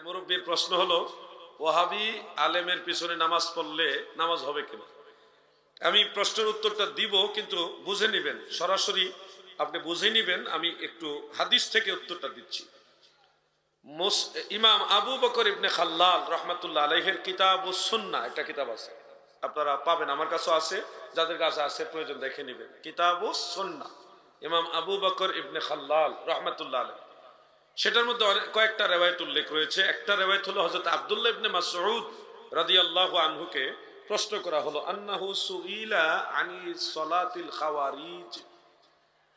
মুরব্বীর প্রশ্ন হলো, ওয়াহাবি আলেমের পিছনে নামাজ পড়লে নামাজ হবে কিনা। আমি প্রশ্নের উত্তরটা দিব, কিন্তু বুঝে নিবেন, সরাসরি আপনি বুঝে নিবেন। আমি একটু হাদিস থেকে উত্তরটা দিচ্ছি। ইমাম আবু বকর ইবনে খাল্লাল রহমাতুল্লাহ আলাইহির কিতাবুস সুন্নাহ একটা কিতাব আছে, আপনারা পাবেন, আমার কাছে আছে, যাদের কাছে আছে প্রয়োজন দেখে নেবেন। কিতাবুস সুন্নাহ, ইমাম আবু বকর ইবনে খাল্লাল রহমাতুল্লাহ আলাইহি। সেটার মধ্যে কয়েকটা রেওয়ায়েত উল্লেখ রয়েছে। একটা রেওয়ায়েত হলো হযরত আব্দুল্লাহ ইবনে মাসউদ রাদিয়াল্লাহু আনহুকে প্রশ্ন করা হলো, আন্নাহু সুইলা আনি সলাতিল খাওয়ারিজ,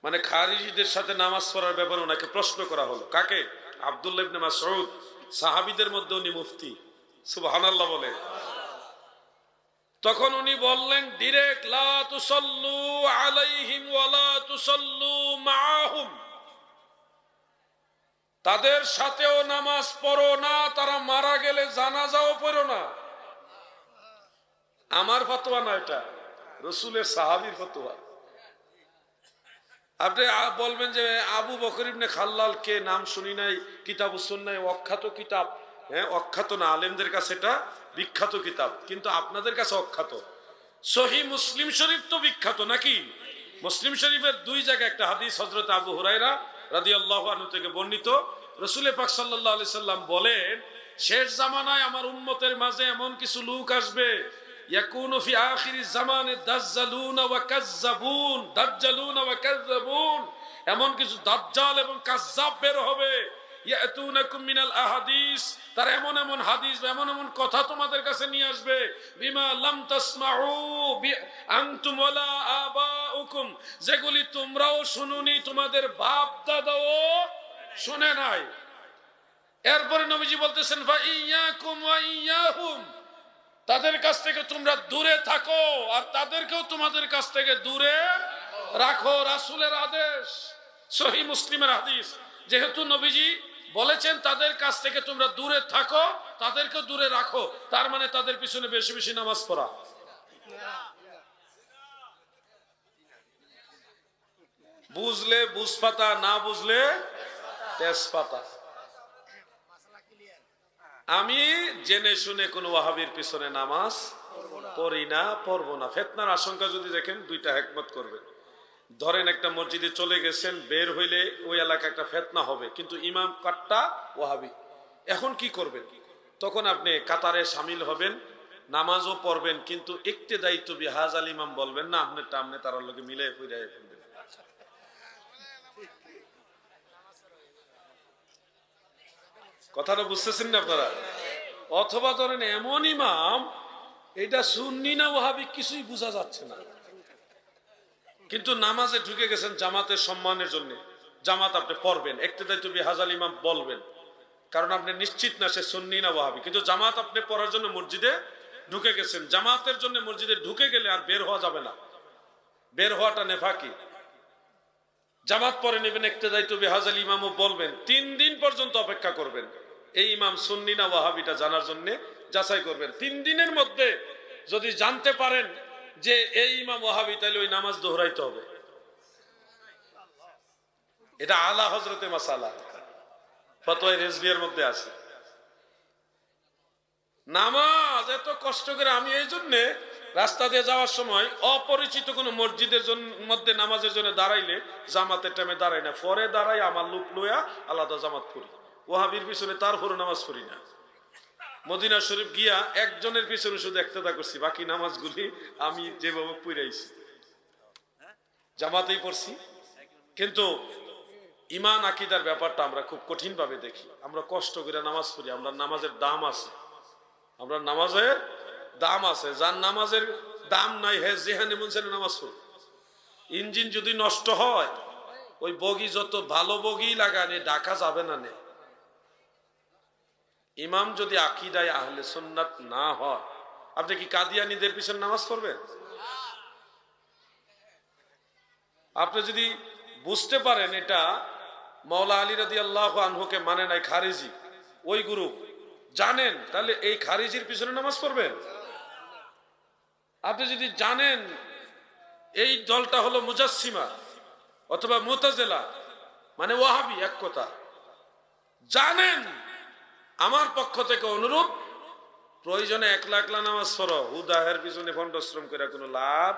মানে খারিজিদের সাথে নামাজ পড়ার ব্যাপারে ওনাকে প্রশ্ন করা হলো। কাকে? আব্দুল্লাহ ইবনে মাসউদ, সাহাবীদের মধ্যে উনি মুফতি, সুবহানাল্লাহ বলে। তখন উনি বললেন ডিরেক্ট, লা তুসাল্লু আলাইহিম ওয়া লা তুসাল্লু মাআহুম, তাদের সাথেও নামাজ পড়ো না, তারা মারা গেলে জানাজাও পড়ো না। আমার ফতোয়া না, এটা রাসূলের সাহাবীর ফতোয়া। আপনি বলবেন যে আবু বকর ইবনে খাল্লাল কে, নাম শুনি নাই, কিতাবুস সুন্নাহ অখ্যাত কিতাব। হ্যাঁ, অখ্যাত না, আলেমদের কাছে এটা বিখ্যাত কিতাব, কিন্তু আপনাদের কাছে অখ্যাত। সহিহ মুসলিম শরীফ তো বিখ্যাত নাকি? মুসলিম শরীফের দুই জায়গায় একটা হাদিস হযরত আবু হুরায়রা রাদিয়াল্লাহু আনহু থেকে বর্ণিত। রাসূল পাক সাল্লাল্লাহু আলাইহি সাল্লাম বলেন, শেষ জামানায় আমার উম্মতের মাঝে এমন কিছু লোক আসবে, ইয়াকুনু ফি আখিরিজ জামানে দাজ্জালুনা ওয়া কাজ্জাবুন, দাজ্জালুনা ওয়া কাজ্জাবুন, এমন কিছু দাজ্জাল এবং কাজ্জাব বের হবে। ইয়াতুনাকুম মিনাল আহাদিস, তারা এমন এমন হাদিস, এমন এমন কথা তোমাদের কাছে নিয়ে আসবে, বিমা লাম তাসমাউ আনতুম ওয়ালা আবাউকুম, যেগুলি তোমরাও শুনুনি, তোমাদের বাপ দাদাও শুনে নাই। এরপরে নবীজি বলতেছেন, ফা ইয়াকুম ওয়া ইয়াহুম, তাদের কাছ থেকে তোমরা দূরে থাকো, আর তাদেরকেও তোমাদের কাছ থেকে দূরে রাখো। রাসূলের আদেশ, সহিহ মুসলিমের হাদিস। যেহেতু নবীজি বলেছেন তাদের কাছ থেকে তোমরা দূরে থাকো, তাদেরকে দূরে রাখো, তার মানে তাদের পিছনে বেশি বেশি নামাজ পড়া। বুঝলে বুঝপাতা, না বুঝলে তেজপাতা। আমি জেনে শুনে কোন ওয়াহাবির পিছনে নামাজ পড়ি না, পড়বো না। ফিতনার আশঙ্কা যদি দেখেন, দুইটা হিকমত করবেন। ধরেন একটা মসজিদে চলে গেছেন, বের হইলে ওই এলাকায় একটা ফিতনা হবে, কিন্তু ইমাম কাট্টা ওয়াহাবি, এখন কি করবেন? তখন আপনি কাতারে শামিল হবেন, নামাজও পড়বেন, কিন্তু ইক্তেদায়িত বিহাজাল ইমাম বলবেন না, আপনারটা আপনি তার লগে মিলাই ফিরাই ফেলবেন। কথাটা বুঝতেছেন না আপনারা? অথবা ধরেন এমন ইমাম, এটা সুন্নি না ওয়াহাবি কিছুই বোঝা যাচ্ছে না, কিন্তু নামাজে ঢুকে গেছেন জামাতের সম্মানের জন্য, জামাত আপনি পড়বেন, ইক্তেদায়িত বিহাজাল ইমাম বলবেন, কারণ আপনি নিশ্চিত না সে সুন্নি না ওয়াহাবি, কিন্তু জামাত আপনি পড়ার জন্য মসজিদে ঢুকে গেছেন। জামাতের জন্য মসজিদে ঢুকে গেলে আর বের হওয়া যাবে না, বের হওয়াটা নেফাকি। জামাত পরে নেবেন, ইক্তেদায়িত বিহাজাল ইমামও বলবেন, 3 দিন পর্যন্ত অপেক্ষা করবেন, এই ইমাম সুন্নি না ওয়াহাবিটা জানার জন্য যাচাই করবেন। 3 দিনের মধ্যে যদি জানতে পারেন যে এই ইমাম ওয়াহাবি, তাহলে ওই নামাজ দোহরাইতে হবে। এটা আলা হযরতে মাসালা, ফতোয়া রিজভিয়ার মধ্যে আছে। নামাজ এত কষ্ট করে, আমি এই জন্য রাস্তা দিয়ে যাওয়ার সময় অপরিচিত কোন মসজিদের মধ্যে নামাজের জন্য দাঁড়াইলে জামাতের টাইমে দাঁড়াই না, পরে দাঁড়াই আমার লোক লইয়া আলাদা জামাত পড়ি। ওয়াহাবির পিছনে তারপরে নামাজ পড়ি না। মদিনা শরীফ গিয়া একজনের পিছনে শুধু ইক্তেদা করছি, বাকি নামাজগুলি আমি যেভাবে পড়াইছি জামাতেই পড়ছি। কিন্তু ঈমান আকীদার ব্যাপারটা আমরা খুব কঠিন ভাবে দেখি। আমরা কষ্ট করে নামাজ পড়ি, আমরা নামাজের দাম আছে, আমরা নামাজের দাম আছে। যার নামাজের দাম নাই, হে যেখানে মন চায় নামাজ পড়ে। ইঞ্জিন যদি নষ্ট হয়, ওই বগি যত ভালো বগি লাগানে ঢাকা যাবে না। ইমাম যদি আকীদায় আহলে সুন্নাত না হয়, আপনি কি কাদিয়ানীদের পিছনে নামাজ পড়বেন? আপনি যদি বুঝতে পারেন এটা মাওলা আলী রাদিয়াল্লাহু আনহুকে মানে নাই, খারিজি ওই গ্রুপ জানেন, তাহলে এই খারিজির পিছনে নামাজ পড়বেন? আপনি যদি জানেন এই দলটা হলো মুজাসসিমা অথবা মুতাজিলা, মানে ওয়াহাবি, এক কথা জানেন, আমার পক্ষ থেকে অনুরোধ, প্রয়োজনে একলা একলা নামাজ পড়ো, হুদাহের পিছনে ফন্ডশ্রম করে কোনো লাভ।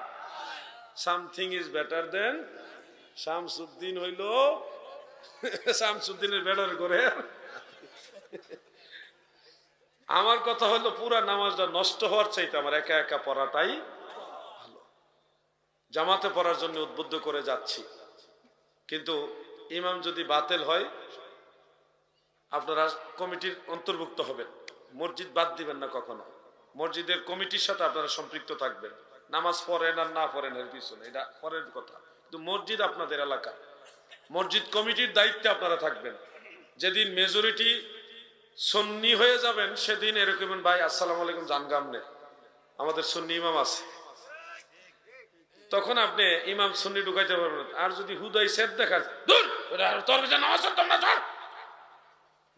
Something is better than Shamsuddin হইল শামসুদ্দিনের বেটার করে। আমার কথা হলো পুরা নামাজটা নষ্ট হওয়ার চাইতে আমার একা একা পড়াটাই ভালো। জামাতে পড়ার জন্য উদ্বুদ্ধ করে যাচ্ছি, কিন্তু ইমাম যদি বাতিল হয় আপনারা কমিটির অন্তর্ভুক্ত হবেন, মসজিদ বাদ দিবেন না কখনো। মসজিদের কমিটির সাথে আপনারা সম্পৃক্ত থাকবেন। নামাজ পড়েন আর না পড়েন এর পিছনে এটা পরের কথা, কিন্তু মসজিদ আপনাদের এলাকা, মসজিদ কমিটির দায়িত্বে আপনারা থাকবেন। যেদিন মেজরিটি সুন্নি হয়ে যাবেন সেদিন এরকম, ভাই আসসালামু আলাইকুম জানগাম নে, আমাদের সুন্নি ইমাম আছে, তখন আপনি ইমাম সুন্নি ঢুকাইতে পারবেন। আর যদি হুদাই সেট দেখান, তোর নামাজ পড়তাম না, ধর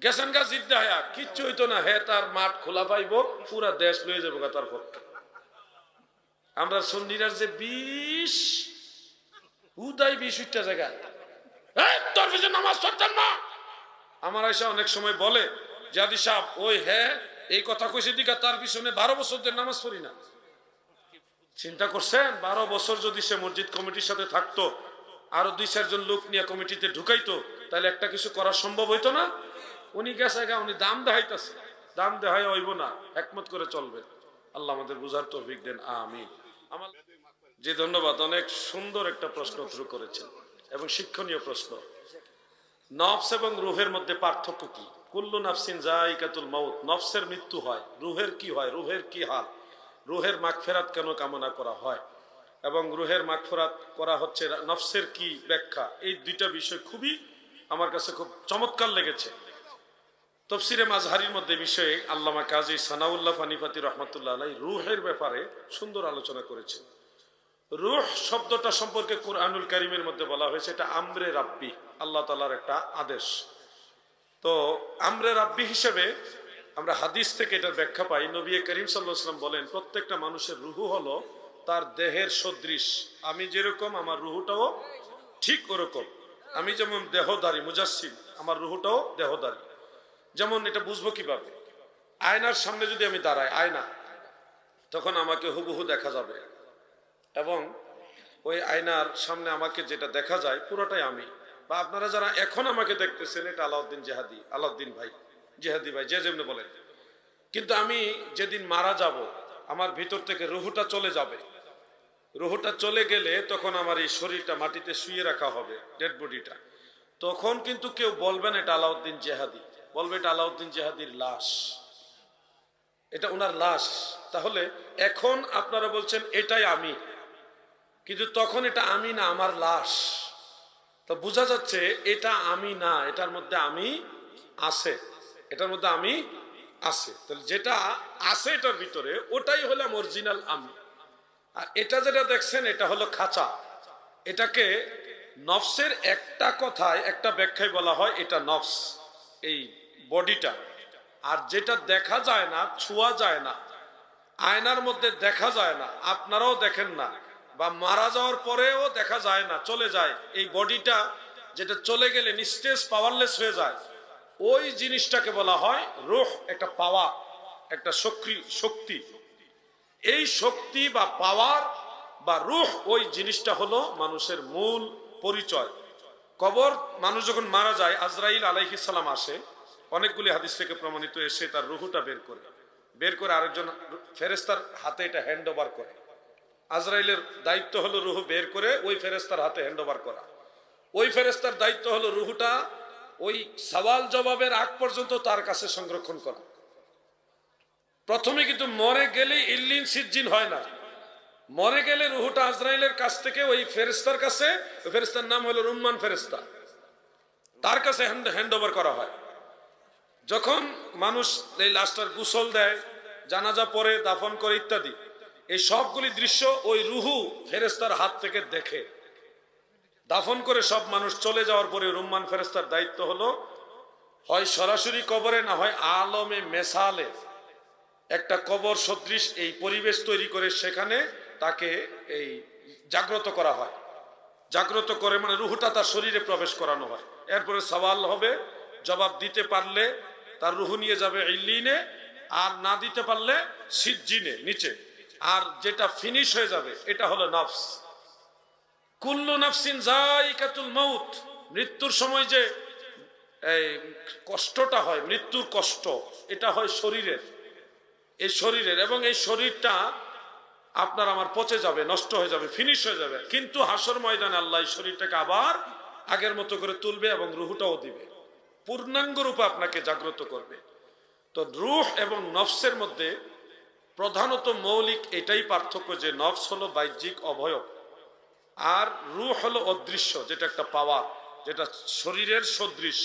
গেছেন গা জিদ্দা হায়া, কিচ্ছু হইতো না, হে তার মাঠ খোলা পাইব, পুরা দেশ লয়ে যাবো তার পক্ষে। আমরা সুন্নিরার যে বিষ, হুদাই বিষ উঠটা জায়গায়, তোর পিছনে নামাজ পড়তাম না। আমার আয়সা অনেক সময় বলে, জাদি সাহেব ওই হ্যাঁ এই কথা কইছে দিকা তার পিছনে 12 বছর ধরে নামাজ পড়ি না। চিন্তা করছেন 12 বছর যদি সে মসজিদ কমিটির সাথে থাকতো, আরো 2-4 জন লোক নিয়ে কমিটিতে ঢুকাইতো, তাহলে একটা কিছু করা সম্ভব হইতো না। উনি গেছে গা, উনি দাম দেখাইতেছে, দাম দেখাই হইব না, একমত করে চলবে। আল্লাহ আমাদের বুঝার তৌফিক দেন, আমিন। আমার জি ধন্যবাদ, অনেক সুন্দর একটা প্রশ্ন উত্তর করেছেন এবং শিক্ষণীয় প্রশ্ন। নফস এবং রুহের মধ্যে পার্থক্য কি? কুল্লু নাফসিন যায়িকাতুল মাউত, নফসের মৃত্যু হয়, রুহের কি হয়, রুহের কি হাল, রুহের মাগফিরাত কেন কামনা করা হয়, এবং রুহের মাগফিরাত করা হচ্ছে নফসের কি ব্যাখ্যা, এই দুইটা বিষয় খুবই আমার কাছে খুব চমৎকার লেগেছে। তফসিরে মাজহারির মধ্যে বিষয়ে আল্লামা কাজী সানাউল্লাহ ফানিফাতি রহমাতুল্লাহ আলাইহি রুহের ব্যাপারে সুন্দর আলোচনা করেছেন। রুহ শব্দটা সম্পর্কে কুরআনুল কারীমের মধ্যে বলা হয়েছে এটা আমরে রাব্বি, আল্লাহ তাআলার একটা আদেশ। তো আমরে রাব্বি হিসেবে আমরা হাদিস থেকে এটার ব্যাখ্যা পাই। নবী করিম সাল্লাল্লাহু আলাইহি ওয়াসাল্লাম বলেন, প্রত্যেকটা মানুষের রুহু হলো তার দেহের সদৃশ। আমি যেরকম আমার রুহুটাও ঠিক ওরকম। আমি যেমন দেহধারী মুজাসসিম, আমার রুহুটাও দেহধারী। যেমন এটা বুঝবো কিভাবে? আয়নার সামনে যদি আমি দাঁড়াই, আয়না, তখন আমাকে হুবহু দেখা যাবে, এবং ওই আয়নার সামনে আমাকে যেটা দেখা যায় পুরোটাই আমি। বা আপনারা যারা এখন আমাকে দেখতেছেন, এটা আলাউদ্দিন জেহাদি, আলাউদ্দিন ভাই, জেহাদি ভাই, যে যেমনি বলেন। কিন্তু আমি যেদিন মারা যাব, আমার ভিতর থেকে রুহুটা চলে যাবে। রুহুটা চলে গেলে তখন আমার এই শরীরটা মাটিতে শুয়ে রাখা হবে, ডেড বডিটা। তখন কিন্তু কেউ বলবেন এটা আলাউদ্দিন জেহাদি, বলবে এটা আলাউদ্দিন জেহাদির লাশ, এটা ওনার লাশ। তাহলে এখন আপনারা বলছেন এটাই আমি, কিন্তু তখন এটা আমি না, আমার লাশ। তো বোঝা যাচ্ছে এটা আমি না, এটার মধ্যে আমি আছে, এটার মধ্যে আমি আছে। তাহলে যেটা আছে এটার ভিতরে, ওটাই হলাম অরিজিনাল আমি। আর এটা যেটা দেখছেন এটা হলো খাঁচা। এটাকে নফসের একটা কথায়, একটা ব্যাখ্যায় বলা হয় এটা নফস, এই বডিটা। আর যেটা দেখা যায় না, ছোঁয়া যায় না, আয়নার মধ্যে দেখা যায় না, আপনারাও দেখেন না, বা মারা যাওয়ার পরেও দেখা যায় না, চলে যায়, এই বডিটা যেটা চলে গেলে নিস্তেজ, পাওয়ারলেস হয়ে যায়, ওই জিনিসটাকে বলা হয় রূহ। একটা পাওয়ার, একটা শক্তি। এই শক্তি বা পাওয়ার বা রূহ, ওই জিনিসটা হলো মানুষের মূল পরিচয়। কবর, মানুষ যখন মারা যায়, আজরাইল আলাইহিস সালাম আসে, অনেকগুলি হাদিস থেকে প্রমাণিত, এসে তার রুহুটা বের করে আরেকজন ফেরেশতার হাতে এটা হ্যান্ড ওভার করে। আজরাইলের দায়িত্ব হলো রুহু বের করে ওই ফেরেশতার হাতে হ্যান্ড ওভার করা। ওই ফেরেশতার দায়িত্ব হলো রুহুটা ওই সওয়াল জবাবের আগ পর্যন্ত তার কাছে সংরক্ষণ করা। প্রথমে কিন্তু মরে গেলে ইল্লিন সিজ্জিন হয় না, মরে গেলে রুহুটা আজরাইলের কাছ থেকে ওই ফেরেশতার কাছে, ওই ফেরেশতার নাম হলো রুম্মান ফেরেশতা, তার কাছে হ্যান্ড ওভার করা হয়। যখন মানুষ এই লাশটার গোসল দেয়, জানাজা পড়ে, দাফন করে ইত্যাদি, এই সবগুলি দৃশ্য ওই রুহু ফেরেশতার হাত থেকে দেখে। দাফন করে সব মানুষ চলে যাওয়ার পরে রুম্মান ফেরেশতার দায়িত্ব হলো হয় সরাসরি কবরে, না হয় আলমে মেসালে একটা কবর সদৃশ এই পরিবেশ তৈরি করে সেখানে তাকে এই জাগ্রত করা হয়। জাগ্রত করে মানে রুহুটা তার শরীরে প্রবেশ করানো হয়। এরপরে সওয়াল হবে, জবাব দিতে পারলে তার রুহু নিয়ে যাবে ইল্লিনে, আর না দিতে পারলে সিজ্জিনে নিচে। আর যেটা ফিনিশ হয়ে যাবে এটা হলো নফস। কুল্লু নাফসিন যায়িকাতুল মাউত, মৃত্যুর সময় যে এই কষ্টটা হয়, মৃত্যুর কষ্ট, এটা হয় শরীরের, এই শরীরের, এবং এই শরীরটা আপনার আমার পচে যাবে, নষ্ট হয়ে যাবে, ফিনিশ হয়ে যাবে। কিন্তু হাসর ময়দানে আল্লাহ এই শরীরটাকে আবার আগের মতো করে তুলবে এবং রুহুটাও দিবে, পূর্ণাঙ্গ রূপে আপনাকে জাগ্রত করবে। তো রুহ এবং নফসের মধ্যে প্রধানত মৌলিক এটাই পার্থক্য যে নফস হলো বাহ্যিক অবয়ব, আর রুহ হলো অদৃশ্য, যেটা একটা পাওয়ার, যেটা শরীরের সদৃশ,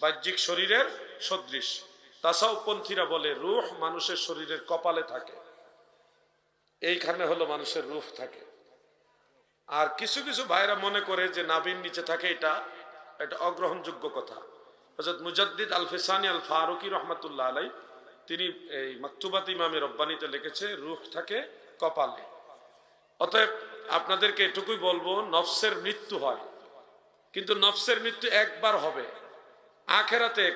বাহ্যিক শরীরের সদৃশ। তাসাউপন্থীরা বলে রুহ মানুষের শরীরের কপালে থাকে, এইখানে হলো মানুষের রুহ থাকে। আর কিছু কিছু ভাইরা মনে করে যে নাভির নিচে থাকে, এটা অগ্রহণযোগ্য কথা। হযরত মুজাদ্দিদ আল ফিসানি আল ফারুকি রহমাতুল্লাহ আলাই তিনি এই মাকতুবাত ইমামে রব্বানিতে লিখেছে রুহ থাকে কপালে। অতএব আপনাদেরকে এটুকুই বলবো, নফসের মৃত্যু হয়, কিন্তু নফসের মৃত্যু একবার হবে আখেরাতে,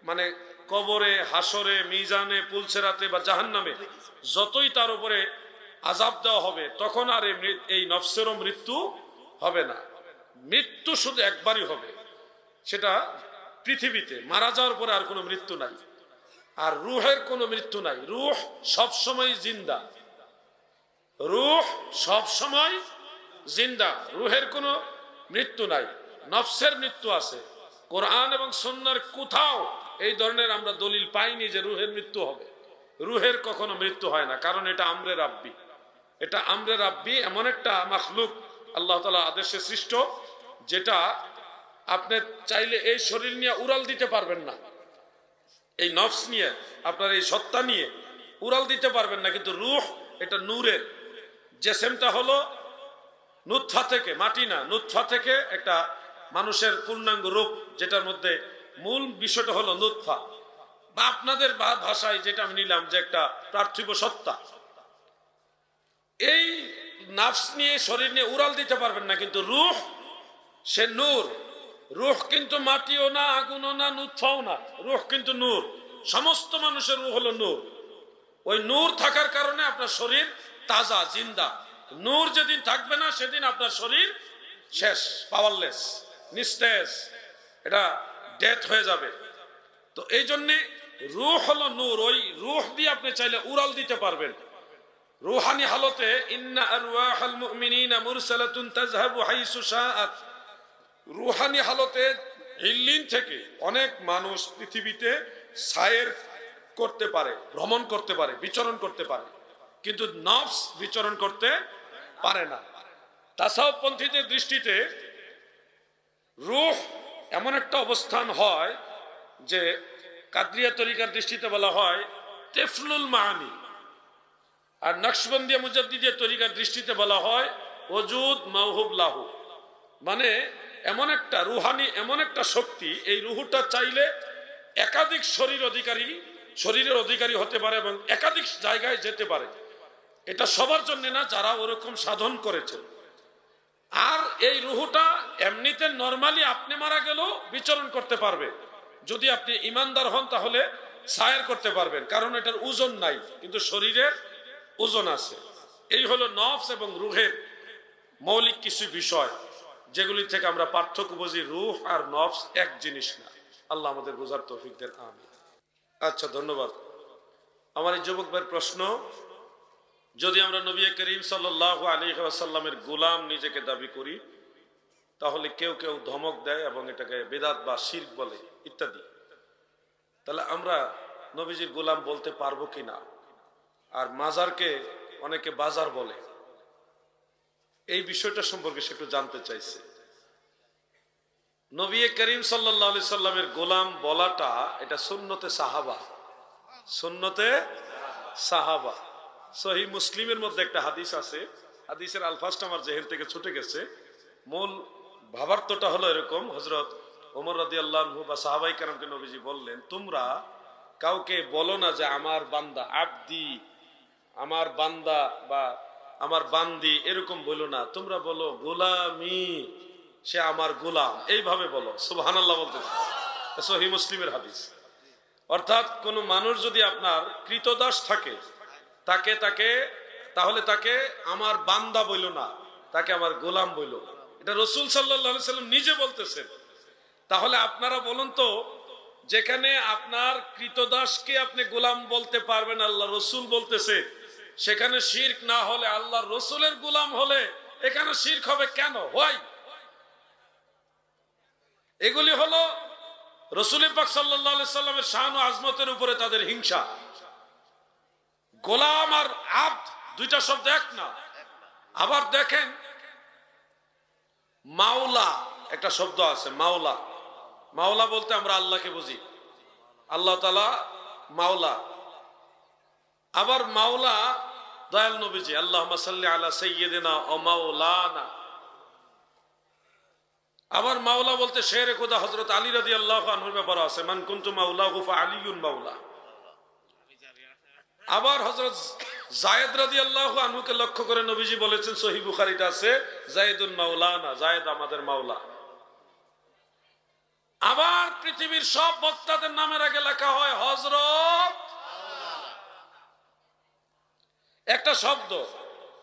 মানে কবরে, হাসরে, মিজানে, পুলসেরাতে বা জাহান্নামে যতই তার উপরে আযাব দেওয়া হবে, তখন আর এই নফসেরও মৃত্যু হবে না। মৃত্যু শুধু একবারই হবে, সেটা পৃথিবীতে মারা যাওয়ার পরে আর কোনো মৃত্যু নাই। আর রুহের কোনো মৃত্যু নাই, রুহ সবসময় জিন্দা, রুহ সবসময় জিন্দা, রুহের কোনো মৃত্যু নাই। নফসের মৃত্যু আছে, কোরআন এবং সুন্নাহর কোথাও এই ধরনের আমরা দলিল পাইনি যে রুহের মৃত্যু হবে। রুহের কখনো মৃত্যু হয় না, কারণ এটা আমরে রাব্বি, এটা আমরে রাব্বি, এমন একটা মাখলুক আল্লাহ তাআলা আদেশে সৃষ্ট, যেটা আপনি চাইলে এই শরীর নিয়ে উড়াল দিতে পারবেন না, এই নফস নিয়ে, আপনার এই সত্তা নিয়ে উড়াল দিতে পারবেন না। কিন্তু রুহ এটা নূরের, জেসেমটা হলো নুতফা থেকে, মাটি না, নুতফা থেকে একটা মানুষের পূর্ণাঙ্গ রূপ, যেটার মধ্যে মূল বিষয়টা হলো নুতফা, বা আপনাদের ভাষায় যেটা আমি নিলাম যে একটা পার্থিব সত্তা। এই নফস নিয়ে, শরীর নিয়ে উড়াল দিতে পারবেন না। কিন্তু রুহ সে নূর, রুহ কিন্তু মাটিও না, আগুনও না, নুতফাও না, রুহ কিন্তু নূর। সমস্ত মানুষের রুহ হলো নূর। ওই নূর থাকার কারণে আপনার শরীর তাজা, জিন্দা। নূর যেদিন থাকবে না, সেদিন আপনার শরীর শেষ, পাওয়ারলেস, নিস্তেজ, এটা ডেথ হয়ে যাবে। তো এই জন্যে রুহ হলো নূর, ওই রুহ দিয়ে আপনি চাইলে উড়াল দিতে পারবেন। রুহানি হালতে ইন্না আরওয়াহাল মুমিনিনা মুরসালাতুন তাযহাবু হাইসু শাআত, রুহানি হালতে ইল্লিন থেকে অনেক মানুষ পৃথিবীতে সায়ের করতে পারে, ভ্রমণ করতে পারে, বিচরণ করতে পারে, কিন্তু নফস বিচরণ করতে পারে না। তাসাউফপন্থীদের দৃষ্টিতে রূহ এমন একটা অবস্থান হয় যে কাদরিয়া তরিকার দৃষ্টিতে বলা হয় তেফলুল মানি, আর নকশবন্দিয়া মুজাদ্দিদিয়া তরিকার দৃষ্টিতে বলা হয় ওজুদ মাওহুব লাহু। মানে এমন একটা রুহানি, এমন একটা শক্তি, এই রুহুটা চাইলে একাধিক শরীরের অধিকারী হতে পারে এবং একাধিক জায়গায় যেতে পারে। এটা সবার জন্য না, যারা ওরকম সাধন করেছে। আর এই রুহুটা এমনিতে নরমালি আপনি মারা গেলেও বিচরণ করতে পারবে, যদি আপনি ইমানদার হন তাহলে সায়ের করতে পারবেন, কারণ এটার ওজন নাই, কিন্তু শরীরের ওজন আছে। এই হলো নফস এবং রুহের মৌলিক কিছু বিষয়, যেগুলি থেকে আমরা পার্থক্য বুঝি। রুহ আর নফস এক জিনিস না। আল্লাহ আমাদের বোঝার তৌফিক দেন, আমিন। আচ্ছা, ধন্যবাদ। আমার এই যুবক ভাইয়ের প্রশ্ন, যদি আমরা নবী করিম সাল্লাল্লাহু আলাইহি ওয়াসাল্লামের গোলাম নিজেকে দাবি করি, তাহলে কেউ কেউ ধমক দেয় এবং এটাকে বেদাত বা শিরক বলে ইত্যাদি, তাহলে আমরা নবীজির গোলাম বলতে পারবো কিনা? আর মাজারকে অনেকে বাজার বলে, এই বিষয়টা সম্পর্কে সে একটু জানতে চাইছে। নবী করিম সাল্লাল্লাহু আলাইহি সাল্লামের গোলাম বলাটা এটা সুন্নতে সাহাবা, সুন্নতে সাহাবা। সহিহ মুসলিমের মধ্যে একটা হাদিস আছে, হাদিসের আলফাজটা আমার জেহেন থেকে ছুটে গেছে, মূল ভাবার্থটা হলো এরকম। হযরত ওমর রাদিয়াল্লাহু আনহু বা সাহাবায়ে কেরামকে নবীজি বললেন, তোমরা কাউকে বলো না যে আমার বান্দা, আব্দি, আমার বান্দা বা আমার বান্দি, এরকম বলো না, তোমরা বলো গোলামি, সে আমার গোলাম, এইভাবে বলো। সুবহানাল্লাহ বলতে, সহিহ মুসলিমের হাদিস। অর্থাৎ কোনো মানুষ যদি আপনার কৃতদাস থাকে, তাহলে তাকে আমার বান্দা বইল না, তাকে আমার গোলাম বইল। এটা রাসূল সাল্লাল্লাহু আলাইহি সাল্লাম নিজে বলতেছেন। তাহলে আপনারা বলুন তো, যেখানে আপনার কৃতদাসকে আপনি গোলাম বলতে পারবেন, আল্লাহ রসুল বলতেছে, সেখানে শিরক না হলে আল্লাহর রসুলের গোলাম হলে এখানে শিরক হবে কেন? হয় এগুলি হলো রাসূল পাক সাল্লাল্লাহু আলাইহি সাল্লামের শান ও আজমতের উপরে তাদের হিংসা। গোলাম আর আব্দ দুইটা শব্দ এক না। আবার দেখেন, মাওলা একটা শব্দ আছে, মাওলা। মাওলা বলতে আমরা আল্লাহকে বুঝি, আল্লাহ তাআলা মাওলা। আবার মাওলা দয়াল নবীজি, আল্লাহুম্মা সাল্লি আলা সাইয়্যিদিনা ওয়া মাওলানা। আবার মাওলা বলতে শেরে খোদা হযরত আলী রাদিয়াল্লাহু আনহুর ব্যাপারে আছে, মান কুনতু মাওলাহু ফাআলিয়ুন মাওলা। আবার হযরত যায়েদ রাদিয়াল্লাহু আনহুকে লক্ষ্য করে নবীজি বলেছেন, সহিহ বুখারীতে আছে, যায়েদুন মাওলানা, যায়েদ আমাদের মাওলা। আবার পৃথিবীর সব বক্তাদের নামের আগে লেখা হয় হযরত, একটা শব্দ,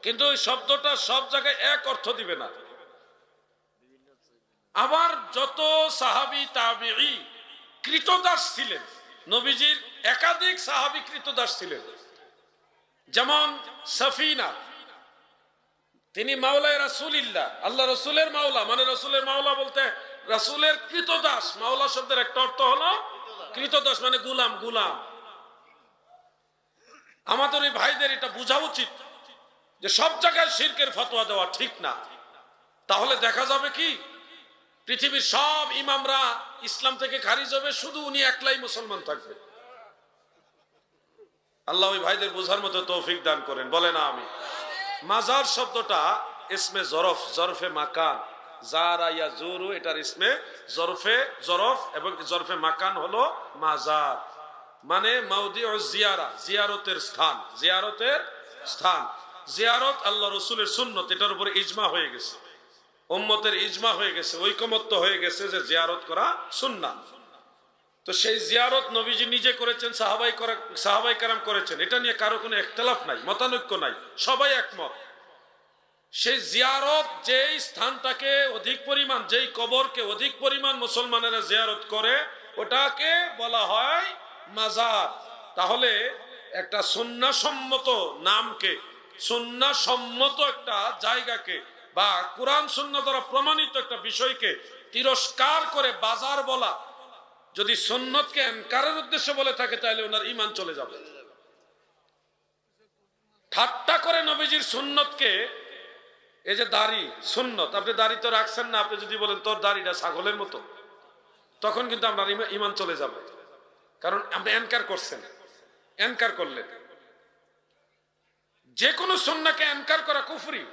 কিন্তু ওই শব্দটা সব জায়গায় এক অর্থ দিবে না। আবার যত সাহাবী তাবেঈ কৃতদাস ছিলেন, নবীজির একাধিক সাহাবী কৃতদাস ছিলেন। যেমন সাফিনা, তিনি মাওলায়ে রাসূলিল্লাহ, আল্লাহ রসুলের মাওলা, মানে রসুলের মাওলা বলতে রাসূলের কৃতদাস। মাওলা শব্দের একটা অর্থ হলো কৃতদাস, মানে গুলাম। গুলাম আমাদের এই ভাইদের এটা বোঝা উচিত যে সব জায়গায় শিরকের ফতোয়া দেওয়া ঠিক না। তাহলে দেখা যাবে কি, পৃথিবীর সব ইমামরা ইসলাম থেকে খারিজ হবে, শুধু উনি একলাই মুসলমান থাকবে। আল্লাহ ওই ভাইদের বোঝার মতো তৌফিক দান করেন, বলে না আমি। মাজার শব্দটা ইসমে জরফ, জরফে মাকান, জারা ইয়াজুরু, এটার ইসমে জরফ এবং জরফে মাকান হলো মাজার, মানে মাউদিউজ জিয়ারা, জিয়ারতের স্থান। জিয়ারতের স্থান, জিয়ারত আল্লাহ রসুলের সুন্নত, এটার উপরে ইজমা হয়ে গেছে, উম্মতের ইজমা হয়ে গেছে, ঐকমত্য হয়ে গেছে যে জিয়ারত করা সুন্নাহ। তো সেই জিয়ারত নবীজি নিজে করেছেন, সাহাবাই কেরাম করেছেন, এটা নিয়ে কারো কোনো ইখতিলাফ নাই, মতানৈক্য নাই, সবাই একমত। সেই জিয়ারত, যেই স্থানটাকে অধিক পরিমাণ, যেই কবরকে অধিক পরিমাণ মুসলমানেরা জিয়ারত করে, ওটাকে বলা হয় মাজার। তাহলে একটা সুন্নাহসম্মত নামকে, সুন্নাহসম্মত একটা জায়গাকে বা কোরআন সুন্নাহ দ্বারা প্রমাণিত একটা বিষয়কে তিরস্কার করে বাজার বলা, যদি সুন্নতকে ইনকারের উদ্দেশ্যে বলে থাকে, তাহলে ওনার ঈমান চলে যাবে। ঠাট্টা করে নবীজির সুন্নতকে, এই যে দাড়ি সুন্নত, আপনি দাড়ি তো রাখছেন না, আপনি যদি বলেন তোর দাড়িটা ছাগলের মতো, তখন কিন্তু আপনার ঈমান চলে যাবে, কারণ আপনি ইনকার করছেন। ইনকার করলেন, যে কোনো সুন্নাহকে ইনকার করা কুফরি।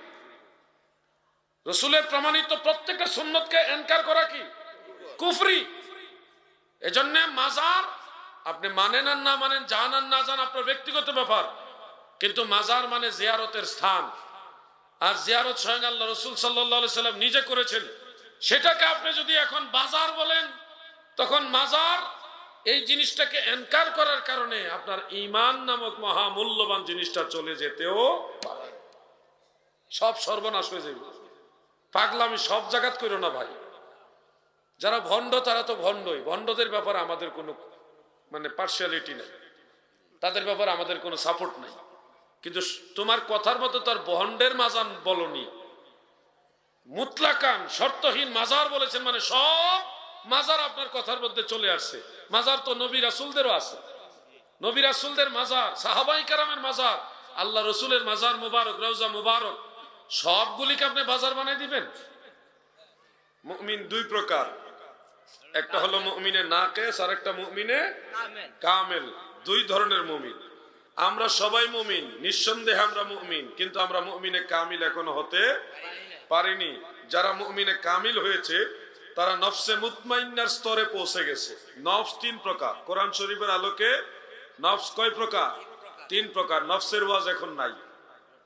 রাসূলের প্রমাণিত প্রত্যেকটা সুন্নতকে ইনকার করা কি কুফরি। এজন্য মাজার আপনি মানেন আর না মানেন, জান আর না জান, আপনার ব্যক্তিগত ব্যাপার, কিন্তু মাজার মানে জিয়ারতের স্থান। আর জিয়ারত স্বয়ং আল্লাহ রসুল সাল্লাল্লাহু আলাইহি সাল্লাম নিজে করেছেন। সেটাকে আপনি যদি এখন বাজার বলেন, তখন মাজার এই জিনিসটাকে ইনকার করার কারণে আপনার ঈমান নামক মহামূল্যবান জিনিসটা চলে যেতেও পারে, সব সর্বনাশ হয়ে যাবে। পাগলামি সব জায়গাত করো না ভাই। যারা ভণ্ড তারা তো ভণ্ডই, ভণ্ডদের ব্যাপারে আমাদের কোনো মানে পার্সিয়ালিটি নেই, তাদের ব্যাপারে আমাদের কোনো সাপোর্ট নাই। কিন্তু তোমার কথার মতো তার ভণ্ডের মাজার বলনি, মুতলাকান শর্তহীন মাজার বলেছেন, মানে সব মাজার আপনার কথার মধ্যে চলে আসছে। মাজার তো নবী রাসূলদেরও আছে, নবী রাসূলদের মাজার, সাহাবাই কেরামের মাজার, আল্লাহ রসুলের মাজার মুবারক, রওজা মুবারক, সবগুলিকে আপনি বাজার বানিয়ে দিবেন। মুমিন দুই প্রকার, একটা হলো মুমিনে নাকিস আর একটা মুমিনে কামেল। দুই ধরনের মুমিন। আমরা সবাই মুমিন, নিঃসন্দেহে আমরা মুমিন, কিন্তু আমরা মুমিনে কামিল এখনো হতে পারিনি। যারা মুমিনে কামিল হয়েছে তারা নফসে মুতমাইন্নার স্তরে পৌঁছে গেছে। নফস তিন প্রকার, কোরআন শরীফের আলোকে নফস কয় প্রকার? তিন প্রকার। নফসের ওয়াজ এখন নাই,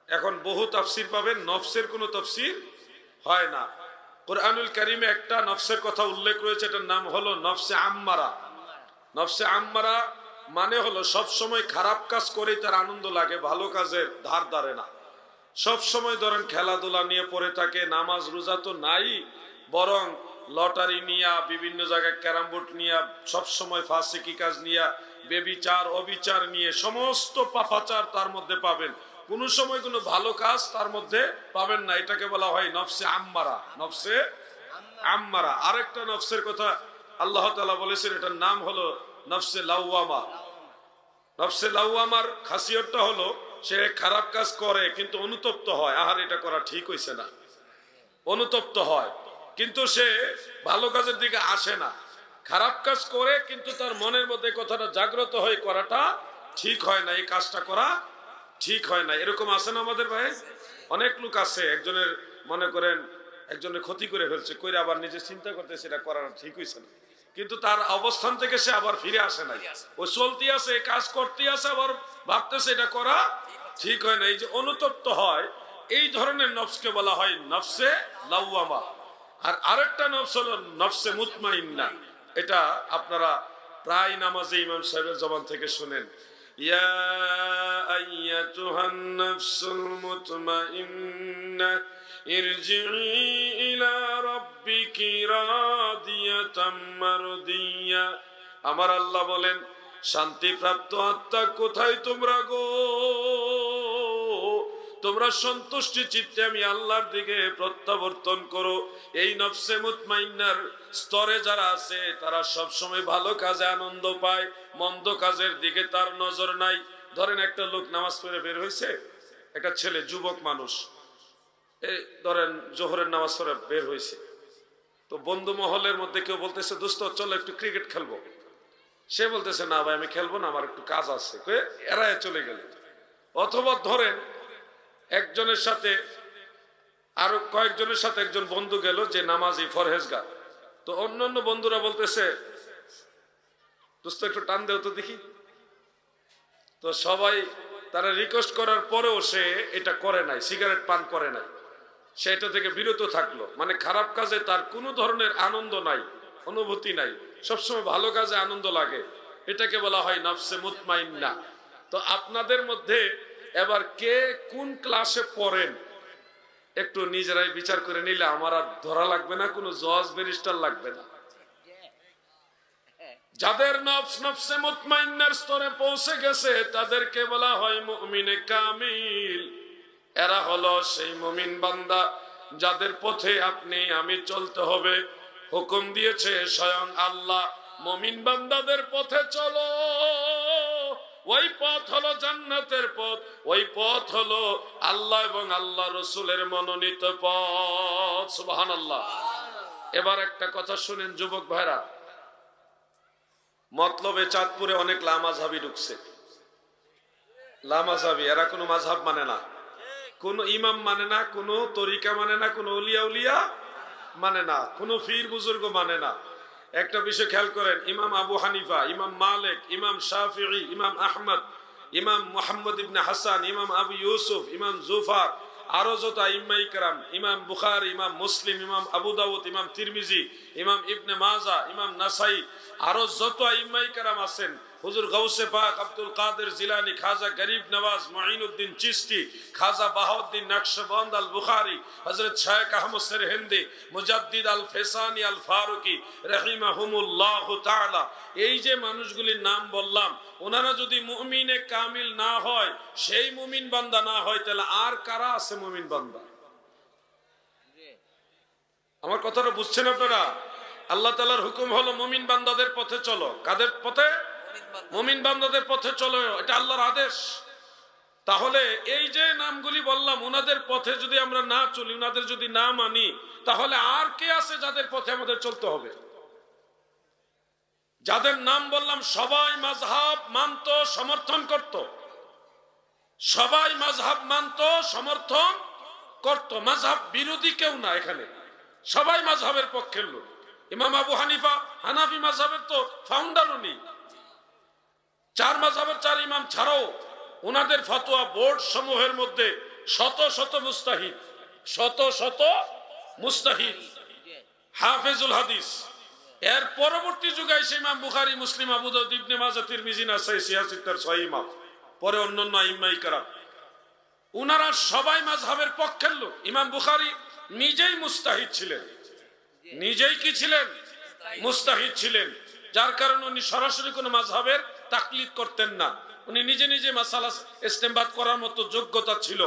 এখন বহু তাফসির পাবেন, নফসের কোনো তাফসির হয় না। কোরআনুল কারীমে একটা নফসের কথা উল্লেখ রয়েছে, এটার নাম হলো নফসে আম্মারা। নফসে আম্মারা মানে হলো সব সময় খারাপ কাজ করেই তার আনন্দ লাগে, ভালো কাজের ধার ধারে না। সব সময় ধরেন খেলাধুলা নিয়ে পড়ে থাকে, নামাজ রোজা তো নাই, বরং লটারি নিয়া, বিভিন্ন জায়গায় ক্যারাম বোর্ড নিয়া, সব সময় ফাসিকি কাজ নিয়া, বেবিচার অবিচার নিয়ে সমস্ত পাপাচার তার মধ্যে পাবেন, কোন সময় কোনো ভালো কাজ তার মধ্যে পাবেন না। এটাকে বলা হয় নফসে আম্মারা। নফসে আম্মারা। আরেকটা নফসের কথা আল্লাহ তাআলা বলেছেন, এটার নাম হলো নফসে লাওয়ামা। নফসে লাওয়ামার খাসিয়তটা হলো সে খারাপ কাজ করে কিন্তু অনুতপ্ত হয়, আহার এটা করা ঠিক হইছে না, অনুতপ্ত হয়, কিন্তু সে ভালো কাজের দিকে আসে না। খারাপ কাজ করে কিন্তু তার মনের মধ্যে কথাটা জাগ্রত হয়ে করাটা ঠিক হয় না, এই কাজটা করা ঠিক হয় না। এরকম আছে না আমাদের ভাই? অনেক লোক আছে, একজনের মনে করেন একজনের ক্ষতি করে ফেলছে, করে আবার নিজে চিন্তা করতে সেটা করার ঠিক হয়েছে না, কিন্তু তার অবস্থান থেকে সে আবার ফিরে আসে নাই, ও চলতি আছে, কাজ করতে আছে, আবার ভাবতেছে এটা করা ঠিক হয় না। এই যে অনুতপ্ত হয়, এই ধরনের নফসকে বলা হয় নফসে লাওয়ামা। আর আরেকটা নফস হলো নফসে মুতমাইন্না। এটা আপনারা প্রায় নামাজে ইমাম সাহেবের জবান থেকে শুনেন, ইয়া আইয়াতুহান নাফসুল মুতমাইন্না ইরজিই ইলা রাব্বিকি রাদিয়াতাম মারদিয়া। আমার আল্লাহ বলেন, শান্তিপ্রাপ্ত আত্মা কোথায় তোমরা গো, তোমরা সন্তুষ্টি চিত্তে আমি আল্লাহর দিকে প্রত্যাবর্তন করো। এই নফসে মুতমাইন্নার স্তরে যারা আছে তারা সব সময় ভালো কাজে আনন্দ পায়, মন্দ কাজের দিকে তার নজর নাই। ধরেন একটা লোক নামাজ পড়ে বের হয়েছে, একটা ছেলে যুবক মানুষ, এই ধরেন জোহরের নামাজ পড়ে বের হয়েছে, তো বন্ধু মহলের মধ্যে কেউ বলতেছে, দোস্ত চলো একটু ক্রিকেট খেলবো। সে বলতেছে, না ভাই আমি খেলবো না, আমার একটু কাজ আছে, এড়ায় চলে গেল। অথবা ধরেন একজনের সাথে আরো কয়েকজনের সাথে একজন বন্ধু গেল যে নামাজি ফরহেজগার, তো অন্যান্য বন্ধুরা বলতেছে, দোস্ত একটু টান দেও তো দেখি। তো সবাই তারা রিকোয়েস্ট করার পরেও সে এটা করে নাই, সিগারেট পান করে নাই, সে এটা থেকে বিরত থাকলো। মানে খারাপ কাজে তার কোনো ধরনের আনন্দ নাই, অনুভূতি নাই, সবসময় ভালো কাজে আনন্দ লাগে। এটাকে বলা হয় নফসে মুতমাইন্না। তো আপনাদের মধ্যে এবার কে কোন ক্লাসে পড়েন একটু নিজেরাই বিচার করে নিলে আমার আর ধরা লাগবে না, কোনো জজ ব্যারিস্টার লাগবে না। যাদের নফস নফসে মুতমাইন্নার স্তরে পৌঁছে গেছে তাদেরকে বলা হয় মুমিনে কামিল। এরা হলো সেই মুমিন বান্দা যাদের পথে আপনি আমি চলতে হবে। হুকুম দিয়েছে স্বয়ং আল্লাহ, মুমিন বান্দাদের পথে চলো, ওই পথ হলো জান্নাতের পথ, ওই পথ হলো আল্লাহ এবং আল্লাহ রসুলের মনোনীত পথ। সুবহানাল্লাহ। এবার একটা কথা শুনেন যুবক ভাইরা, মতলবে চাঁদপুরে অনেক লামাযহাবী ঢুকছে। লামাযহাবী এরা কোনো মাযহাব মানে না, কোন ইমাম মানে না, কোন তরিকা মানে না, কোন উলিয়া উলিয়া মানে না, কোন পীর বুজুর্গ মানে না। একটা বিষয় খেয়াল করেন, ইমাম আবু হানিফা, ইমাম মালিক, ইমাম শাফিঈ, ইমাম আহমদ, ইমাম মুহাম্মদ ইবনে হাসান, ইমাম আবু ইউসুফ, ইমাম জুফার, আরো যত আইম্মা ইকরাম, ইমাম বুখারী, ইমাম মুসলিম, ইমাম আবু দাউদ, ইমাম তিরমিজি, ইমাম ইবনে মাজাহ, ইমাম নাসাই, আরো যত আইম্মা ইকরাম আছেন, হুজুর গাউসে পাক আব্দুল কাদের জিলানী, খাজা গরিব নওয়াজ মুঈনুদ্দিন চিশতি, খাজা বাহাউদ্দিন নকশবন্দ আল বুখারী, হযরত শাইখ আহমদ সেরহিন্দি, মুজাদ্দিদ আল ফেসানি আল ফারুকি রাহিমাহুমুল্লাহ তাআলা, এই যে মানুষগুলির নাম বললাম, ওনারা যদি মুমিনে কামিল না হয়, সেই মুমিন বান্দা না হয়, তাহলে আর কারা আছে মুমিন বান্দা? আমার কথাটা বুঝছেন আপনারা? আল্লাহ তাআলার হুকুম হলো মুমিন বান্দাদের পথে চলো। কাদের পথে? মুমিন বান্দাদের পথে চলো, এটা আল্লাহর আদেশ। তাহলে এই যে নামগুলি বললাম, ওনাদের পথে যদি আমরা না চলি, ওনাদের যদি না মানি, তাহলে আর কে আছে যাদের পথে আমাদের চলতে হবে? যাদের নাম বললাম সবাই মাযহাব মানত, সমর্থন করত, সবাই মাযহাব মানত, সমর্থন করত, মাযহাব বিরোধী কেউ না এখানে, সবাই মাযহাবের পক্ষের লোক। ইমাম আবু হানিফা হানাফি মাযহাবের তো ফাউন্ডার উনি। 4 মাযহাবের 4 ইমাম ছাড়াও ওনাদের ফতোয়া বোর্ড সমূহের মধ্যে শত শত মুস্তাহিদ, শত শত মুস্তাহিদ, হাফেজুল হাদিস, এর পরবর্তী যুগে এসে ইমাম বুখারী, মুসলিম, আবু দাউদ, ইবনে মাজাহ, তিরমিজি, নাসাই, সিয়াসিত্তার সহিহ ইমাম, পরে অন্যান্য আইম্মায়ে কেরাম, উনারা সবাই মাযহাবের পক্ষের লোক। ইমাম বুখারী নিজেই মুস্তাহিদ ছিলেন, নিজেই কি ছিলেন? মুস্তাহিদ ছিলেন। যার কারণে উনি সরাসরি কোনো মাযহাবের তাকলিদ করতেন না। উনি নিজে নিজে মাসালা ইস্তেমবাদ করার মতো যোগ্যতা ছিল,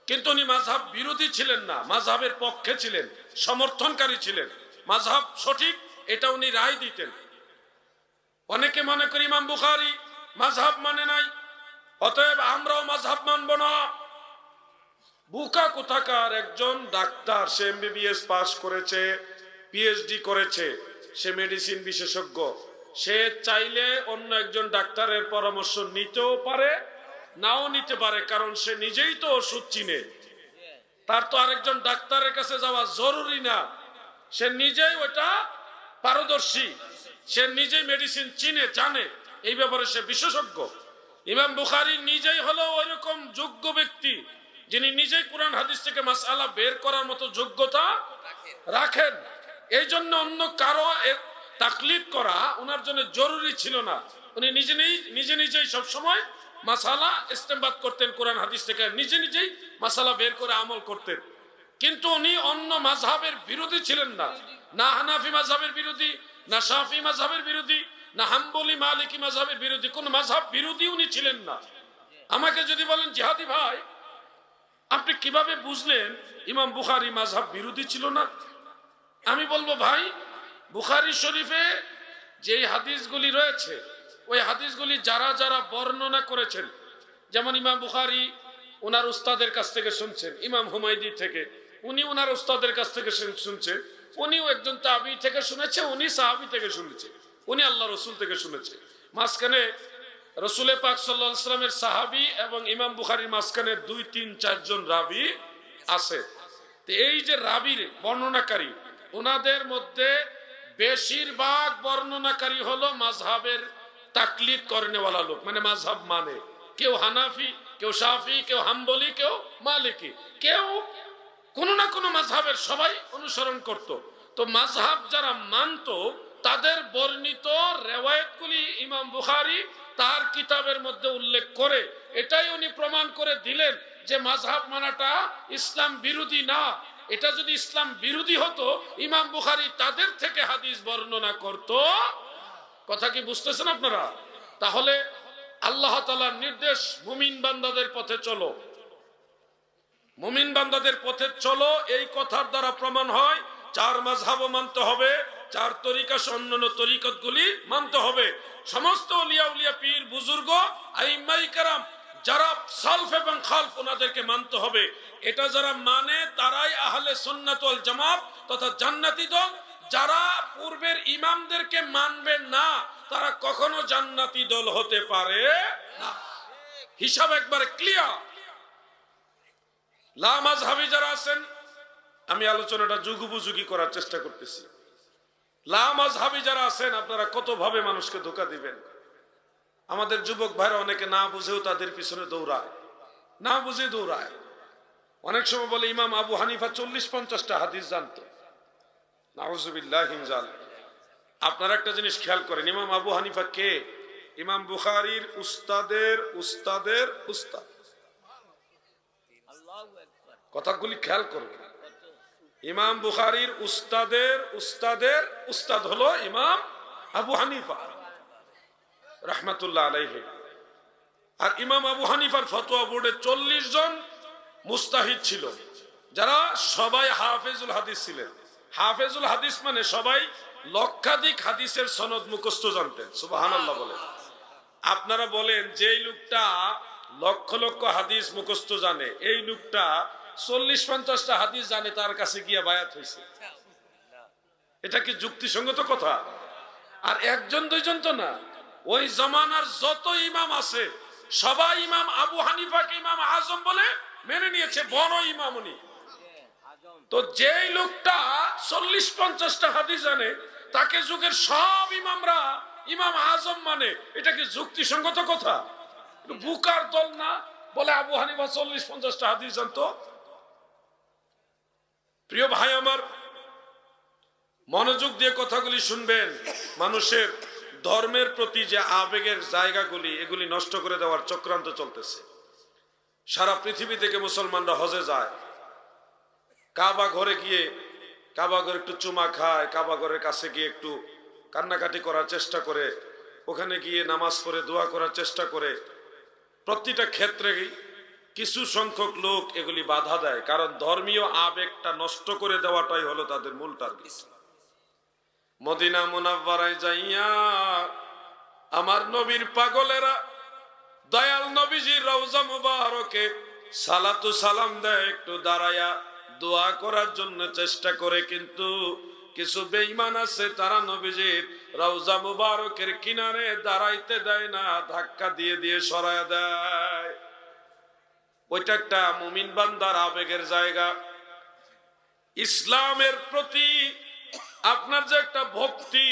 কিন্তু উনি মাযহাব বিরোধী ছিলেন না, মাযহাবের পক্ষে ছিলেন, সমর্থনকারী ছিলেন। মাযহাব সঠিক এটা উনি রায় দিতেন। অনেকে মনে করি ইমাম বুখারী মাযহাব মানে নাই, অতএব আমরাও মাযহাব মানব না। বুকা কোথাকার একজন ডাক্তার, সে এমবিবিএস পাস করেছে, পিএইচডি করেছে, সে মেডিসিন বিশেষজ্ঞ। সে চাইলে অন্য একজন ডাক্তারের পরামর্শ নিতেও পারে, নাও নিতে পারে, কারণ সে নিজেই তো ওষুধ চিনে। তার তো আরেকজন ডাক্তারের কাছে যাওয়া জরুরি না, সে নিজেই ওটা পারদর্শী, সে নিজেই মেডিসিন চিনে, জানে, এই ব্যাপারে সে বিশেষজ্ঞ। ইমাম বুখারী নিজেই হলো ওইরকম যোগ্য ব্যক্তি, যিনি নিজেই কোরআন হাদিস থেকে মাসআলা বের করার মতো যোগ্যতা রাখেন। এই জন্য অন্য কারো তাকলিদ করা ওনার জন্য জরুরি ছিল না। উনি নিজে নিজেই সবসময় মাসালা ইস্তেমবাদ করতেন কোরআন হাদিস থেকে, নিজে নিজেই মাসালা বের করে আমল করতেন। কিন্তু উনি অন্য মাযহাবের বিরোধী ছিলেন না, না হানাফি মাযহাবের বিরোধী, না শাফি মাযহাবের বিরোধী, না হাম্বলি মালিকি মাযহাবের বিরোধী, কোন মাযহাব বিরোধী উনি ছিলেন না। আমাকে যদি বলেন জিহাদি ভাই, আপনি কিভাবে বুঝলেন ইমাম বুখারী মাযহাব বিরোধী ছিল না? আমি বলবো ভাই, বুখারী শরীফে যে হাদিসগুলি রয়েছে, ওই হাদিসগুলি যারা যারা বর্ণনা করেছেন, যেমন ইমাম বুখারী ওনার উস্তাদের কাছ থেকে শুনছেন, ইমাম হুমায়দি থেকে, উনি ওনার উস্তাদের কাছ থেকে শুনছেন, উনিও একজন তাবি থেকে শুনেছে, উনি সাহাবী থেকে শুনেছে, উনি আল্লাহ রসুল থেকে শুনেছে। মাঝখানে রসুল পাক সাল্লাল্লাহু আলাইহি ওয়াসাল্লামের সাহাবী এবং ইমাম বুখারীর মাঝখানে 2, 3, 4 জন রাবি আছে। তো এই যে রাবির বর্ণনাকারী, ওনাদের মধ্যে বেশিরভাগ বর্ণনাকারী হলো মাযহাবের তাকলিদ করেনেওয়ালা লোক, মানে মাযহাব মানে, কেউ হানাফি, কেউ শাফি, কেউ হাম্বলি, কেউ মালিকি, কেউ কোনো না কোনো মাযহাবের, সবাই অনুসরণ করত। তো মাযহাব যারা মানত, তাদের বর্ণিত রিওয়ায়াতগুলি ইমাম বুখারী তার কিতাবের মধ্যে উল্লেখ করে এটাই উনি প্রমাণ করে দিলেন যে মাযহাব মানাটা ইসলাম বিরোধী না। এটা যদি ইসলাম বিরোধী হতো, ইমাম বুখারী তাদের থেকে হাদিস বর্ণনা করত। কথা কি বুঝতেছেন আপনারা? তাহলে আল্লাহ তাআলার নির্দেশ, মুমিন বান্দাদের পথে চলো, মুমিন বান্দাদের পথে চলো, এই কথার দ্বারা প্রমাণ হয় 4 মাযহাবও মানতে হবে, 4 তরিকা অন্যান্য তরিকতগুলি মানতে হবে। সমস্ত আউলিয়া উলিয়া, পীর, বুজুর্গ, আইম্মায়ে কেরাম, যারা সালফ এবং খালফ, ওনাদেরকে মানতে হবে। এটা যারা মানে তারাই আহলে সুন্নাত ওয়াল জামাত তথা জান্নাতি দল। যারা পূর্বের ইমামদেরকে মানবে না, তারা কখনো জান্নাতি দল হতে পারে না। হিসাব একবারে ক্লিয়ার। লা মাযহাবী যারা আছেন, আমি আলোচনাটা যুগোপযোগী করার চেষ্টা করতেছি। লা মাযহাবী যারা আছেন, আপনারা কত ভাবে মানুষকে ধোঁকা দিবেন। আমাদের যুবক ভাইরা অনেকে না বুঝেও তাদের পিছনে দৌড়ায়, না বুঝে দৌড়ায়। অনেক সময় বলে ইমাম আবু হানিফা 40-50টা হাদিস জানতো। নাউযুবিল্লাহি মিন যালিক। আপনারা একটা জিনিস খেয়াল করেন, ইমাম আবু হানিফা কে? ইমাম বুখারীর উস্তাদের উস্তাদের উস্তাদ। কথাগুলি খেয়াল করবেন। ইমাম বুখারীর উস্তাদের উস্তাদের উস্তাদ হলো ইমাম আবু হানিফা রাহমাতুল্লাহ আলাইহি। আর ইমাম আবু হানিফার ফতোয়া বোর্ডে 40 জন মুস্তাহিদ ছিল, যারা সবাই হাফেজুল হাদিস ছিলেন। হাফেজুল হাদিস মানে সবাই লক্ষাধিক হাদিসের সনদ মুখস্থ জানতেন। সুবহানাল্লাহ বলেন। আপনারা বলেন, যেই লোকটা লক্ষ লক্ষ হাদিস মুখস্থ জানে, এই লোকটা 40-50টা হাদিস জানে, তার কাছে গিয়া বায়াত হয়েছে, এটা কি যুক্তিসঙ্গত কথা? আর 1-2 তো না, ওই জমানার যত ইমাম আছে সবাই ইমাম আবু হানিফাকে ইমাম আজম বলে মেনে নিয়েছে, বড় ইমাম উনি। তো যেই লোকটা 40-50টা হাদিস জানে, তাকে যুগের সব ইমামরা ইমাম আজম মানে, এটা কি যুক্তিসঙ্গত কথা? বুকার দল না বলে আবু হানিফা 40-50টা হাদিস জানতো। প্রিয় ভাই আমার, মনোযোগ দিয়ে কথাগুলি শুনবেন। মানুষের ধর্মের প্রতি যে আবেগের জায়গাগুলি, এগুলি নষ্ট করে দেওয়ার চক্রান্ত চলতেছে। সারা পৃথিবী থেকে মুসলমানরা হজে যায়, কাবা ঘরে গিয়ে কাবা ঘরে একটু চুমা খায়, কাবা ঘরের কাছে গিয়ে একটু কান্নাকাটি করার চেষ্টা করে, ওখানে গিয়ে নামাজ পড়ে দোয়া করার চেষ্টা করে। প্রতিটা ক্ষেত্রে কিছু সংখ্যক লোক এগুলি বাধা দেয়, কারণ ধর্মীয় আবেগটা নষ্ট করে দেওয়াটাই হলো তাদের মূল টার্গেট। মদিনা মুনাওয়ারায় যাইয়া আমার নবীর পাগলেরা দয়াল নবীজির রওজা মুবারকে সালাতু সালাম দেয়, একটু দাঁড়ায়া দোয়া করার জন্য চেষ্টা করে, কিন্তু কিছু বেঈমান আছে, তারা নবীজির রওজা মুবারকের কিনারে দাঁড়াইতে দেয় না, ধাক্কা দিয়ে দিয়ে সরায়া দেয়। ওইটা একটা মুমিন বান্দার আবেগের জায়গা। ইসলামের প্রতি আপনার যে একটা ভক্তি,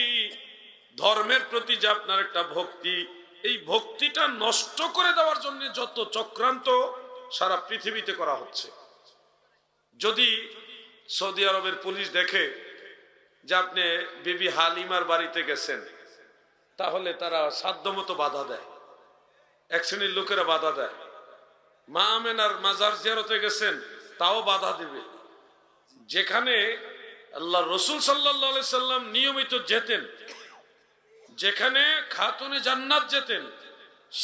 ধর্মের প্রতি যে আপনার একটা ভক্তি, এই ভক্তিটা নষ্ট করে দেওয়ার জন্য যত চক্রান্ত সারা পৃথিবীতে করা হচ্ছে। যদি সৌদি আরবের পুলিশ দেখে যে আপনি বিবি হালিমার বাড়িতে গেছেন, তাহলে তারা সাধ্যমতো বাধা দেয়। এক শ্রেণীর লোকেরা বাধা দেয়। মা আমেনার মাজার জিয়ারতে গেছেন, তাও বাধা দিবে। যেখানে আল্লাহ রসুল সাল্লাল্লাহু আলাইহি সাল্লাম নিয়মিত যেতেন, যেখানে খাতুনে জান্নাত যেতেন,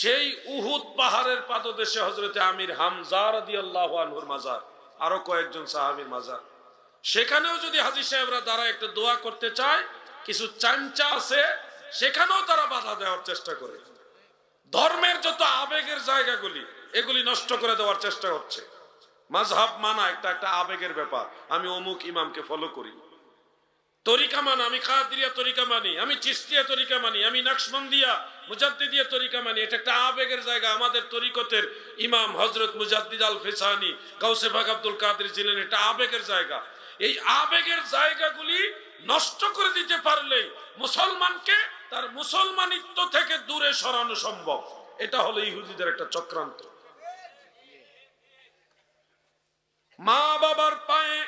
সেই উহুদ পাহাড়ের পাদদেশে হযরতে আমির হামজা রাদিয়াল্লাহু আনহুর মাজার, আরো কয়েকজন সাহাবীর মাজার, সেখানেও যদি হাজী সাহেবরা দাঁড়ায় একটু দোয়া করতে চায়, কিছু চামচা আছে, সেখানেও তারা বাধা দেওয়ার চেষ্টা করে। ধর্মের যত আবেগের জায়গাগুলি, এগুলি নষ্ট করে দেওয়ার চেষ্টা হচ্ছে। মাযহাব মানা একটা আবেগের ব্যাপার। আমি অমুক ইমামকে ফলো করি, তরিকা মানা, আমি কাদেরিয়া তরিকা মানি, আমি চিশতিয়া তরিকা মানি, আমি নকশবন্দিয়া মুজাদ্দিদিয়া তরিকা মানি, এটা একটা আবেগের জায়গা। আমাদের তরিকতের ইমাম হযরত মুজাদ্দিদ আল ফিসানি, গাউসে পাক আব্দুল কাদের জিলানী, এটা আবেগের জায়গা। এই আবেগের জায়গাগুলি নষ্ট করে দিতে পারলেই মুসলমানকে তার মুসলমানিত্ব থেকে দূরে সরানো সম্ভব। এটা হলো ইহুদিদের একটা চক্রান্ত। মা বাবার পায়ে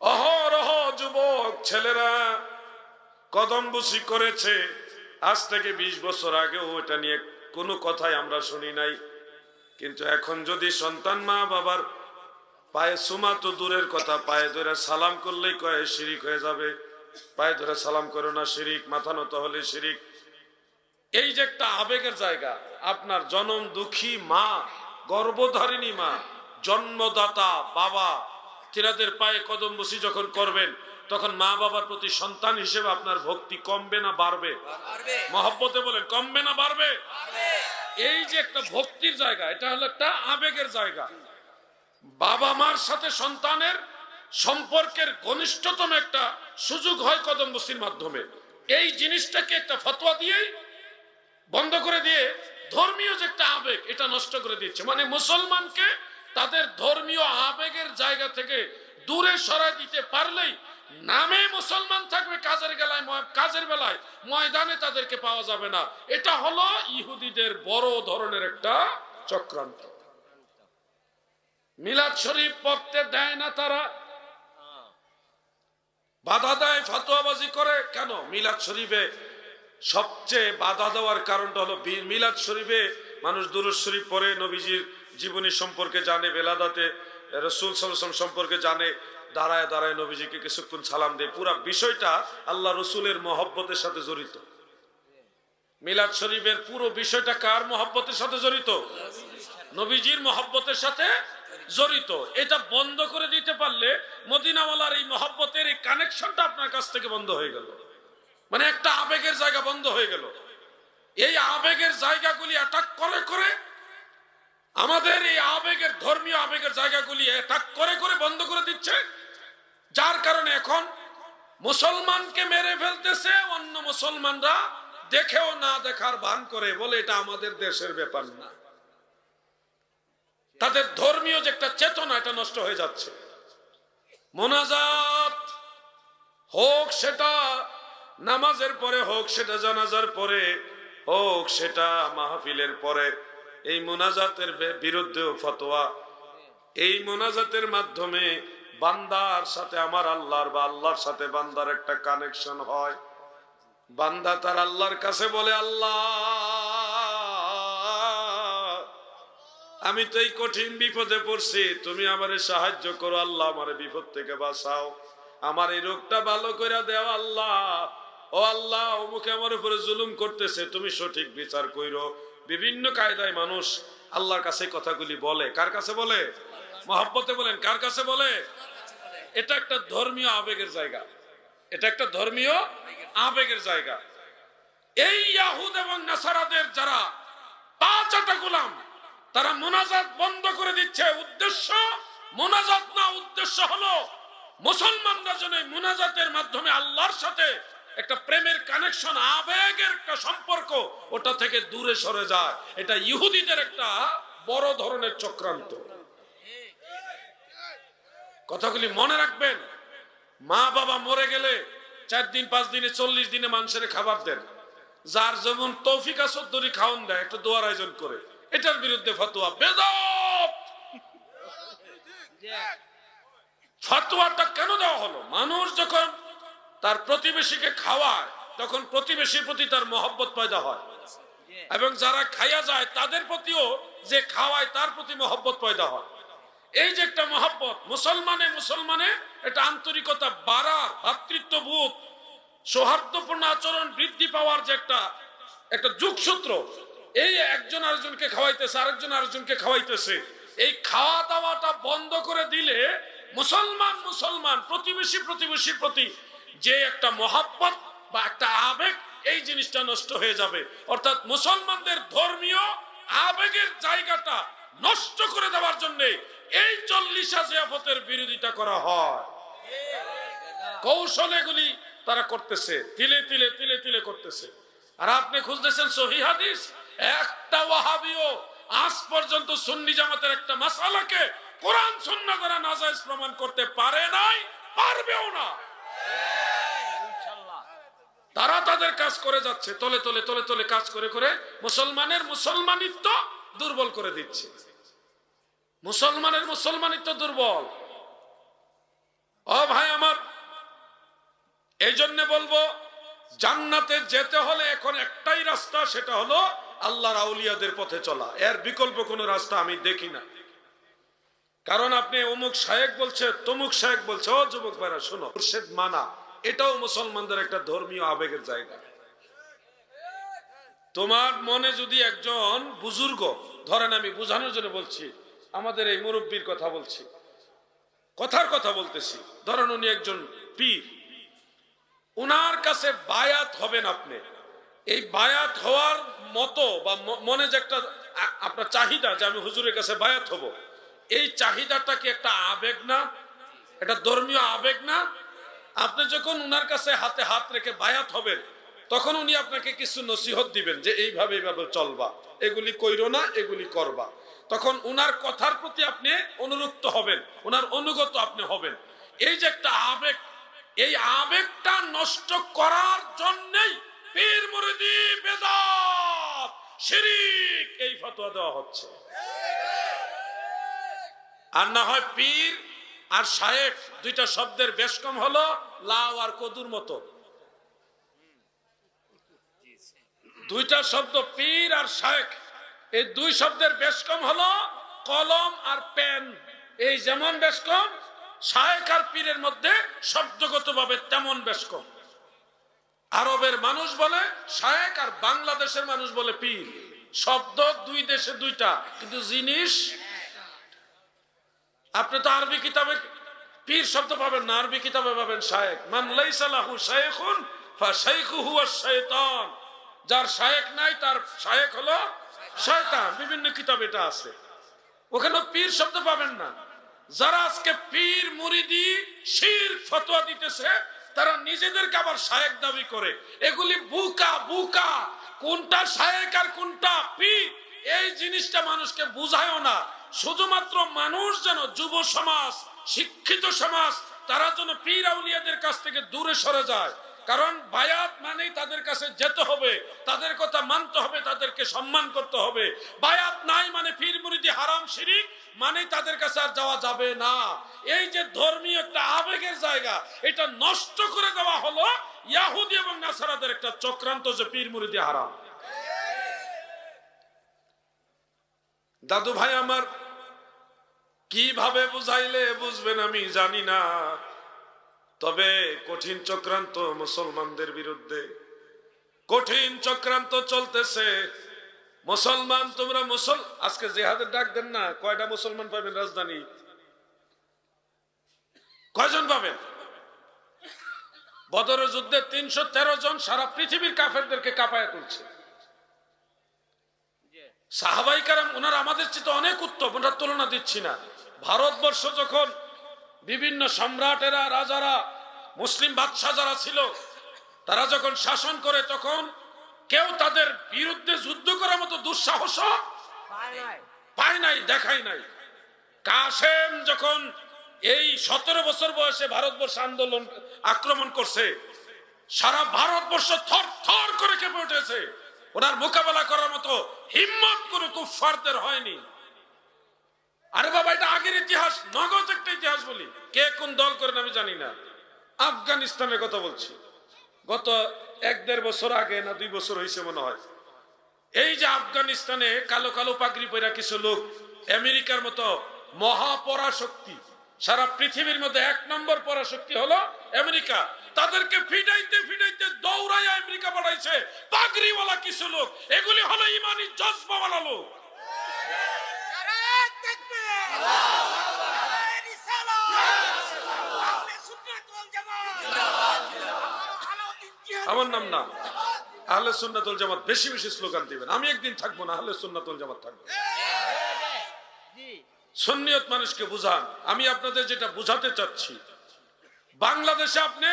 অহরহ যুবক ছেলেরা কদম বসি করেছে। আজ থেকে 20 বছর আগেও এটা নিয়ে কোনো কথাই আমরা শুনি নাই, কিন্তু এখন যদি সন্তান মা বাবার পায়ে সুমা তো দূরের কথা, পায়ে ধরে সালাম করলেই কয়ে শিরিক হয়ে যাবে, পায়ে ধরে সালাম করো না শিরিক, মাথা নত হলে শিরিক। এই যে একটা আবেগের জায়গা, আপনার জনম দুঃখী মা, গর্ভধারিণী মা, জন্মদাতা বাবা, তিনাদের পায়ে কদম বসি যখন করবেন, তখন মা বাবার প্রতি সন্তান হিসেবে আপনার ভক্তি কমবে না বাড়বে? মহব্বতে বলেন, কমবে না বাড়বে? এই যে একটা ভক্তির জায়গা, এটা হলো একটা আবেগের জায়গা। বাবা মার সাথে সন্তানের সম্পর্কের ঘনিষ্ঠতম একটা সুযোগ হয় কদম বসির মাধ্যমে। এই জিনিসটাকে একটা ফতোয়া দিয়েই বন্ধ করে দিয়ে ধর্মীয় যে একটা আবেগ, এটা নষ্ট করে দিচ্ছে। মানে মুসলমানকে তাদের ধর্মীয় আবেগের জায়গা থেকে দূরে সরাই দিতে পারলেই নামে মুসলমান থাকবে, কাজের বেলায় ময়দানে তাদেরকে পাওয়া যাবে না। এটা হলো ইহুদিদের বড় ধরনের একটা চক্রান্ত। মিলাদ শরীফ পড়তে দেয় না, তারা বাধা দেয়, ফতোয়াবাজি করে। কেন? মিলাদ শরীফে সবচেয়ে বাধা দেওয়ার কারণটা হলো, মিলাদ শরীফে মানুষ দুরূদ শরীফ পড়ে, নবীজির জীবনী সম্পর্কে জানে, বেলাদাতে রাসূল সাল্লাল্লাহু আলাইহি ওয়াসাল্লাম সম্পর্কে জানে, দাঁড়ায় দাঁড়ায় নবীজিকে কিছুক্ষণ সালাম দেয়। পুরা বিষয়টা আল্লাহ রসুলের মহব্বতের সাথে জড়িত। মিলাদ শরীফের পুরো বিষয়টা কার মহব্বতের সাথে জড়িত? নবীজির মহব্বতের সাথে জড়িত। এটা বন্ধ করে দিতে পারলে মদিনাওয়ালার এই মহব্বতের এই কানেকশনটা আপনার কাছ থেকে বন্ধ হয়ে গেল। মানে একটা আবেগের জায়গা বন্ধ হয়ে গেল। এই আবেগের জায়গাগুলি অ্যাটাক করে করে আমাদের এই আবেগের, ধর্মীয় আবেগের জায়গাগুলি অ্যাটাক করে করে বন্ধ করে দিচ্ছে, যার কারণে এখন মুসলমানকে মেরে ফেলতেছে। অন্য মুসলমানরা দেখেও না দেখার ভান করে, বলে এটা আমাদের দেশের ব্যাপার না। তাদের ধর্মীয় যে একটা চেতনা, এটা নষ্ট হয়ে যাচ্ছে। মোনাজাত হোক সেটা নামাজের পরে, হোক সেটা জানাজার পরে, হোক সেটা মাহফিলের পরে, এই মোনাজাতের বিরুদ্ধেও ফতোয়া। এই মোনাজাতের মাধ্যমে বান্দার সাথে আমার আল্লাহর বা আল্লাহর সাথে বান্দার একটা কানেকশন হয়। বান্দা তার আল্লাহর কাছে বলে, আল্লাহ আমি তো এই কঠিন বিপদে পড়ছি, তুমি আমারে সাহায্য করো আল্লাহ, আমারে বিপদ থেকে বাঁচাও, আমার এই রোগটা ভালো করে দেও আল্লাহ। ও আল্লাহ, অমুকে আমার উপরে জুলুম করতেছে, তুমি সঠিক বিচার কইরো। বিভিন্ন কায়দায় মানুষ আল্লাহর কাছে কথাগুলি বলে। কার কাছে বলে? মহব্বতে বলেন, কার কাছে বলে? এটা একটা ধর্মীয় আবেগের জায়গা, এটা একটা ধর্মীয় আবেগের জায়গা। এই ইয়াহুদ এবং নাসারাদের যারা পাঁচটা গোলাম, তারা মুনাজাত বন্ধ করে দিচ্ছে। উদ্দেশ্য মুনাজাত না, উদ্দেশ্য হলো মুসলমানরা যেন মুনাজাতের মাধ্যমে আল্লাহর সাথে একটা প্রেমের কানেকশন, আবেগের একটা সম্পর্ক, ওটা থেকে দূরে সরে যায়। এটা ইহুদিদের একটা বড় ধরনের চক্রান্ত। কথাগুলি মনে রাখবেন। মা বাবা মরে গেলে 4 দিন 5 দিনে 40 দিনে মানুষের খাবার দেন, যার যেমন তৌফিক আছে তরি খাওয়ান দেয়, একটা দোয়ার আয়োজন করে। এটার বিরুদ্ধে ফতোয়া বেদাত। ফতোয়াটা কেন দেওয়া হলো? মানুষ যখন তার প্রতিবেশীকে খাওয়ায়, তখন প্রতিবেশীর প্রতি তার মহব্বত পয়দা হয়, এবং যারা খাইয়া যায় তাদের প্রতিও যে খাওয়ায় তার প্রতি মহব্বত পয়দা হয়। এই যে একটা মহব্বত, মুসলমানে এটা আন্তরিকতা বাড়ার, ভ্রাতৃত্ববোধ, সৌহার্দ্যপূর্ণ আচরণ বৃদ্ধি পাওয়ার যে একটা যুগসূত্র। এই একজন আরেকজনকে খাওয়াইতেছে, আরেকজন আরেকজনকে খাওয়াইতেছে। এই খাওয়া দাওয়াটা বন্ধ করে দিলে মুসলমান প্রতিবেশীর প্রতি যে একটা মহব্বত বা একটা আবেগ, এই জিনিসটা নষ্ট হয়ে যাবে। অর্থাৎ মুসলমানদের ধর্মীয় আবেগের জায়গাটা নষ্ট করে দেওয়ার জন্য এই 40 জিয়াফতের বিরোধিতা করা হয়। কৌশল এগুলি তারা করতেছে, তিলে তিলে করতেছে। আর আপনি খুঁজতেছেন সহিহ হাদিস, একটা ওয়াহাবিও আজ পর্যন্ত সুন্নি জামাতের একটা মাসালাকে কোরআন সুন্নাহ দ্বারা নাজায়েজ প্রমাণ করতে পারে নাই, পারবেও না। তারা তাদের কাজ করে যাচ্ছে, তলে কাজ করে মুসলমানের মুসলমানিত্ব দুর্বল করে দিচ্ছে। মুসলমানের মুসলমানিত্ব দুর্বল। ও ভাই আমার, এই জন্য বলবো, জান্নাতে যেতে হলে এখন একটাই রাস্তা, সেটা হলো আল্লাহর আউলিয়াদের পথে চলা। এর বিকল্প কোনো রাস্তা আমি দেখি না। কারণ আপনি অমুক শায়েখ বলছে, তমুক শায়েখ বলছে, ও যুবক ভাইরা শোনো, মুর্শিদ মানা এটাও মুসলমানদের একটা ধর্মীয় আবেগের জায়গা। তোমার মনে যদি একজন বুজুর্গ, ধরেন আমি বোঝানোর জন্য বলছি, আমাদের এই মুরব্বীর কথা বলছি, কথার কথা বলতেছি, ধরেন উনি একজন পীর, উনার কাছে বায়াত হবেন আপনি। এই বায়াত হওয়ার মতো বা মনে যে একটা আপনার চাহিদা যে আমি হুজুরের কাছে বায়াত হব, এই চাহিদাটা কি একটা আবেগ না? এটা ধর্মীয় আবেগ না? আপনি যখন উনার কাছে হাতে হাত রেখে বায়াত হবেন, তখন উনি আপনাকে কিছু নসিহত দিবেন যে এইভাবে চলবা, এগুলি কইরো না, এগুলি করবা। তখন উনার কথার প্রতি আপনি অনুরক্ত হবেন, উনার অনুগত আপনি হবেন। এই যে একটা আবেগ, এই আবেগটা নষ্ট করার জন্যই পীর মুরিদি বেদাত শিরক এই ফতোয়া দেওয়া হচ্ছে। আর না হয় পীর আর শায়েখ দুইটা শব্দের বেশ কম হলো লাউ আর কদুর মতো। দুইটা শব্দ পীর আর শায়েখ, এই দুই শব্দের বেশ কম হলো কলম আর পেন। এই যেমন বেশ কম, শায়েখ আর পীরের মধ্যে শব্দগতভাবে তেমন বেশ কম। আরবের মানুষ বলে শায়েখ আর বাংলাদেশের মানুষ বলে পীর। শব্দ দুই দেশে দুইটা, কিন্তু জিনিস। আপনি তো আরবি কিতাবে পীর শব্দ পাবেন না, আরবি কিতাবে পাবেন শায়েখ। মান লাইসা লাহু শাইখুন ফাশাইখুহু আশ-শাইতান। যার শায়েখ নাই তার শায়েখ হলো শয়তান। বিভিন্ন কিতাবে এটা আছে, ওখানে পীর শব্দ পাবেন না। যারা আজকে পীর মুরিদি শিরক ফতোয়া দিতেছে, তারা নিজেদেরকে আবার শায়েখ দাবি করে। এগুলি বুকা। কোনটা শায়েখ আর কোনটা পীর, এই জিনিসটা মানুষকে বুঝায়ও না। শুধুমাত্র মানুষ যেন, যুব সমাজ, শিক্ষিত সমাজ, তারা যেন পীর আউলিয়াদের কাছ থেকে দূরে সরে যায়। কারণ বায়াত মানেই তাদের কাছে যেতে হবে, তাদের কথা মানতে হবে, তাদেরকে সম্মান করতে হবে। বায়াত নাই মানে পীর মুরিদি হারাম শিরিক মানে তাদের কাছে আর যাওয়া যাবে না। এই যে ধর্মীয় একটা আবেগের জায়গা, এটা নষ্ট করে দেওয়া হলো ইহুদি এবং নাসারাদের একটা চক্রান্ত, যে পীর মুরিদি হারাম। দাদু ভাই আমার, কিভাবে বুঝাইলে বুঝবেন আমি জানি না, তবে কঠিন চক্রান্ত মুসলমানদের বিরুদ্ধে, কঠিন চক্রান্ত চলতেছে। মুসলমান তোমরা আজকে জিহাদের ডাক দেন না, কয়টা মুসলমান পাবেন রাজধানী? কয়জন পাবেন? বদরের যুদ্ধে 313 জন সারা পৃথিবীর কাফেরদেরকে কাঁপায় তুলছে। সাহাবাই কারাম ওনারা আমাদের চেয়ে অনেক উত্তম, ওনার তুলনা দিচ্ছি না। ভারতবর্ষ যখন বিভিন্ন সম্রাটেরা, রাজারা, মুসলিম বাদশাহ যারা ছিল, তারা যখন শাসন করে, তখন কেউ তাদের বিরুদ্ধে যুদ্ধ করার মতো দুঃসাহস পায় নাই, দেখায় নাই। কাসেম যখন এই 17 বছর বয়সে ভারতবর্ষ আন্দোলন আক্রমণ করছে, সারা ভারতবর্ষ থর থর করে কেঁপে উঠেছে। ওনার মোকাবেলা করার মতো হিম্মত কোনো কুফফারদের হয়নি। আরে বাবা, এটা আগের ইতিহাস, নগদ একটা ইতিহাস বলি। কে কোন দল করেন আমি জানি না। আফগানিস্তানের কথা বলছি, গত 1-1.5 বছর আগে না 2 বছর হয়েছে মনে হয়। এই যে আফগানিস্তানে কালো কালো পাগড়ি পরা কিছু লোক, আমেরিকার মতো মহাপরাশক্তি, সারা পৃথিবীর মধ্যে 1 নম্বর পরাশক্তি হলো আমেরিকা, তাদেরকে ফিডাইতে ফিডাইতে দৌড়াইয়া আমেরিকা পাঠাইছে পাগড়িওয়ালা কিছু লোক। এগুলি হলো ইমানি জজবাওয়ালা লোক। আমার নাম না আহলে সুন্নাত ওয়াল জামাত। বেশি বেশি স্লোগান দিবেন। আমি একদিন থাকবো না, আহলে সুন্নাত ওয়াল জামাত থাকবো। সুন্নিয়ত মানুষকে বুঝান। আমি আপনাদের যেটা বুঝাতে চাচ্ছি, বাংলাদেশে আপনি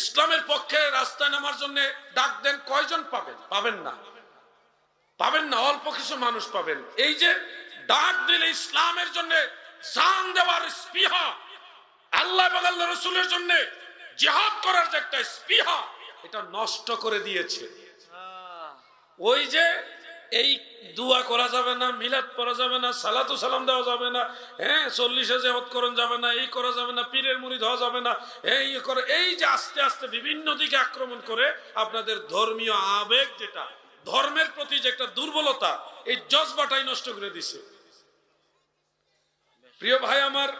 ইসলামের পক্ষে রাস্তায় নামার জন্য ডাক দেন, কয়জন পাবেন? পাবেন না, পাবেন না, অল্প কিছু মানুষ পাবেন। এই যে ডাক দিলে ইসলামের জন্য জান দেওয়ার স্পৃহা, আল্লাহ এবং আল্লাহ রাসূলের জন্য জিহাদ করার যে একটা স্পৃহা, এটা নষ্ট করে দিয়েছে। ওই যে এই দোয়া করা যাবে না, মিলাদ পড়া যাবে না, সালাতু সালাম দেওয়া যাবে না, হ্যাঁ 40 জিয়ারত করণ যাবে না, এই করা যাবে না, পীরের মুরিদ হওয়া যাবে না, এই করে, এই যে আস্তে আস্তে বিভিন্ন দিকে আক্রমণ করে আপনাদের ধর্মীয় আবেগ, যেটা ধর্মের প্রতি যে একটা দুর্বলতা, এই জজবাটাই নষ্ট করে দিছে। প্রিয় ভাই আমার,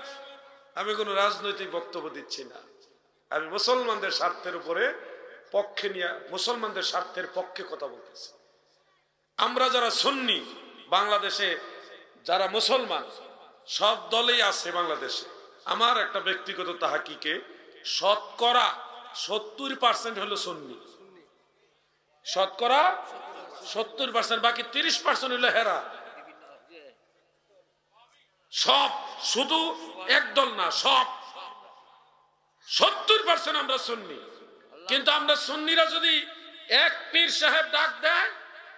আমি কোনো রাজনৈতিক বক্তব্য দিচ্ছি না, আমি মুসলমানদের স্বার্থের উপরে পক্ষে নিয়ে, মুসলমানদের স্বার্থের পক্ষে কথা বলতেছি। আমরা যারা সুন্নি, বাংলাদেশে যারা মুসলমান, সব দলেই আছে বাংলাদেশে। আমার একটা ব্যক্তিগত তাহাকিকে শতকরা 70% হলো সুন্নি, শতকরা 70%, বাকি 30% হলো হেরা। সব, শুধু একদল না, সব 70% আমরা সুন্নি। কিন্তু আমরা সুন্নিরা যদি এক পীর সাহেব ডাক দেয়,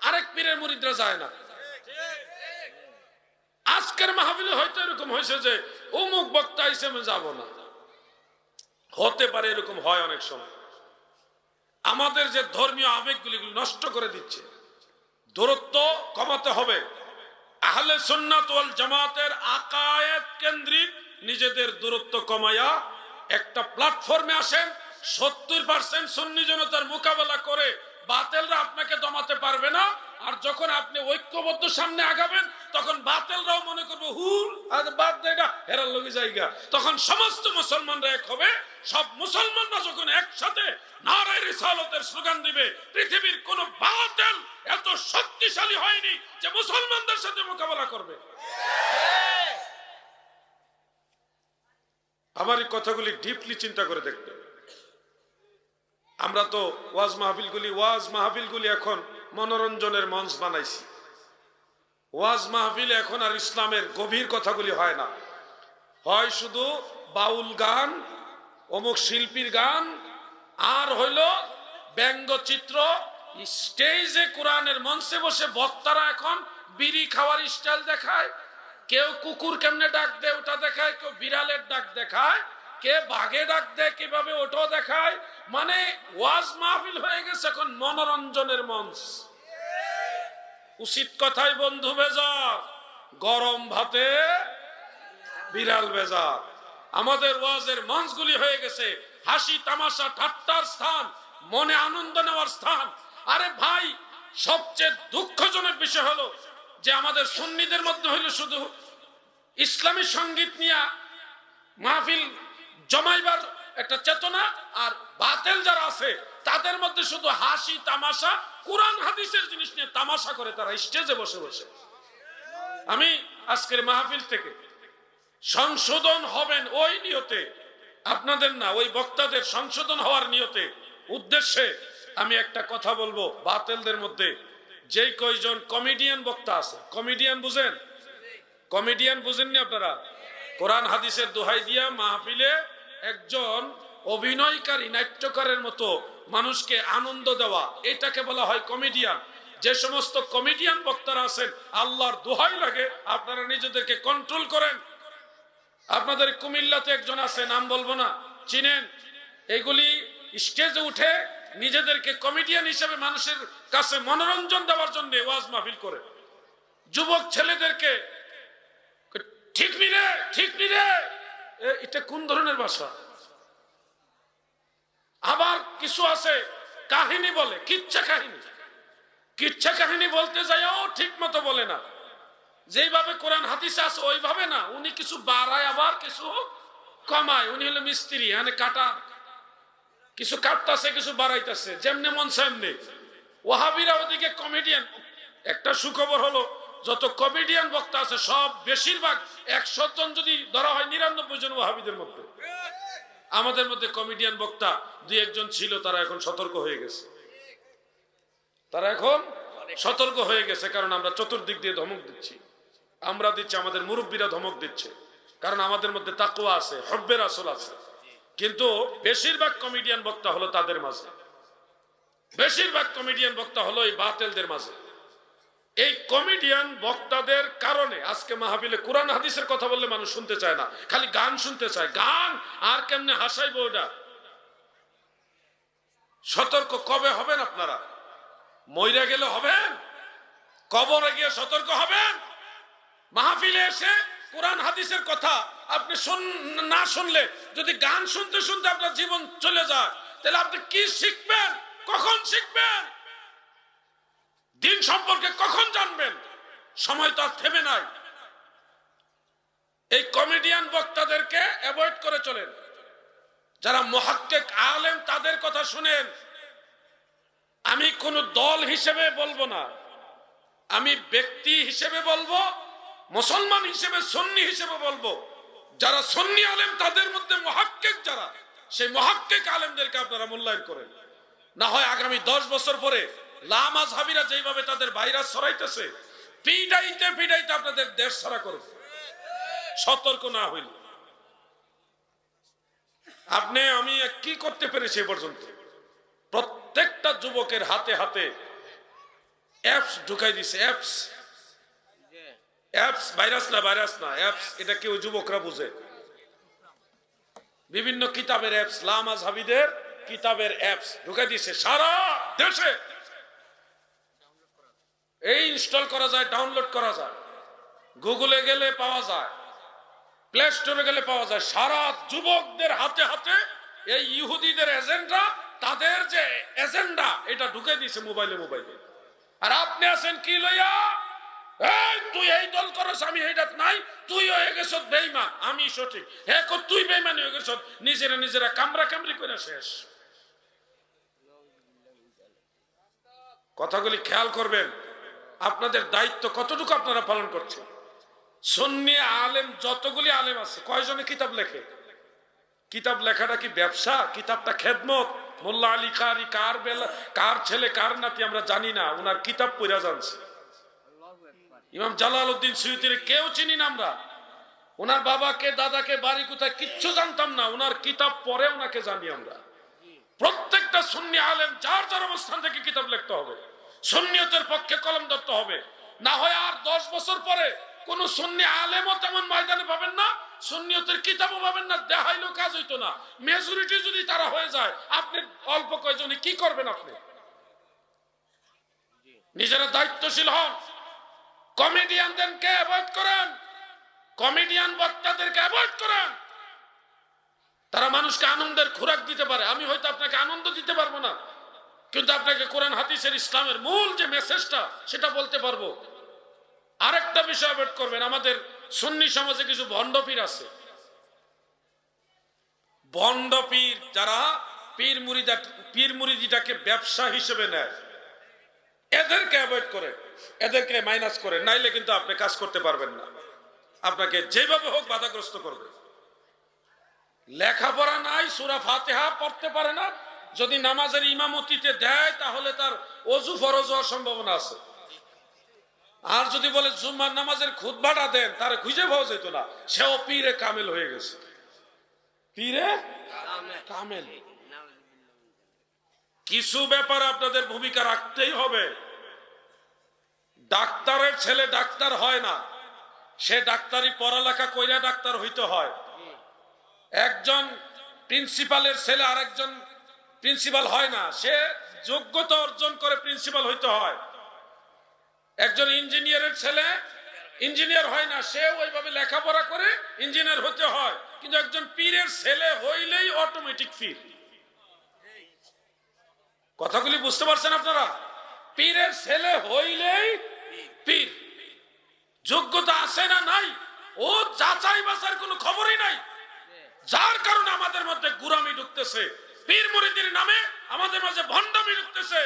আরেক পীরের মুরিদরা যায় না। আজকের মাহফিলে হয়তো এরকম হয়েছে যে অমুক বক্তা হিসেবে যাব না, হতে পারে, এরকম হয় অনেক সময়। আমাদের যে ধর্মীয় আবেগগুলি নষ্ট করে দিচ্ছে। দূরত্ব কমাতে হবে। আহলে সুন্নাত ওয়াল জামাতের আকায়েদ কেন্দ্রিক নিজেদের দূরত্ব কমায়া একটা প্ল্যাটফর্মে আসেন। 70% সুন্নি জনতার মোকাবেলা করে বাতিলরা আপনাকে দমাতে পারবে না। আর যখন আপনি ঐক্যবদ্ধ সামনে আগাবেন, তখন বাতিলরাও মনে করবে হুর আর বাদ দেয় না, হেরার লগে জায়গা। তখন সমস্ত মুসলমানরা এক হবে। সব মুসলমানরা যখন একসাথে নারায়ে রিসালাতের স্লোগান দিবে, পৃথিবীর কোন বাতিল এত শক্তিশালী হয়নি যে মুসলমানদের সাথে মোকাবেলা করবে। আমার এই কথাগুলি ডিপলি চিন্তা করে দেখবে। আমরা তো ওয়াজ মাহফিলগুলি এখন মনোরঞ্জনের মঞ্চ বানাইছি। ওয়াজ মাহফিল এখন আর ইসলামের গভীর কথাগুলি হয় না, হয় শুধু বাউল গান, অমুক শিল্পীর গান, আর হইল ব্যঙ্গচিত্র। স্টেজে কোরআনের মঞ্চে বসে বক্তারা এখন বিড়ি খাওয়ার স্টাইল দেখায়, কেউ কুকুর কেমনে ডাক দেয় ওটা দেখায়, কেউ বিড়ালের ডাক দেখায়। কে বাগে ডাক দেয় কিভাবে ওটাও দেখায়। মানে ওয়াজ মাহফিল হয়ে গেছে এখন মনোরঞ্জনের মঞ্চ। উচিত কথাই বন্ধু বেজার, গরম ভাতে বিড়াল বেজার। আমাদের ওয়াজের মঞ্চগুলি হয়ে গেছে হাসি তামাশা ঠাট্টার স্থান, মনে আনন্দ নেওয়ার স্থান। আরে ভাই, সবচেয়ে দুঃখজনক বিষয় হলো যে আমাদের সুন্নিদের মধ্যে হইলো শুধু ইসলামী সঙ্গীত নিয়ে মাহফিল জমাইবার একটা চেতনা, আর বাতেল যারা আছে তাদের মধ্যে শুধু হাসি তামাশা, কোরআন হাদিসের জিনিস নিয়ে তামাশা করে তারা স্টেজে বসে বসে। আমি আজকের মাহফিল থেকে সংশোধন হবেন ওই নিয়তে, আপনাদের না, ওই বক্তাদের সংশোধন হওয়ার নিয়তে উদ্দেশ্যে আমি একটা কথা বলবো। বাতেলদের মধ্যে যেই কয়জন কমেডিয়ান বক্তা আছে, কমেডিয়ান বুঝেন? কমেডিয়ান বুঝেননি আপনারা? কোরআন হাদিসের দোহাই দিয়া মাহফিলে একজন অভিনয়কারী নাট্যকারের মতো মানুষকে আনন্দ দেওয়া, এটাকে বলা হয় কমেডিয়ান। যে সমস্ত কমেডিয়ান বক্তারা আছেন, আল্লাহর দোহাই লাগে আপনারা নিজেদেরকে কন্ট্রোল করেন। আপনাদের কুমিল্লাতে একজন আছে, নাম বলবো না, চিনেন? এগুলি স্টেজে উঠে নিজেদেরকে কমেডিয়ান হিসেবে মানুষের কাছে মনোরঞ্জন দেওয়ার জন্য ওয়াজ মাহফিল করে। যুবক ছেলেদেরকে ঠিক নি রে, ঠিক নি রে, এটা কোন ধরনের ভাষা? আবার কিছু আছে কাহিনী বলে, কিচ্ছা কাহিনী। কিচ্ছা কাহিনী বলতে যাইও ঠিক মতো বলে না, যেইভাবে কোরআন হাদিসে আছে ওইভাবে না। উনি কিছু বাড়ায় আবার কিছু কমায়। উনি হলো মিস্ত্রি, মানে কাটা, কিছু কাটতেছে কিছু বাড়াইতেছে, যেমনে মন সেমনে। ওয়াহাবিরা ওদিকে কমেডিয়ান। একটা সুখবর হলো, যত কমেডিয়ান বক্তা আছে সব বেশিরভাগ 100 জন যদি ধরা হয় 99 জন ওয়াহাবিদের মধ্যে। আমাদের মধ্যে কমেডিয়ান বক্তা 2-1 জন ছিল, তারা এখন সতর্ক হয়ে গেছে। তারা এখন সতর্ক হয়ে গেছে, কারণ আমরা চতুর্দিক দিয়ে ধমক দিচ্ছি। আমরা দিচ্ছি, আমাদের মুরব্বীরা ধমক দিচ্ছে, কারণ আমাদের মধ্যে তাকওয়া আছে, হব্বে রাসূল আছে। কিন্তু বেশিরভাগ কমেডিয়ান বক্তা হলো তাদের মাঝে, বেশিরভাগ কমেডিয়ান বক্তা হলো এই বাতেলদের মাঝে। এই কমেডিয়ান বক্তাদের কারণে আজকে মাহফিলে কোরআন হাদিসের কথা বললে মানুষ শুনতে চায় না, খালি গান শুনতে চায়। গান আর কেমনে হাসাইবো ওটা। সতর্ক কবে হবেন আপনারা? মইরা গেলে হবেন? কবরে গিয়ে সতর্ক হবেন? মাহফিলে এসে কোরআন হাদিসের কথা আপনি না শুনলে, যদি গান শুনতে শুনতে আপনার জীবন চলে যায়, তাহলে আপনি কি শিখবেন? কখন শিখবেন? দিন সম্পর্কে কখন জানবেন? সময় তো আর থেমে নাই। এই কমেডিয়ান বক্তাদেরকে অ্যাভয়েড করে চলেন। যারা মুহাক্কিক আলেম তাদের কথা শুনেন। আমি কোন দল হিসেবে বলবো না, আমি ব্যক্তি হিসেবে বলবো, মুসলমান হিসেবে, সুন্নি হিসেবে বলবো। যারা সুন্নি আলেম তাদের মধ্যে মুহাক্কিক যারা, সেই মুহাক্কিক আলেমদেরকে আপনারা মূল্যায়ন করেন। না হয় আগামী 10 বছর পরে লামাযহাবীরা যেভাবে তাদের ভাইরাস ছড়াইতেছে, পিডাইতে পিডাইতে আপনাদের দেশ ছাড়া করবে, সতর্ক না হইল। আপনি আমি কি করতে পেরেছি এ পর্যন্ত? প্রত্যেকটা যুবকের হাতে হাতে অ্যাপস ঢুকাই দিছে। অ্যাপস, অ্যাপস, ভাইরাস না, ভাইরাস না, অ্যাপস। এটা কেউ যুবকরা বুঝে। বিভিন্ন কিতাবের অ্যাপস, লামাযহাবীদের কিতাবের অ্যাপস ঢুকাই দিছে সারা দেশে। এই ইনস্টল করা যায়, ডাউনলোড করা যায়, গুগলে গেলে পাওয়া যায়, প্লে স্টোরে গেলে পাওয়া যায়। সারা যুবকদের হাতে হাতে এই ইহুদিদের এজেন্ডা, তাদের যে এজেন্ডা, এটা ঢুকে দিয়েছে মোবাইলে মোবাইলে। আর আপনি আছেন কি লইয়া? এই তুই এই দল করস, আমি এইটাত নাই, তুই হয়ে গেছ বেঈমান, আমি সঠিক। হ্যাঁ, তুই বেঈমান হয়ে গেছ, নিজেরা নিজেরা কামরা কামড়ি করে শেষ। কথাগুলি খেয়াল করবেন। আপনাদের দায়িত্ব কতটুকু আপনারা পালন করছেন? সুন্নি আলেম যতগুলি আলেম আছে, কয়জনে কিতাব লেখে? কিতাব লেখাটা কি ব্যবসা? কিতাবটা খেদমত। মোল্লা আলী কারি কার বেলা, কার ছেলে কার নাতি আমরা জানি না, উনার কিতাব পড়া জানছে। ইমাম জালালউদ্দিন সুয়ুতির কেউ চিনি না আমরা। উনার বাবাকে, দাদাকে, বাড়ি কোথায় কিচ্ছু জানতাম না, উনার কিতাব পড়ে উনাকে জানি আমরা। প্রত্যেকটা সুন্নি আলেম যার যার অবস্থান থেকে কিতাব লিখতে হবে, সুন্নিয়তের পক্ষে কলম ধরতে হবে। না হয় আর 10 বছর পরে কোন সুন্নি আলেমও তেমন ময়দানে পাবেন না, সুন্নিয়তের কিতাবও পাবেন না, দেখাইলেও কাজ হইতো না। মেজরিটি যদি তারা হয়ে যায়, আপনি অল্প কয়জনে কি করবেন? আপনি নিজেরা দায়িত্বশীল হন। কমেডিয়ানদেরকে অ্যাভয়েড করেন, কমেডিয়ান বক্তাদেরকে অ্যাভয়েড করেন। তারা মানুষকে আনন্দের খোরাক দিতে পারে। আমি হয়তো আপনাকে আনন্দ দিতে পারবো না, কিন্তু আপনাকে কোরআন হাদিসের ইসলামের মূল যে মেসেজটা সেটা বলতে পারবো। আরেকটা বিষয় অ্যাভয়েড করবেন, আমাদের সুন্নি সমাজে কিছু ভণ্ডপীর আছে। ভণ্ডপীর যারা পীর মুরিদিটাকে ব্যবসা হিসেবে নেয়, এদেরকে অ্যাভয়েড করেন, এদেরকে মাইনাস করেন, নাইলে কিন্তু আপনি কাজ করতে পারবেন না। আপনাকে যেভাবে হোক বাধাগ্রস্ত করবে। লেখাপড়া নাই, সূরা ফাতিহা পড়তে পারে না, যদি নামাজের ইমামতিতে দেয় তাহলে তার ওযু ফরজ হওয়ার সম্ভাবনা আছে। আর যদি বলে জুম্মার নামাজের খুতবাটা দেন, তার খুঁজে পাওয়া যেত না, সেও পীরে কামেল হয়ে গেছে। পীরে কামেল। কিছু ব্যাপারে আপনাদের ভূমিকা রাখতেই হবে। ডাক্তারের ছেলে ডাক্তার হয় না, সে ডাক্তারি পড়ালেখা কইরা ডাক্তার হইতে হয়। একজন প্রিন্সিপালের ছেলে আরেকজন প্রিন্সিপাল হয় না, সে যোগ্যতা অর্জন করে প্রিন্সিপাল হইতে হয়। একজন ইঞ্জিনিয়ারের ছেলে ইঞ্জিনিয়ার হয় না, সে ওইভাবে লেখাপড়া করে ইঞ্জিনিয়ার হতে হয়। কিন্তু একজন পীরের ছেলে হইলেই অটোমেটিক পীর। কথাগুলি বুঝতে পারছেন আপনারা? পীরের ছেলে হইলেই পীর। যোগ্যতা আছে না নাই ও যাচাই বাছার কোনো খবরই নাই। যার কারণে আমাদের মধ্যে গুরামি ঢুকতেছে, পীর মুরিদের নামে আমাদের মাঝে ভণ্ডামি ঢুকতেছে।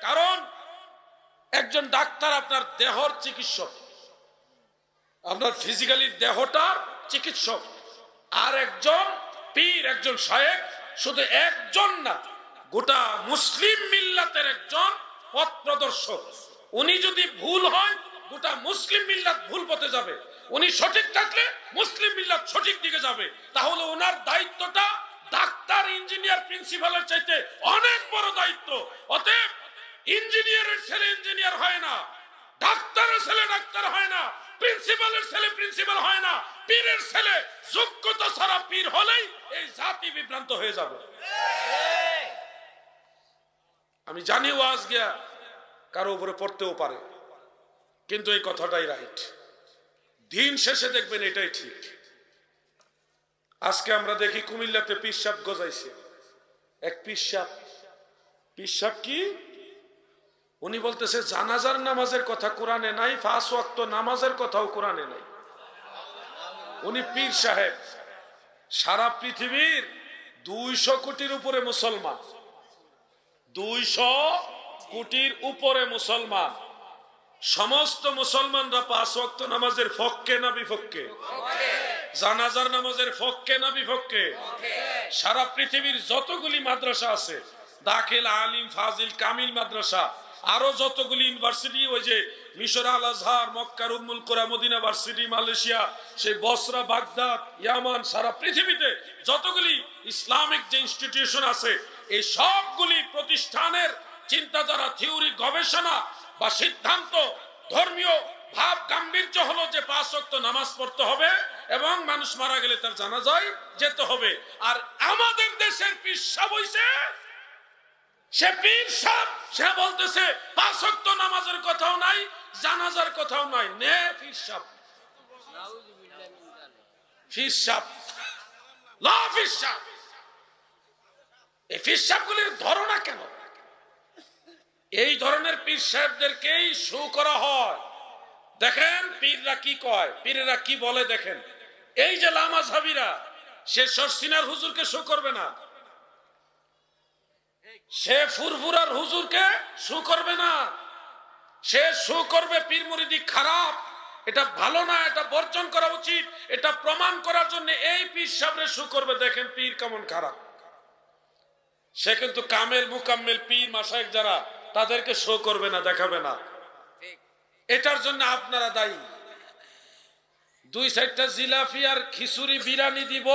কারণ একজন ডাক্তার আপনার দেহর চিকিৎসক, আপনার ফিজিক্যালি দেহটার চিকিৎসক, আর একজন পীর, একজন শায়েখ শুধু একজন না, গোটা মুসলিম মিল্লাতের একজন পথ প্রদর্শক। উনি যদি ভুল হয়, গোটা মুসলিম মিল্লাত ভুল পথে যাবে। উনি সঠিক থাকলে মুসলিম মিল্লাত সঠিক দিকে যাবে। তাহলে ওনার দায়িত্বটা ডাক্তার, ইঞ্জিনিয়ার, প্রিন্সিপালের চাইতে অনেক বড় দায়িত্ব। অতএব ইঞ্জিনিয়ারের ছেলে ইঞ্জিনিয়ার হয় না, ডাক্তারের ছেলে ডাক্তার হয় না, প্রিন্সিপালের ছেলে প্রিন্সিপাল হয় না। পীরের ছেলে যোগ্যতা ছাড়া পীর হলেই এই জাতি বিভ্রান্ত হয়ে যাবে। আমি জানি ওয়াজ গিয়া কারো উপরে পড়তেও পারে, কিন্তু এই কথাটাই রাইট। দিন শেষে দেখবেন এটাই ঠিক। আজকে আমরা দেখি কুমিল্লাতে পিসাব গজাইছে এক পিসাব কি উনি বলতেছে জানাজার নামাজের কথা কোরআনে নাই, 5 ওয়াক্ত নামাজের কথাও কোরআনে নাই। উনি পীর সাহেব। সারা পৃথিবীর 200 কোটির উপরে মুসলমান, 200 কোটির উপরে মুসলমান। সমস্ত মুসলমানরা 5 ওয়াক্ত নামাজের পক্ষে না বিপক্ষে? জানাজার নামাজের পক্ষে না বিপক্ষে? সারা পৃথিবীর যতগুলি মাদ্রাসা আছে, দাখিল, আলিম, ফাজিল, কামিল মাদ্রাসা, আরো যতগুলি ইউনিভার্সিটি, ওই যে মিশর আল আজহার, মক্কার উম্মুল কোরা, মদিনা ভার্সিটি, মালয়েশিয়া, সেই বসরা, বাগদাদ, ইয়ামান, সারা পৃথিবীতে যতগুলি ইসলামিক যে ইনস্টিটিউশন আছে, এই সবগুলি প্রতিষ্ঠানের চিন্তাধারা, থিওরি, গবেষণা বা সিদ্ধান্ত, ধর্মীয় ভাব গাম্ভীর্য হলো যে 5 ওয়াক্ত নামাজ পড়তে হবে এবং মানুষ মারা গেলে তার জানাজায় যেতে হবে। আর আমাদের দেশের পীর সাহেব হইছে, সে পীর সাহেব, সে বলতেছে 5 ওয়াক্ত নামাজের কথাও নাই, জানাজার কথাও নাই। নে পীর সাহেব, পীর সাহেব, লা পীর সাহেব। এই পীর সাহেবগুলির ধারণা কেন? এই ধরনের পীর সাহেবদেরকেই শো করা হয়। দেখেন পীররা কি কয়, পীরেরা কি বলে দেখেন। এই যে লামাযহাবীরা, সে শর্ষিনার হুজুরকে শো করবে না, সে ফুরফুরার হুজুরকে শো করবে না, সে শো করবে পীর মুরিদি খারাপ, এটা ভালো না, এটা বর্জন করা উচিত, এটা প্রমাণ করার জন্য এই পীর সাহেবরে শো করবে। দেখেন পীর কেমন খারাপ। সে কিন্তু কামেল, মুকাম্মেল পীর মাশায়েখ যারা, তাদেরকে শো করবে না, দেখাবে না। এটার জন্য আপনারা দায়ী। 2-4টা জিলাপি আর খিচুড়ি বিরিয়ানি দিব,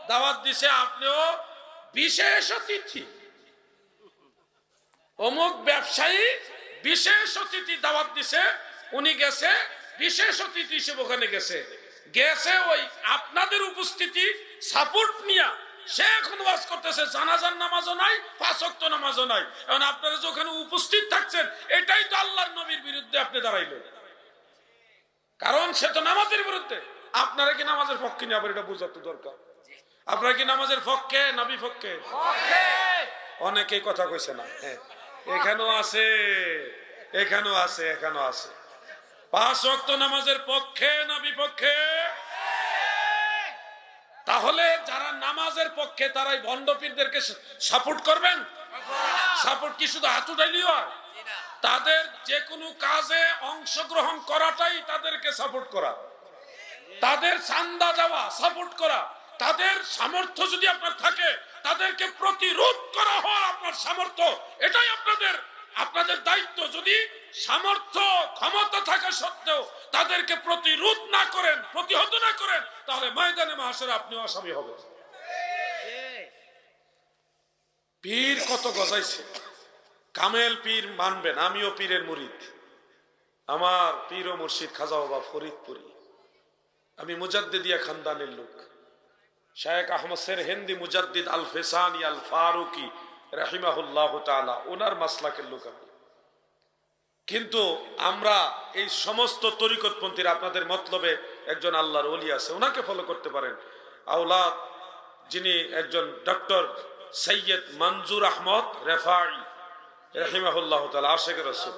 দাওয়াত দিছে, আপনিও বিশেষ অতিথি। অমুক ব্যবসায়ী বিশেষ অতিথি দাওয়াত দিছে, উনি গেছে বিশেষ অতিথি হিসেবে, ওখানে গেছে। গেছে ওই আপনাদের উপস্থিতি সাপোর্ট নিয়া, সে এখন ওয়াজ করতেছে জানাজার নামাজও নাই, 5 ওয়াক্ত নামাজও নাই। এখন আপনারা যে ওখানে উপস্থিত থাকছেন, এটাই তো আল্লাহর নবীর বিরুদ্ধে আপনি দাঁড়াইলেন, কারণ সে তো নামাজের বিরুদ্ধে। আপনারা কি নামাজের পক্ষে নিয়ে আবার এটা বোঝাতে দরকার। আপনারা কি নামাজের পক্ষে না বিপক্ষে? অনেকেই কথা কইছে না। হ্যাঁ, এখানেও আছে, এখানেও আছে, এখানেও আছে। 5 ওয়াক্ত নামাজের পক্ষে না বিপক্ষে? তাহলে যারা নামাজের পক্ষে তারাই ভণ্ডপীরদেরকে সাপোর্ট করবেন? সাপোর্ট কি শুধু হাত উঠাইলেই হয়? তাদের যে কোনো কাজে অংশগ্রহণ করাটাই তাদেরকে সাপোর্ট করা, তাদের চান্দা দেওয়া সাপোর্ট করা, তাদের সামর্থ্য যদি আপনার থাকে তাদেরকে প্রতিরোধ করা হয় আপনার সামর্থ্য, এটাই আপনাদের দায়িত্ব। যদি সামর্থ্য ক্ষমতা থাকা সত্ত্বেও তাদেরকে প্রতিরোধ না করেন, প্রতিহত না করেন, তাহলে ময়দানে মাহশরে আপনিও আসামি হবেন। পীর কত গজাইছে, কামেল পীর মানবেন, আমিও পীরের মুরিদ। আমার পীর ও মুর্শিদ খাজা বাবা ফরিদপুরি, আমি মুজাদ্দিদিয়া খানদানের লোক। শায়েখ আহমদ সেরহিন্দি মুজাদ্দিদ আল ফেসানি আল ফারুকি রাহিমাহুল্লাহ তাআলা, ওনার মাসলাকের লোক আমি। কিন্তু আমরা এই সমস্ত তরিকতপন্থীরা, আপনাদের মতলবে একজন আল্লাহর ওলি আছে, ওনাকে ফলো করতে পারেন। আওলাদ যিনি একজন ডক্টর সৈয়দ মনজুর আহমদ রেফাই রাহিমাহুল্লাহ তাআলা, আশিকে রাসূল,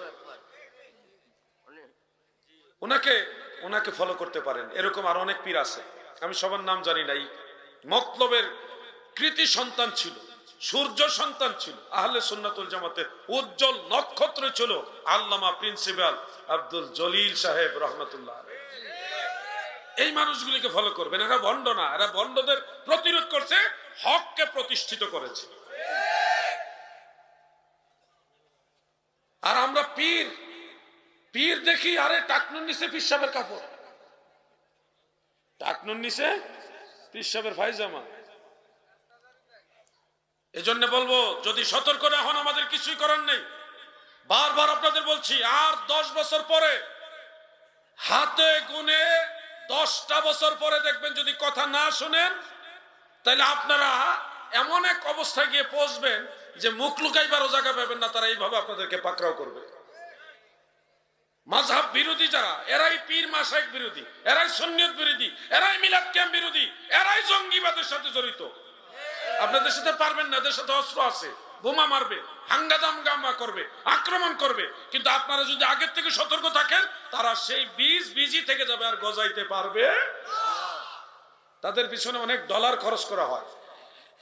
ওনাকে ফলো করতে পারেন। এরকম আর অনেক পীর আছে, আমি সবার নাম জানি না। মতলবের কৃতি সন্তান ছিল, সূর্য সন্তান ছিল, আহলে সুন্নাতুল জামাতের উজ্জ্বল নক্ষত্র ছিল আল্লামা প্রিন্সিপাল আব্দুল জলিল সাহেব রহমাতুল্লাহ আলাইহি। এই মানুষগুলিকে ফলো করবেন। এরা ভণ্ড না, এরা ভণ্ডদের প্রতিরোধ করছে, হককে প্রতিষ্ঠিত করেছে। আর আমরা পীর দেখি, আরে টাকনুর নিচে পীর সাহেবের কাপড়, টাকনুর নিচে পীর সাহেবের পায়জামা। এজন্য বলবো, যদি সতর্ক না হন আমাদের কিছুই করার নেই। বারবার আপনাদের বলছি, আর 10 বছর পরে, হাতে গুনে 10টা বছর পরে দেখবেন যদি কথা না শুনেন, তাহলে আপনারা এমন এক অবস্থায় গিয়ে পৌঁছবেন যে মুখ লুকাইবারও জায়গা পাবেন না। তারা এইভাবে আপনাদেরকে পাকড়াও করবে। মাযহাব বিরোধী যারা, এরাই পীর মাশায়েখ বিরোধী, এরাই সুন্নিয়ত বিরোধী, এরাই মিলাদ ক্যাম্প বিরোধী, এরাই জঙ্গিবাদের সাথে জড়িত। আপনাদের সাথে পারবেন না, এদের সাথে অস্ত্র আছে, বোমা মারবে, হাঙ্গামা করবে, আক্রমণ করবে। কিন্তু আপনারা যদি আগের থেকে সতর্ক থাকেন, তারা সেই বীজই থেকে যাবে, আর গজাইতে পারবে। তাদের পিছনে অনেক ডলার খরচ করা হয়,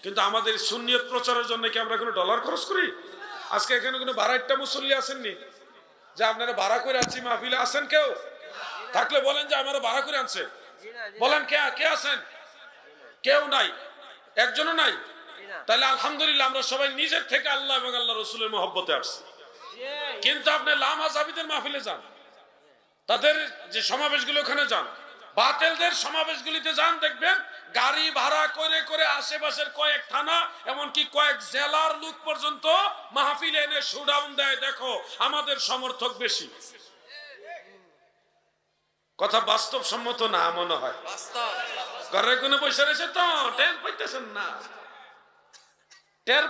কিন্তু আমাদের সুন্নিয়ত প্রচারের জন্য কি আমরা কোনো ডলার খরচ করি? আজকে এখানে কোনো ভাড়াইট্টা মুসল্লি আসেননি যে আপনারা ভাড়া করে আনছি মাহফিলে? আসেন কেউ? থাকলে বলেন যে আমরা ভাড়া করে আনছে, বলেন কে আছেন? কেউ নাই, একজনও নাই। তাহলে আলহামদুলিল্লাহ, আমরা সবাই নিজের থেকে আল্লাহ এবং আল্লাহ রসুলের মহব্বতে আসছি। কিন্তু আপনি লামা জাবিদের মাহফিলে যান, তাদের যে সমাবেশগুলো, ওখানে যান, বাতিলদের সমাবেশগুলিতে যান, দেখবেন গাড়ি ভাড়া করে করে আশেপাশের কয়েক থানা, এমনকি কয়েক জেলার লোক পর্যন্ত মাহফিলে এনে শোডাউন দেয়। দেখো, আমাদের সমর্থক বেশি। কথা বাস্তব সম্মত না মনে হয়? ঘরের কোনো পয়সা রয়েছে তো টের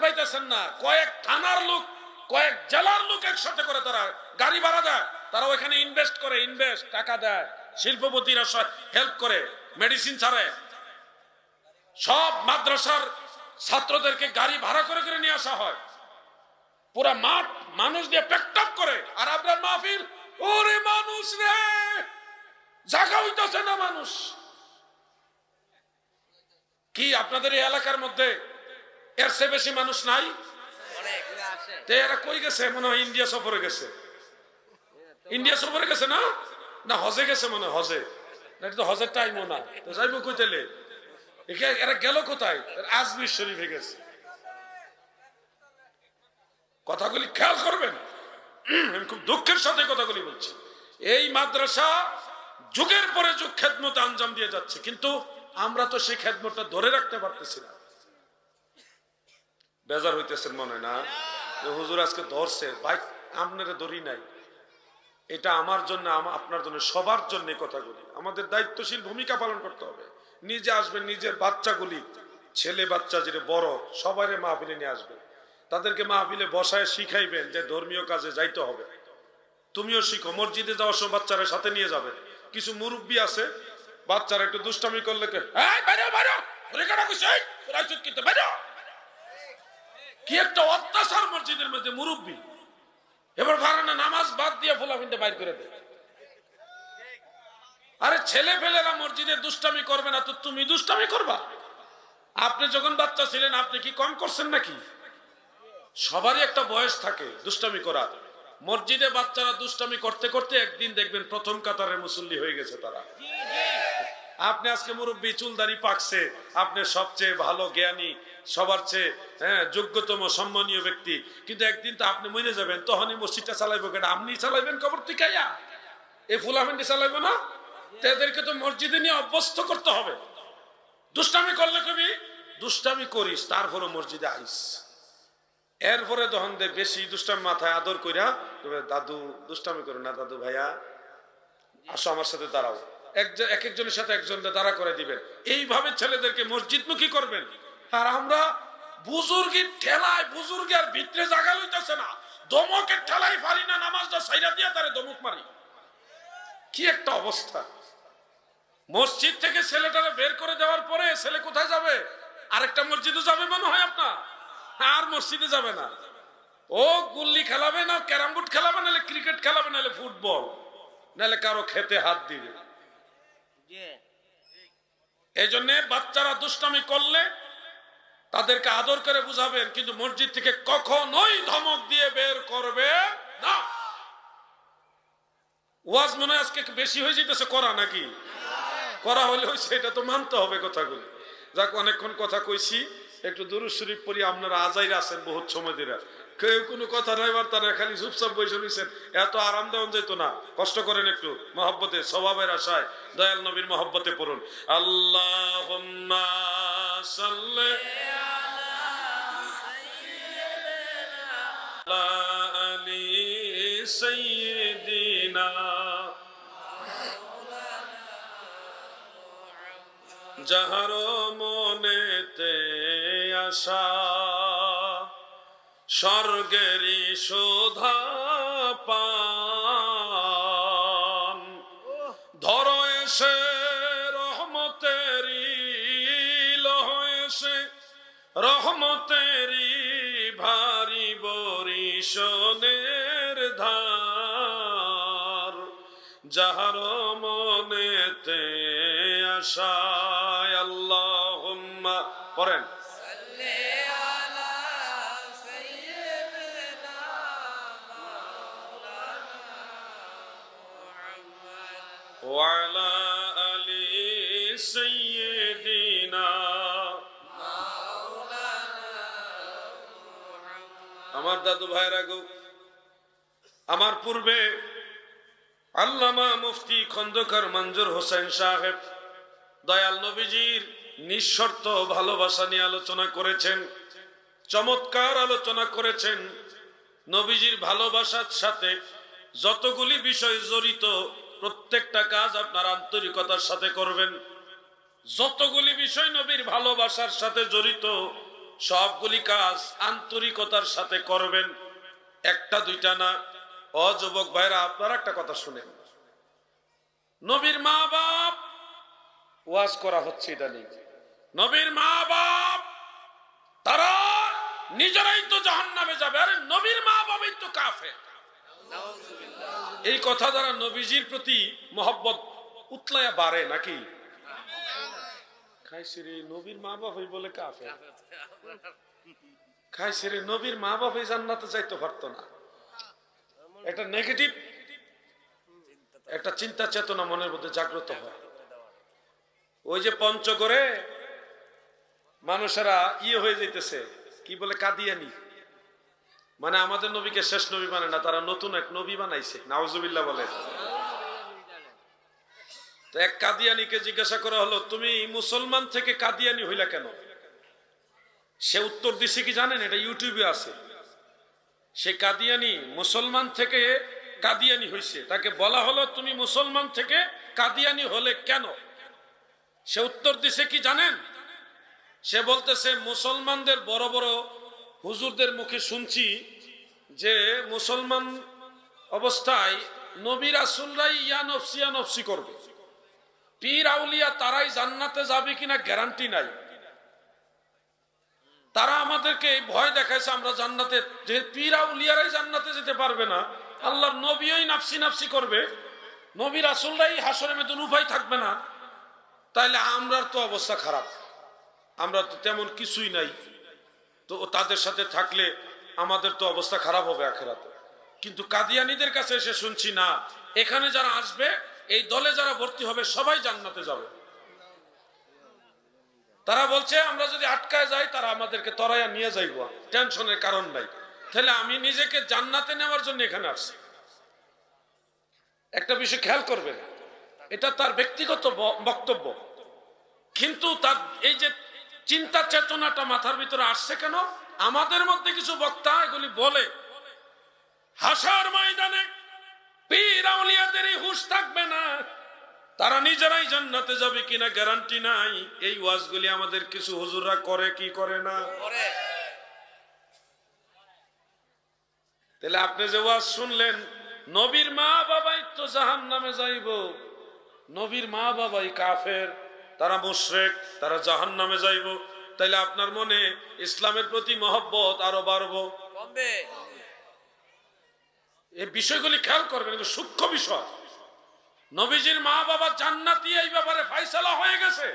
পাইতেছেন না। কয়েক থানার লোক, কয়েক জেলার লোক একসাথে করে তারা গাড়ি ভাড়া দেয়, তারা ওখানে ইনভেস্ট করে, টাকা দেয়, শিল্পপতিরা হেল্প করে, মেডিসিন ছাড়ে, সব মাদ্রাসার ছাত্রদেরকে গাড়ি ভাড়া করে করে নিয়ে আসা হয়, পুরা মাঠ মানুষ দিয়ে প্যাকটাপ করে। আর আপনার মাহফিল, ওরে মানুষ রে, জায়গা হইতেছে না মানুষ। কি আপনাদের এই এলাকার মধ্যে এর চেয়ে বেশি মানুষ নাই? এরা কই গেছে? মনে হয় ইন্ডিয়া সফরে গেছে। ইন্ডিয়া সফরে গেছে না হজে গেছে মনে হয়। হজে না, এটা তো হজের টাইমও না, তো যাইব কই তাইলে? এরা গেল কোথায়? আজমির শরীফে গেছে। কথাগুলি খেয়াল করবেন, আমি খুব দুঃখের সাথে কথাগুলি বলছি। এই মাদ্রাসা যুগের পরে যুগ খেদমতে আঞ্জাম দিয়ে যাচ্ছে, কিন্তু আমরা তো সেই খেদমতটা ধরে রাখতে পারতেছি না। বেজার হইতেছেন মনে হয় না? হুজুর আজকে ধরছে, বাইক আপনারা ধরি নাই। এটা আমার জন্য, আপনার জন্য, সবার জন্য কথাগুলি। আমাদের দায়িত্বশীল ভূমিকা পালন করতে হবে। নিজে আসবেন, নিজের বাচ্চাগুলি, ছেলে বাচ্চা যেটা বড়, সবাই মাহফিলে নিয়ে আসবেন। তাদেরকে মাহফিলে বসায় শিখাইবেন যে ধর্মীয় কাজে যাইতে হবে। তুমিও শিখো, মসজিদে যাওয়ার সময় বাচ্চারা সাথে নিয়ে যাবে। কিছু মুরব্বী আছে, বাচ্চারা একটু দুষ্টামি করলে কি একটা অত্যাচার মসজিদের মধ্যে মুরব্বী। এবার ভাড়ানা নামাজ বাদ দিয়ে ফোলাফিনটা বাইর করে দেয়। আরে ছেলে ফেলেরা মসজিদে দুষ্টামি করবে না তো তুমি দুষ্টামি করবা? আপনি যখন বাচ্চা ছিলেন আপনি কি কম করছেন নাকি? সবারই একটা বয়স থাকে দুষ্টামি করার। মসজিদে বাচ্চারা দুষ্টামি করতে করতে একদিন দেখবেন প্রথম কাতারের মুসল্লি হয়ে গেছে তারা। আপনি আজকে মুরব্বী, চুলদারি পাকছে, আপনি সবচেয়ে ভালো জ্ঞানী, সবার চেয়ে যোগ্যতম সম্মানীয় ব্যক্তি, কিন্তু একদিন তো আপনি মরে যাবেন, তখনই মসজিদটা চালাইবো কেন? আপনি চালাইবেন কবর থেকে আইয়া? এই ফুলাফেন্ডি চালাইবো না? তাদেরকে তো মসজিদে নিয়ে অভ্যস্ত করতে হবে। দুষ্টামি করলে কবি দুষ্টামি করিস, তারপরে মসজিদে আইস। এরপরে তখন বেশি দুষ্টামি মাথায় আদর কইরা, দাদু দুষ্টামি করো না, দাদু ভাইয়া আসো আমার সাথে দাঁড়াও। এক একজনের সাথে একজনকে দাঁড়া করে দিবেন। এইভাবে ছেলেদেরকে মসজিদমুখী করবেন। আর আমরা বুজুর্গের ঠেলায়, বুজুর্গের ভিতরে জায়গা লইতেছে না, দমকের ঠেলায় পারি না নামাজটা সাইরা দিয়া তারে দমক মারি। কি একটা অবস্থা! মসজিদ থেকে ছেলেটারে বের করে দেওয়ার পরে ছেলে কোথায় যাবে? আরেকটা মসজিদে যাবে মনে হয় আপনার? আর মসজিদে যাবে না, ও গুল্লি খেলাবে, না ক্যারাম বোর্ড খেলাবে, নাহলে ক্রিকেট খেলাবে, নাহলে ফুটবল, নাহলে কারো খেতে হাত দিবে। এই জন্য বাচ্চারা দুষ্টামি করলে তাদেরকে আদর করে বুঝাবেন, কিন্তু মসজিদ থেকে কখনোই ধমক দিয়ে বের করবে না। ওয়াজ মনে হয় আজকে বেশি হয়ে যেতেছে করা, নাকি? করা হলে হয়েছে, এটা তো মানতে হবে কথাগুলি। যাক, অনেকক্ষণ কথা কইছি, একটু দুরূদ শরীফ পড়ি। আপনারা আজাইরা আছেন বহুত সময় ধরে, কেউ কোনো কথা নাই বার্তা না, খালি চুপচাপ বসে রয়েছেন। এত আরাম দেওয়া যেত না, কষ্ট করেন একটু, মহব্বতে, স্বভাবের আশায় দয়াল নবীর মহব্বতে পড়ুন। আল্লাহুম্মা সাল্লি আলা আলি সাইয়্যিদিনা যাহার মনেতে আশা স্বর্গেরই শোধা পান, ধর এসে রহমতেরি, লহ এসে রহমতেরি ভারী বরিশনের ধার, যাহার মনেতে আশায়। আল্লাহুম্মা পড়েন ওয়ালা আলি সাইয়্যিদিনা। আমার দাদু ভাইরা গো, আমার পূর্বে আল্লামা মুফতি খন্দকার মঞ্জুর হোসেন সাহেব দয়াল নবীজির নিঃশর্ত ভালোবাসা নিয়ে আলোচনা করেছেন, চমৎকার আলোচনা করেছেন। নবীজির ভালোবাসার সাথে যতগুলি বিষয় জড়িত, প্রত্যেকটা কাজ আপনার আন্তরিকতার সাথে করবেন। যতগুলি বিষয় নবীর ভালোবাসার সাথে জড়িত, সবগুলি কাজ আন্তরিকতার সাথে করবেন, একটা দুইটা না। ও যুবক ভাইরা, আপনারা একটা কথা শুনেন। নবীর মা বাপ, ওয়াজ করা হচ্ছে ইদানিং, নবীর মা বাপ তারা নিজেরাই তো জাহান্নামে যাবে, আরে নবীর মা বাবাই তো কাফের। এই কথা দ্বারা নবীজির প্রতি মহব্বত উতলায়া বাড়ে নাকি? খাইছে রে নবীর মা বাবাই বলে কাফের, খাইছে রে নবীর মা বাবাই জান্নাতে যাইতে পারতো না। একটা নেগেটিভ একটা চিন্তা চেতনা মনের মধ্যে জাগ্রত হয়। ওই যে পঞ্চগড়ে মানুষেরা হয়ে যাইতেছে, কি বলে কাদিয়ানি, মানে আমাদের নবীকে শেষ নবী মানে না, তারা নতুন এক নবী বানাইছে, নাউজুবিল্লাহ বলে। তো এক কাদিয়ানিকে জিজ্ঞাসা করা হলো, তুমি মুসলমান থেকে কাদিয়ানি হইলা কেন? সে উত্তর দিছে কি জানেন? এটা ইউটিউবে আছে। সে কাদিয়ানি মুসলমান থেকে কাদিয়ানি হয়েছে, তাকে বলা হলো তুমি মুসলমান থেকে কাদিয়ানি হলে কেন? সে উত্তর দিছে কি জানেন? সে বলতেছে মুসলমানদের বড় বড় হুজুরদের মুখে শুনছি যে মুসলমান অবস্থায় নবী রাসূলরাই ইয়া নফসি করবে, পীর আউলিয়া তারাই জান্নাতে যাবে কিনা গ্যারান্টি নাই। তারা আমাদেরকে ভয় দেখাইছে আমরা জান্নাতে, যে পীর আউলিয়ারাই জান্নাতে যেতে পারবে না, আল্লাহর নবীই নাফসি নাফসি করবে, নবী রাসূলরাই হাসরে ময়দান উভয় থাকবে না, তাইলে আমরার তো অবস্থা খারাপ, আমরা তো তেমন কিছুই নাই, তো তাদের সাথে থাকলে আমাদের তো অবস্থা খারাপ হবে আখিরাতে। কিন্তু কাদিয়ানীদের কাছে এসে শুনছি না, এখানে যারা আসবে এই দলে যারা ভর্তি হবে সবাই জান্নাতে যাবে। তারা বলছে আমরা যদি আটকায় যাই তারা আমাদেরকে তরাইয়া নিয়ে যাইব, টেনশনের কারণ নাই। তাহলে আমি নিজেকে জান্নাতে নেওয়ার জন্য এখানে আসছি। একটা বিষয় খেয়াল করবেন, এটা তার ব্যক্তিগত বক্তব্য, কিন্তু তার এই যে চিন্তা চেতনাটা মাথার ভিতরে আসছে কেন? আমাদের মধ্যে কিছু বক্তা এগুলি বলে হাসর ময়দানে পীর আউলিয়াদেরই হুঁশ থাকবে না, তারা নিজেরাই জান্নাতে যাবে কিনা গ্যারান্টি নাই। এই ওয়াজগুলি আমাদের কিছু হুজুররা করে কি করে না? তাহলে আপনি যে ওয়াজ শুনলেন নবীর মা বাবাই তো জাহান্নামে যাইব, নবীর মা বাবাই কাফের, তারা মুশরিক, তারা জাহান্নামে যাইব, তাইলে আপনার মনে ইসলামের প্রতি মহব্বত আরো বাড়বো। এই বিষয়গুলি খেয়াল করবেন, এগুলো সূক্ষ্ম বিষয়। নবীজির মা বাবা জান্নাতি, এই ব্যাপারে ফয়সালা হয়ে গেছে,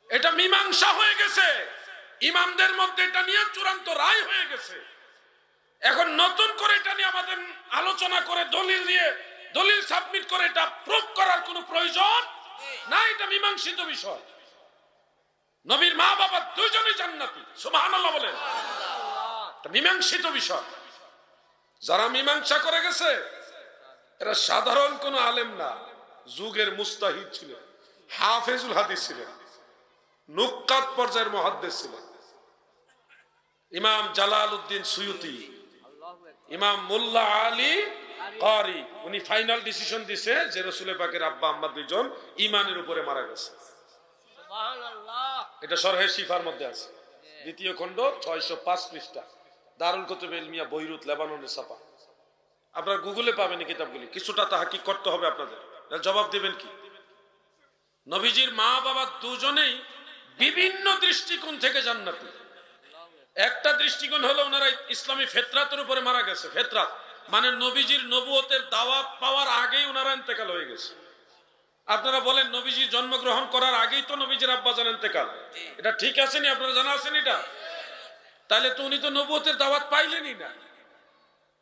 এটা মীমাংসা হয়ে গেছে, ইমামদের মধ্যে এটা নিয়ে চূড়ান্ত রায় হয়ে গেছে। এখন নতুন করে এটা নিয়ে আমাদের আলোচনা করে দলিল দিয়ে দলিল সাবমিট করে এটা প্রুফ করার কোনো প্রয়োজন না, এটা মীমাংসিত বিষয়। নবীর মা বাবা দুইজনই জান্নাতি, সুবহানাল্লাহ বলেন, এটা মীমাংসিত বিষয়। যারা মীমাংসা করে গেছে এরা সাধারণ কোন আলেম না, যুগের মুস্তাহিদ ছিলেন, হাফেজুল হাদিস ছিলেন, নুক্কাত পর্যায়ের মুহাদ্দিস ছিলেন। ইমাম জালালউদ্দিন সুয়ুতি, ইমাম মোল্লা আলী কারি, উনি ফাইনাল ডিসিশন দিছে যে রাসূল পাকের আব্বা আম্মা দুইজন ঈমানের উপরে মারা গেছে। সুবহানাল্লাহ, এটা শরহে শিফার মধ্যে আছে, দ্বিতীয় খণ্ড 605 পৃষ্ঠা, দারুল কুতুব ইলমিয়া বৈরুত লেবাননে ছাপা। আপনারা গুগলে পাবেন এই কিতাবগুলি, কিছুটা তাহকিক করতে হবে আপনাদের। জবাব দিবেন কি? নবীজির মা বাবা দুজনেই বিভিন্ন দৃষ্টিকোণ থেকে জান্নাতি। একটা দৃষ্টিকোণ হলো ওনারা ইসলামী ফেতরাতের উপরে মারা গেছে। ফেতরাত মানে নবীজির নবুয়তের দাওয়াত পাওয়ার আগেই ওনারা ইন্তেকাল হয়ে গেছে। আপনারা বলেন নবীজি জন্মগ্রহণ করার আগেই তো নবীজির আব্বা জান ইন্তেকাল, এটা ঠিক আছে নি? আপনারা জানা আছেন এটা? তাহলে তো উনি তো নবুয়তের দাওয়াত পাইলেনই না,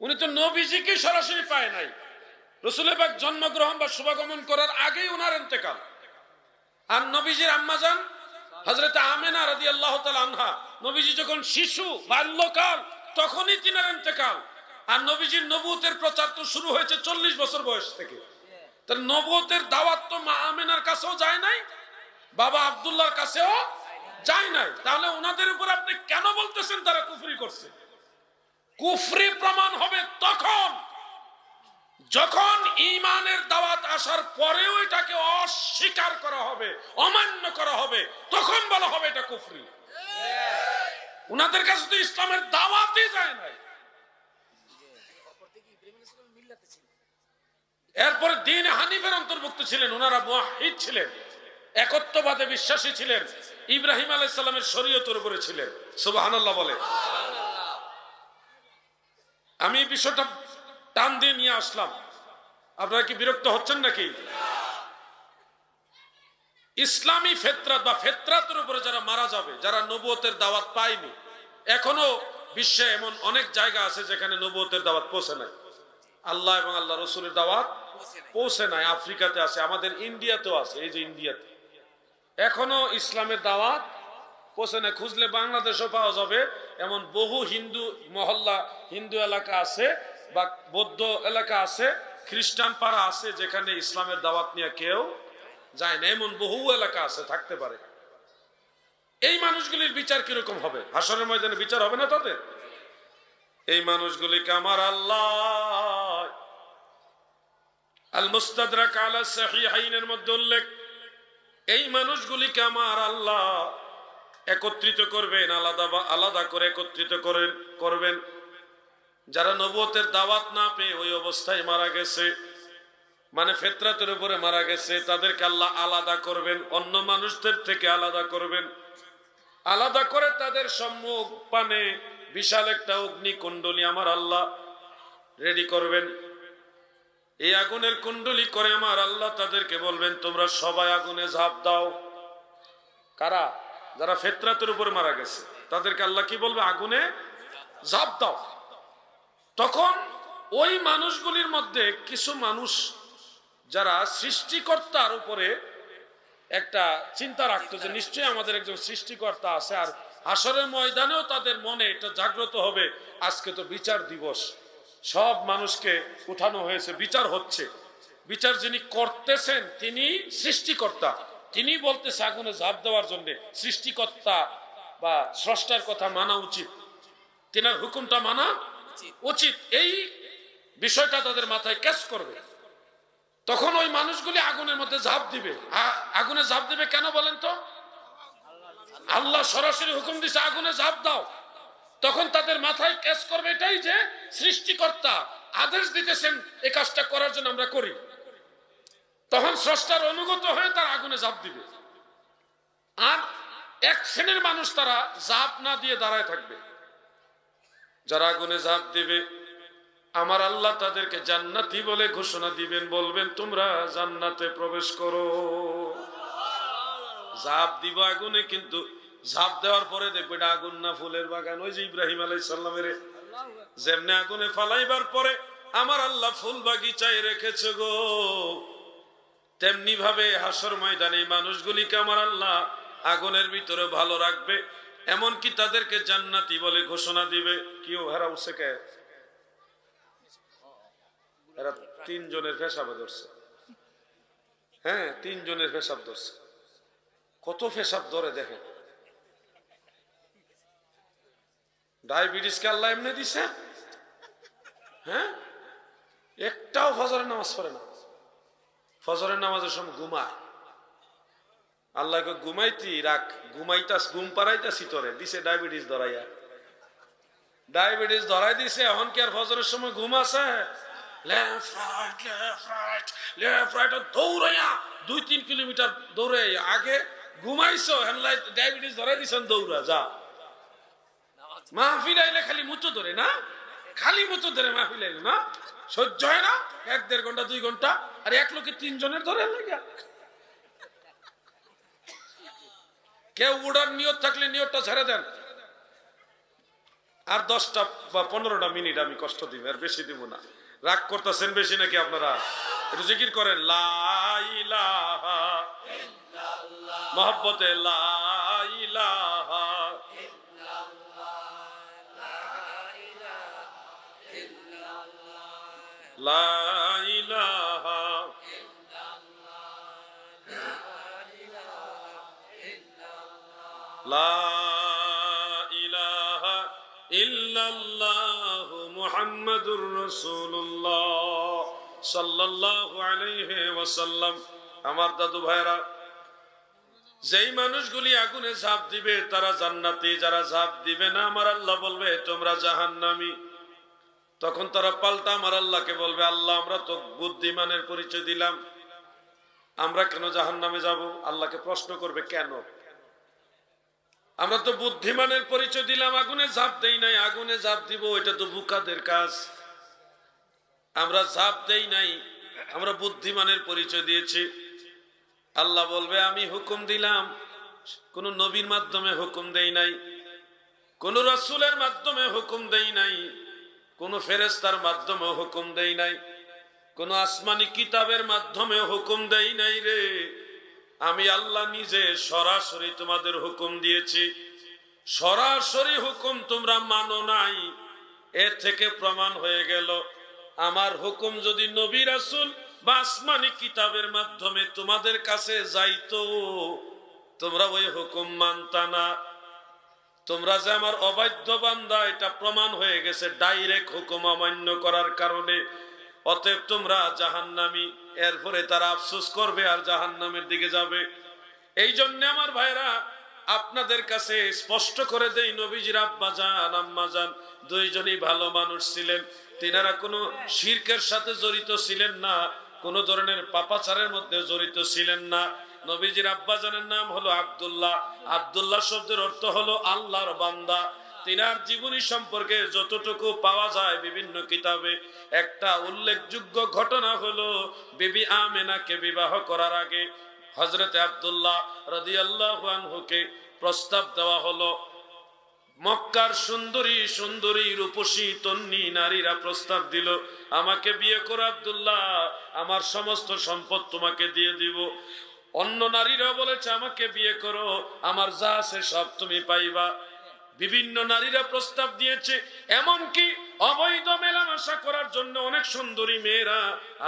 উনি তো নবীজিকে সরাসরি পায় নাই। রাসূল পাক জন্মগ্রহণ বা শুভাগমন করার আগেই ওনার ইন্তেকাল। আর নবীজির আম্মা জান হযরত আমেনা রাদিয়াল্লাহু তাআলা আনহা, নবীজি যখন শিশু বাল্যকাল তখনই তিনার ইন্তেকাল। আর নবীজির নবুয়তের প্রচার তো শুরু হয়েছে 40 বছর বয়স থেকে। তাহলে নবুয়তের দাওয়াত তো মা আমেনার কাছেও যায় নাই, বাবা আব্দুল্লাহর কাছেও যায় নাই। তাহলে ওনাদের উপর আপনি কেন বলতেছেন তারা কুফরি করছে? কুফরি প্রমাণ হবে তখন যখন ঈমানের দাওয়াত আসার পরেও এটাকে অস্বীকার করা হবে, অমান্য করা হবে, তখন বলা হবে এটা কুফরি। উনাদের কাছে তো ইসলামের দাওয়াতই যায় নাই। এরপরে দ্বীন হানিফের অন্তর্ভুক্ত ছিলেন, ওনারা মুওয়াহহিদ ছিলেন, একত্ববাদে বিশ্বাসী ছিলেন, ইব্রাহিম আলাইহিস সালামের শরীয়তের উপরে ছিলেন। সুবহানাল্লাহ বলে। আমি বিষয়টা টান দিয়ে নিয়ে আসলাম, আপনারা কি বিরক্ত হচ্ছেন নাকি? ইসলামী ফেতরাত বা ফেতরাতের উপরে যারা মারা যাবে, যারা নবুয়তের দাওয়াত পায়নি, এখনো বিশ্বে এমন অনেক জায়গা আছে যেখানে নবুয়তের দাওয়াত পৌঁছে নাই, আল্লাহ এবং আল্লাহ রসুলের দাওয়াত পৌঁছে নাই। আফ্রিকাতে আছে, আমাদের ইন্ডিয়াতেও আছে, এই যে ইন্ডিয়াতে এখনো ইসলামের দাওয়াত পৌঁছে নাই। খুঁজলে বাংলাদেশও পাওয়া যাবে, এমন বহু হিন্দু মহল্লা, হিন্দু এলাকা আছে বা বৌদ্ধ এলাকা আছে, খ্রিস্টান পাড়া আছে যেখানে ইসলামের দাওয়াত নিয়ে কেউ যায় না। এমন বহু এলাকা আছে, থাকতে পারে। এই মানুষগুলির বিচার কিরকম হবে? হাসরের ময়দানে বিচার হবে না তাদের? এই মানুষগুলিকে আমার আল্লাহ আল মুস্তাদরাক আলা সহিহাইনের মধ্যে উল্লেখ, এই মানুষগুলিকে আমার আল্লাহ একত্রিত করবেন, আলাদা আলাদা করে একত্রিত করবেন। যারা নবুয়তের দাওয়াত না পেয়ে ওই অবস্থায় মারা গেছে, মানে ফিতরাতের উপরে মারা গেছে, তাদেরকে আল্লাহ আলাদা করবেন, অন্য মানুষদের থেকে আলাদা করবেন। আলাদা করে তাদের সম্মুখ পানে বিশাল একটা অগ্নিকুণ্ডলী আমার আল্লাহ রেডি করবেন। এই আগুনের কুণ্ডলী করে আমার আল্লাহ তাদেরকে বলবেন, তোমরা সবাই আগুনে ঝাঁপ দাও। কারা? যারা ফিতরাতের উপরে মারা গেছে তাদেরকে আল্লাহ কি বলবে? আগুনে ঝাঁপ দাও। তখন ওই মানুষগুলির মধ্যে কিছু মানুষ যারা সৃষ্টিকর্তার উপরে একটা চিন্তা রাখতো যে নিশ্চয়ই আমাদের একজন সৃষ্টিকর্তা আছে, আর হাসরের ময়দানেও তাদের মনে এটা জাগ্রত হবে, আজকে তো বিচার দিবস, সব মানুষকে উঠানো হয়েছে, বিচার হচ্ছে, বিচার যিনি করতেছেন তিনি সৃষ্টিকর্তা, তিনি বলতেছে আগুনে ঝাঁপ দেওয়ার জন্য। সৃষ্টিকর্তা বা স্রষ্টার কথা মানা উচিত, তিনার হুকুমটা মানা উচিত, এই বিষয়টা তাদের মাথায় ক্যাচ করবে। তখন ওই মানুষগুলি আগুনের মধ্যে ঝাঁপ দিবে। আগুনে ঝাঁপ দিবে কেন বলেন তো? আল্লাহ সরাসরি হুকুম দিছে আগুনে ঝাঁপ দাও। তখন তাদের মাথায় ক্যাচ করবে এটাই যে সৃষ্টিকর্তা আদেশ দিতেছেন এই কাজটা করার জন্য, আমরা করি। তখন স্রষ্টার অনুগত হয়ে তারা আগুনে ঝাঁপ দিবে। আর এক শ্রেণীর মানুষ তারা ঝাঁপ না দিয়ে দাঁড়ায় থাকবে। যারা আগুনে ঝাঁপ দিবে আমার আল্লাহ তাদেরকে জান্নাতি বলে ঘোষণা দিবেন, বলবেন তোমরা জান্নাতে প্রবেশ করো। ঝাঁপ দিব আগুনে, কিন্তু ঝাঁপ দেওয়ার পরে দেখবে এটা আগুন না ফুলের বাগান। ওই যে ইব্রাহিম আলাইহিস সালামের যেমনে আগুনে ফালাইবার পরে আমার আল্লাহ ফুল বাগিচায় রেখেছে গো, তেমনি ভাবে হাসর ময়দানে মানুষগুলিকে আমার আল্লাহ আগুনের ভিতরে ভালো রাখবে, এমনকি তাদেরকে জান্নাতি বলে ঘোষণা দিবে। কেউ হারা উঠছে কে? এরা তিনজনের পেশাবে ধরছে। হ্যাঁ, তিনজনের পেশাব ধরছে। কত পেশাব ধরে দেখেন। ডায়াবেটিসকে আল্লাহ এমনি দিছে। হ্যাঁ, একটাও ফজরের নামাজ পড়ে না, ফজরের নামাজের সময় ঘুমায়। আল্লাহকে ঘুমাইতি রাখ, ঘুমাইতাস, ঘুম পাড়াইতাছি তোরে, দিছে ডায়াবেটিস ধরাইয়া। ডায়াবেটিস ধরাই দিছে, এখন কি আর ফজরের সময় ঘুম আছে? Left right left right left right দৌড়াইয়া 2-3 কিলোমিটার দৌড়ে আগে ঘুমাইছো, হেনলাই ডায়াবেটিস ধরাই দিছেন, দৌড়া যা। মাহফিল আইলে খালি মুচো ধরে না, খালি মুচো ধরে মাহফিল আইলে না, সহ্য হয় না 1-1.5 ঘন্টা 2 ঘন্টা, আর এক লোকে 3 জনের ধরে লাগিয়া। কেউ উড়ার নিয়ত থাকলে নিয়তটা ছেড়ে দেন, আর 10টা বা 15টা মিনিট আমি কষ্ট দিব, আর বেশি দিব না। রাগ করতেছেন বেশি নাকি আপনারা? একটু জিকির করেন, লা ইলাহা ইল্লাল্লাহ, মহব্বতে লা ইলাহা লা ইলাহা লা ইলাহা ইল্লাল্লাহু মুহাম্মাদুর রাসূলুল্লাহ সাল্লাল্লাহু আলাইহি ওয়াসাল্লাম। আমার দাদু ভাইরা, যেই মানুষগুলি আগুনে ঝাঁপ দিবে তারা জান্নাতি, যারা ঝাঁপ দিবে না আমার আল্লাহ বলবে তোমরা জাহান্নামী। তখন তারা পাল্টা আমার আল্লাহকে বলবে, আল্লাহ আমরা তো বুদ্ধিমানের পরিচয় দিলাম, আমরা কেন জাহান্নামে যাব? আল্লাহকে প্রশ্ন করবে কেন? আমরা তো বুদ্ধিমানের পরিচয় দিলাম, আগুনে ঝাঁপ দেই নাই, আগুনে ঝাঁপ দিব এটা তো বুকাদের কাজ। আমরা ঝাঁপ দেই নাই, আমরা বুদ্ধিমানের পরিচয় দিয়েছি। আল্লাহ বলবে আমি হুকুম দিলাম, কোন নবীর মাধ্যমে হুকুম দেই নাই, কোন রাসূলের মাধ্যমে হুকুম দেই নাই, কোন ফেরেশতার মাধ্যমে হুকুম দেই নাই, কোন আসমানি কিতাবের মাধ্যমে হুকুম দেই নাই রে। আমি আল্লাহ নিজে সরাসরি তোমাদের হুকুম দিয়েছি, সরাসরি হুকুম তোমরা মানো নাই। এর থেকে প্রমাণ হয়ে গেল আমার হুকুম যদি নবী রাসূল বা আসমানি কিতাবের মাধ্যমে তোমাদের কাছে যাইতো, তোমরা ওই হুকুম মানতা না। তোমরা যে আমার অবাধ্য বান্দা এটা প্রমাণ হয়ে গেছে ডাইরেক্ট হুকুম অমান্য করার কারণে। অতএব তোমরা জাহান্নামী। এরপরে তারা আফসোস করবে আর জাহান্নামের দিকে যাবে। এই জন্য আমার ভাইরা আপনাদের কাছে স্পষ্ট করে দেই, নবীজির আব্বাজান আম্মাজান দুইজনই ভালো মানুষ ছিলেন। তিনারা কোনো শিরকের সাথে জড়িত ছিলেন না, কোনো ধরনের পাপাচারের মধ্যে জড়িত ছিলেন না। নবীজির আব্বাজানের নাম হলো আব্দুল্লাহ। আব্দুল্লাহ শব্দের অর্থ হলো আল্লাহর বান্দা। তিনার জীবনী সম্পর্কে যতটুকু পাওয়া যায় বিভিন্ন কিতাবে, একটা উল্লেখযোগ্য ঘটনা হলো বিবি আমেনাকে বিবাহ করার আগে হযরতে আব্দুল্লাহ রাদিয়াল্লাহু আনহুকে প্রস্তাব দেওয়া হলো। মক্কার সুন্দরী সুন্দরী রূপসী তন্নী নারীরা প্রস্তাব দিল, আমাকে বিয়ে করো আব্দুল্লাহ, আমার সমস্ত সম্পদ তোমাকে দিয়ে দিব। অন্য নারীরা বলেছে আমাকে বিয়ে করো, আমার যা আছে সব তুমি পাইবা। বিভিন্ন নারীরা প্রস্তাব দিয়েছে, এমনকি অবৈধ মেলামেশা করার জন্য অনেক সুন্দরী মেয়েরা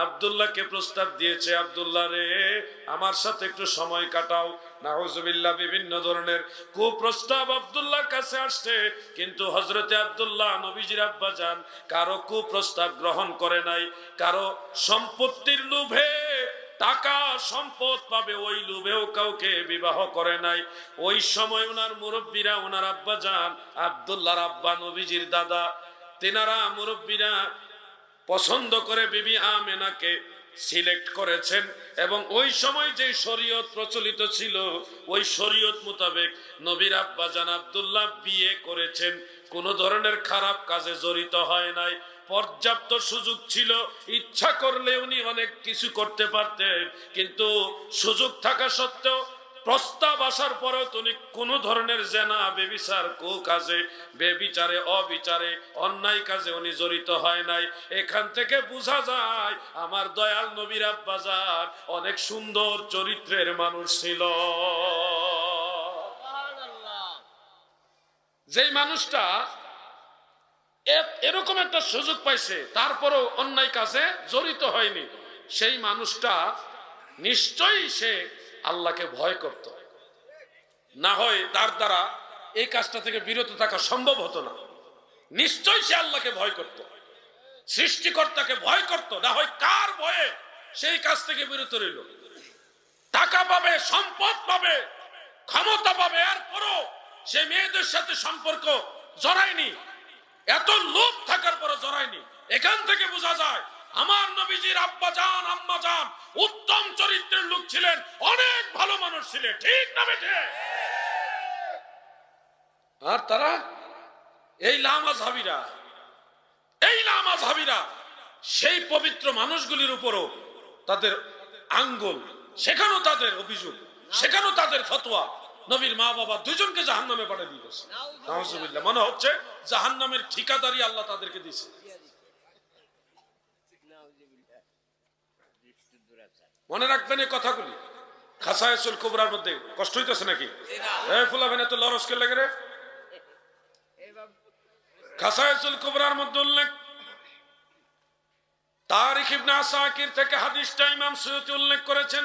আব্দুল্লাহকে প্রস্তাব দিয়েছে, আব্দুল্লাহ রে আমার সাথে একটু সময় কাটাও। নাউজুবিল্লাহ, বিভিন্ন ধরনের কুপ্রস্তাব আব্দুল্লাহর কাছে আসছে, কিন্তু হযরতে আব্দুল্লাহ নবীজির আব্বাজান কারো কুপ্রস্তাব গ্রহণ করে নাই। কারো সম্পত্তির লোভে, টাকা সম্পদ পাবে ওই লোভেও কাউকে বিবাহ করে নাই। ওই সময় ওনার মুরব্বীরা, ওনার আব্বাজান আব্দুল্লাহর আব্বা নবীজির দাদা, তেনারা মুরব্বীরা পছন্দ করে বিবি আমেনাকে সিলেক্ট করেছেন। এবং ওই সময় যে শরীয়ত প্রচলিত ছিল ওই শরীয়ত মোতাবেক নবীর আব্বাজান আব্দুল্লাহ বিয়ে করেছেন, কোন ধরনের খারাপ কাজে জড়িত হয় নাই। পর্যাপ্ত সুযোগ ছিল, ইচ্ছা করলে উনি অনেক কিছু করতে পারতেন, কিন্তু সুযোগ থাকা সত্ত্বেও প্রস্তাব আসার পরেও তিনি কোন ধরনের জেনা বেবিচার কুকাজে, বেবিচারে অবিচারে অন্যায় কাজে উনি জড়িত হয় নাই। এখান থেকে বোঝা যায় আমার দয়াল নবীর আব্বাজান অনেক সুন্দর চরিত্রের মানুষ ছিল। যেই মানুষটা এরকম একটা সুযোগ পাইছে তারপরও অন্যায় কাজে জড়িত হয়নি, সেই মানুষটা নিশ্চয়ই সে আল্লাহকে ভয় করত, না হয় তার দ্বারা এই কাজটা থেকে বিরত থাকা সম্ভব হতো না। নিশ্চয়ই সে আল্লাহকে ভয় করত, সৃষ্টিকর্তাকে ভয় করত, না হয় কার ভয়ে সেই কাজ থেকে বিরত রইল। টাকা পাবে, সম্পদ পাবে, ক্ষমতা পাবে, এরপরও সে মেয়েদের সাথে সম্পর্ক জড়ায়নি, এত লোভ থাকার পরও জড়ায়নি। এখান থেকে বোঝা যায় আমার নবীজির আব্বাজান আম্মাজান উত্তম চরিত্রের লোক ছিলেন, অনেক ভালো মানুষ ছিলেন, ঠিক না বেঠে? আর তারা এই লামাযহাবীরা সেই পবিত্র মানুষগুলির উপরও তাদের আঙ্গুল, সেখানেও তাদের অভিযোগ, সেখানেও তাদের ফতোয়া, নবীর মা বাবা দুজনকে জাহান্নামে পাঠিয়ে দিয়েছে। নাউজুবিল্লাহ, মনে হচ্ছে জাহান্নামের ঠিকাদারি আল্লাহ তাদেরকে দিয়েছে। মনে রাখবেন এই কথাগুলি। খাসায়েসুল কুবরার মধ্যে কষ্ট হইতেছে নাকি? এই ফুলাবেন এত লরস্কের লাগে রে। খাসায়েসুল কুবরার মধ্যে উল্লেখ, তারিখ ইবনে আসাকির থেকে হাদিসটা ইমাম সুয়ুতি উল্লেখ করেছেন।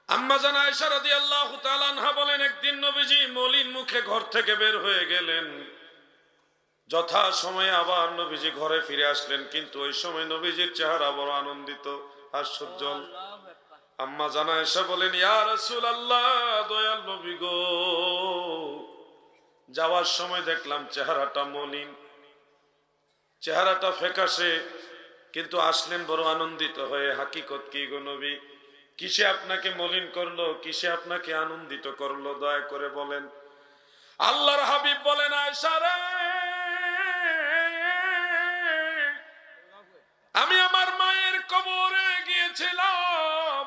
আম্মা জান আয়েশা রাদিয়াল্লাহু তাআলা আনহা বলেন, একদিন নবীজি মলিন মুখে ঘর থেকে বের হয়ে গেলেন। যথা সময়ে আবার নবীজি ঘরে ফিরে আসলেন, কিন্তু ওই সময় নবীজির চেহারা বড় আনন্দিত, হাস্যোজ্জ্বল। আম্মা জান আয়েশা বলেন, ইয়া রাসূলুল্লাহ, দয়াল নবী গো, যাওয়ার সময় দেখলাম চেহারাটা মলিন, চেহারাটা ফ্যাকাশে, কিন্তু আসলেন বড় আনন্দিত হয়ে। হাকিকত কি গো নবী? কিসে আপনাকে মলিন করলো, কিসে আপনাকে আনন্দিত করলো, দয়া করে বলেন। আল্লাহর হাবিব বলেন, আয়েশা রে, আমি আমার মায়ের কবরে গিয়েছিলাম,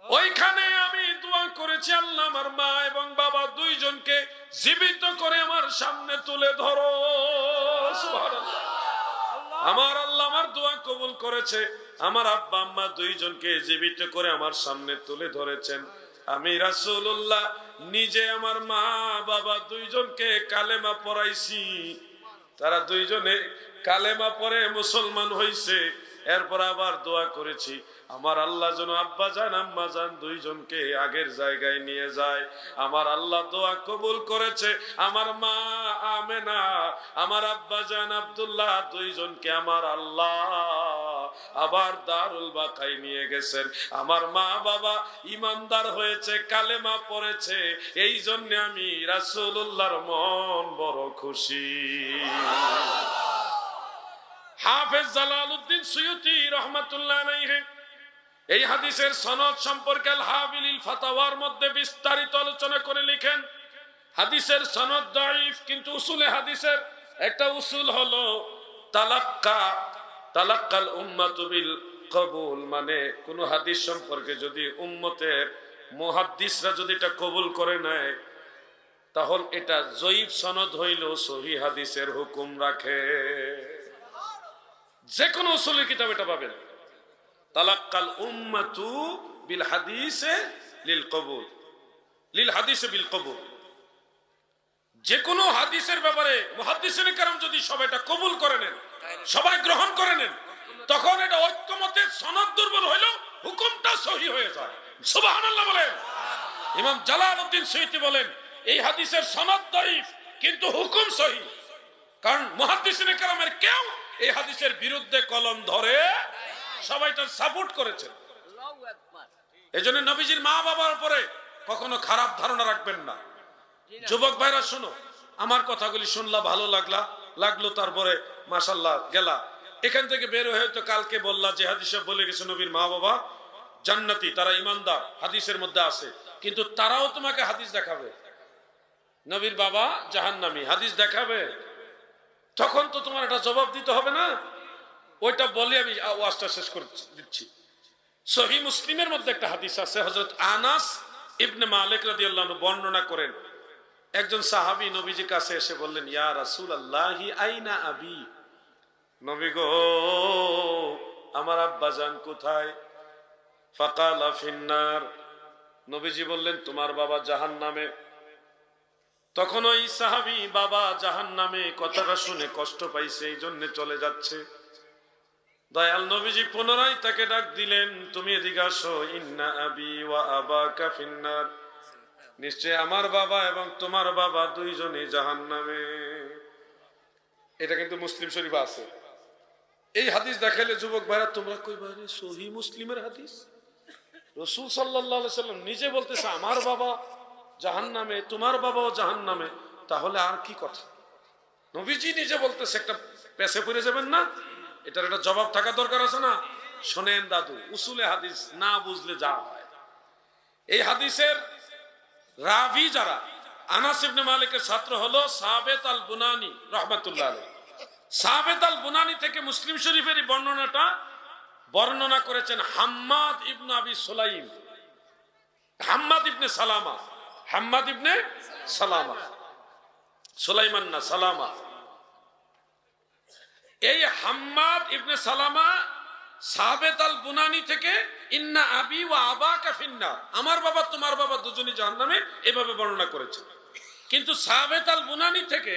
ওইখানে আমি দোয়া করেছি, আল্লাহ আমার মা এবং বাবা দুইজনকে জীবিত করে আমার সামনে তুলে ধরো। সুবহানাল্লাহ। আমার আল্লাহ আমার দোয়া কবুল করেছে, আমার আব্বা আম্মা দুইজনকে জীবিত করে আমার সামনে তুলে ধরেছেন। আমি রাসূলুল্লাহ নিজে আমার মা বাবা দুইজনকে কালেমা পড়াইছি, তারা দুইজনে কালেমা পড়ে মুসলমান হইছে। এরপর আবার দোয়া করেছি আমার আল্লাহ যেন আব্বা জান আম্মা জান দুইজনকে আগের জায়গায় নিয়ে যায়। আমার আল্লাহ দোয়া কবুল করেছে, আমার মা আমেনা, আমার আব্বা জান আব্দুল্লাহ দুইজনকে আমার আল্লাহ আবার দারুল বাকায় নিয়ে গেছেন। আমার মা বাবা ইমানদার হয়েছে, কালেমা পড়েছে, এই জন্য আমি রাসূলুল্লাহর মন বড় খুশি। হাফেজ জালালউদ্দিন সুয়ুতি রাহমাতুল্লাহ আলাইহি এই হাদিসের সনদ সম্পর্কে আল হাবিলিল ফাতাওয়ার মধ্যে বিস্তারিত আলোচনা করে লিখেন, হাদিসের সনদ দাঈফ, কিন্তু উসুলে হাদিসের একটা উসুল হলো তালাক্কাল উম্মাতু বিল কবুল, মানে কোন হাদিস সম্পর্কে যদি উম্মতের মুহাদ্দিসরা যদি এটা কবুল করে নেয়, তাহলে এটা জয়ীফ সনদ হইলেও সহিহ হাদিসের হুকুম রাখে। যে কোনো উসুলের কিতাব এটা পাবেন, তালাক্কাল উম্মাতু বিল হাদিসে লিল কবুল, লিল হাদিসে বিল কবুল। যে কোনো হাদিসের ব্যাপারে মুহাদ্দিসিনে কেরাম যদি সবাই এটা কবুল করে নেন, সবাই গ্রহণ করে নেন, তখন এটা ঐক্যমতের সনদ দুর্বল হইলেও হুকুমটা সহিহ হয়ে যায়। সুবহানাল্লাহ বলেন। ইমাম জালালউদ্দিন সুয়ুতি বলেন এই হাদিসের সনদ দাঈফ কিন্তু হুকুম সহিহ, কারণ মুহাদ্দিসিনে কেরামের কেউ এই হাদিসের বিরুদ্ধে কলম ধরে, সবাই তার সাপোর্ট করেছে। এজন্য নবীজির মা বাবার উপরে কখনো খারাপ ধারণা রাখবেন না। যুবক ভাইরা শোনো, আমার কথাগুলি শুনলা, ভালো লাগলো, তারপরে মাশাআল্লাহ গেলা, এখান থেকে বের হয়ে তো কালকে বললা যে হাদিসে বলে গেছে নবীর মা বাবা জান্নাতি, তারা ইমানদার, হাদিসের মধ্যে আছে, কিন্তু তারাও তোমাকে হাদিস দেখাবে নবীর বাবা জাহান্নামী, হাদিস দেখাবে, তখন তো তোমার এটা জবাব দিতে হবে না। ওইটা বলে আমি ওয়াজটা শেষ করে দিচ্ছি। সহিহ মুসলিমের মধ্যে একটা হাদিস আছে, হযরত আনাস ইবনে মালিক রাদিয়াল্লাহু আনহু বর্ণনা করেন, একজন সাহাবী নবীজির কাছে এসে বললেন, ইয়া রাসূলুল্লাহি আইনা আবি, নবী গো আমার আব্বাজান কোথায়? ফাকালা ফিন্নার, নবীজি বললেন তোমার বাবা জাহান্নামে। তখন ওই সাহাবী বাবা জাহান্নামে কথাটা শুনে কষ্ট পাইছে, এই জন্য চলে যাচ্ছে। দয়াল নবীজি পুনরায় তাকে ডাক দিলেন, তুমি এদিকে আসো, ইন্না আবি ওয়া আবাকা ফিন্নার, নিশ্চয় আমার বাবা এবং তোমার বাবা দুইজনই জাহান্নামে। এটা কিন্তু মুসলিম শরীফে আছে। এই হাদিস দেখাইলে যুবক ভাইরা তোমরা কইবা সহিহ মুসলিমের হাদিস, রাসূল সাল্লাল্লাহু আলাইহি সাল্লাম নিজে বলতেছে আমার বাবা জাহান্নামে, তোমার বাবাও জাহান্নামে, তাহলে আর কি কথা? নবীজি নিজে বলতেছে, একটা পেছে পড়ে যাবেন না, এটার একটা জবাব থাকা দরকার আছে না। শোনেন দাদু, উসুলে হাদিস না বুঝলে যা হয়। এই হাদিসের রাবি যারা, আনাস ইবনে মালিকের ছাত্র হলো সাবেত আল বুনানি রাহমাতুল্লাহ আলাইহি। সাবেত আল বুনানি থেকে মুসলিম শরীফের এই বর্ণনাটা বর্ণনা করেছেন হাম্মাদ ইবনে আবি সুলাইম, হাম্মাদ ইবনে সালামা, হাম্মাদ ইবনে সালামা, সুলাইমান না সালামা। এই হাম্মাদ ইবনে সালামা সাবেত আল বুনানি থেকে ইন্না আবি ওয়া আবাকা ফিন্নার, আমার বাবা তোমার বাবা দুজনই জাহান্নামে, এভাবে বর্ণনা করেছে। কিন্তু সাবেত আল বুনানি থেকে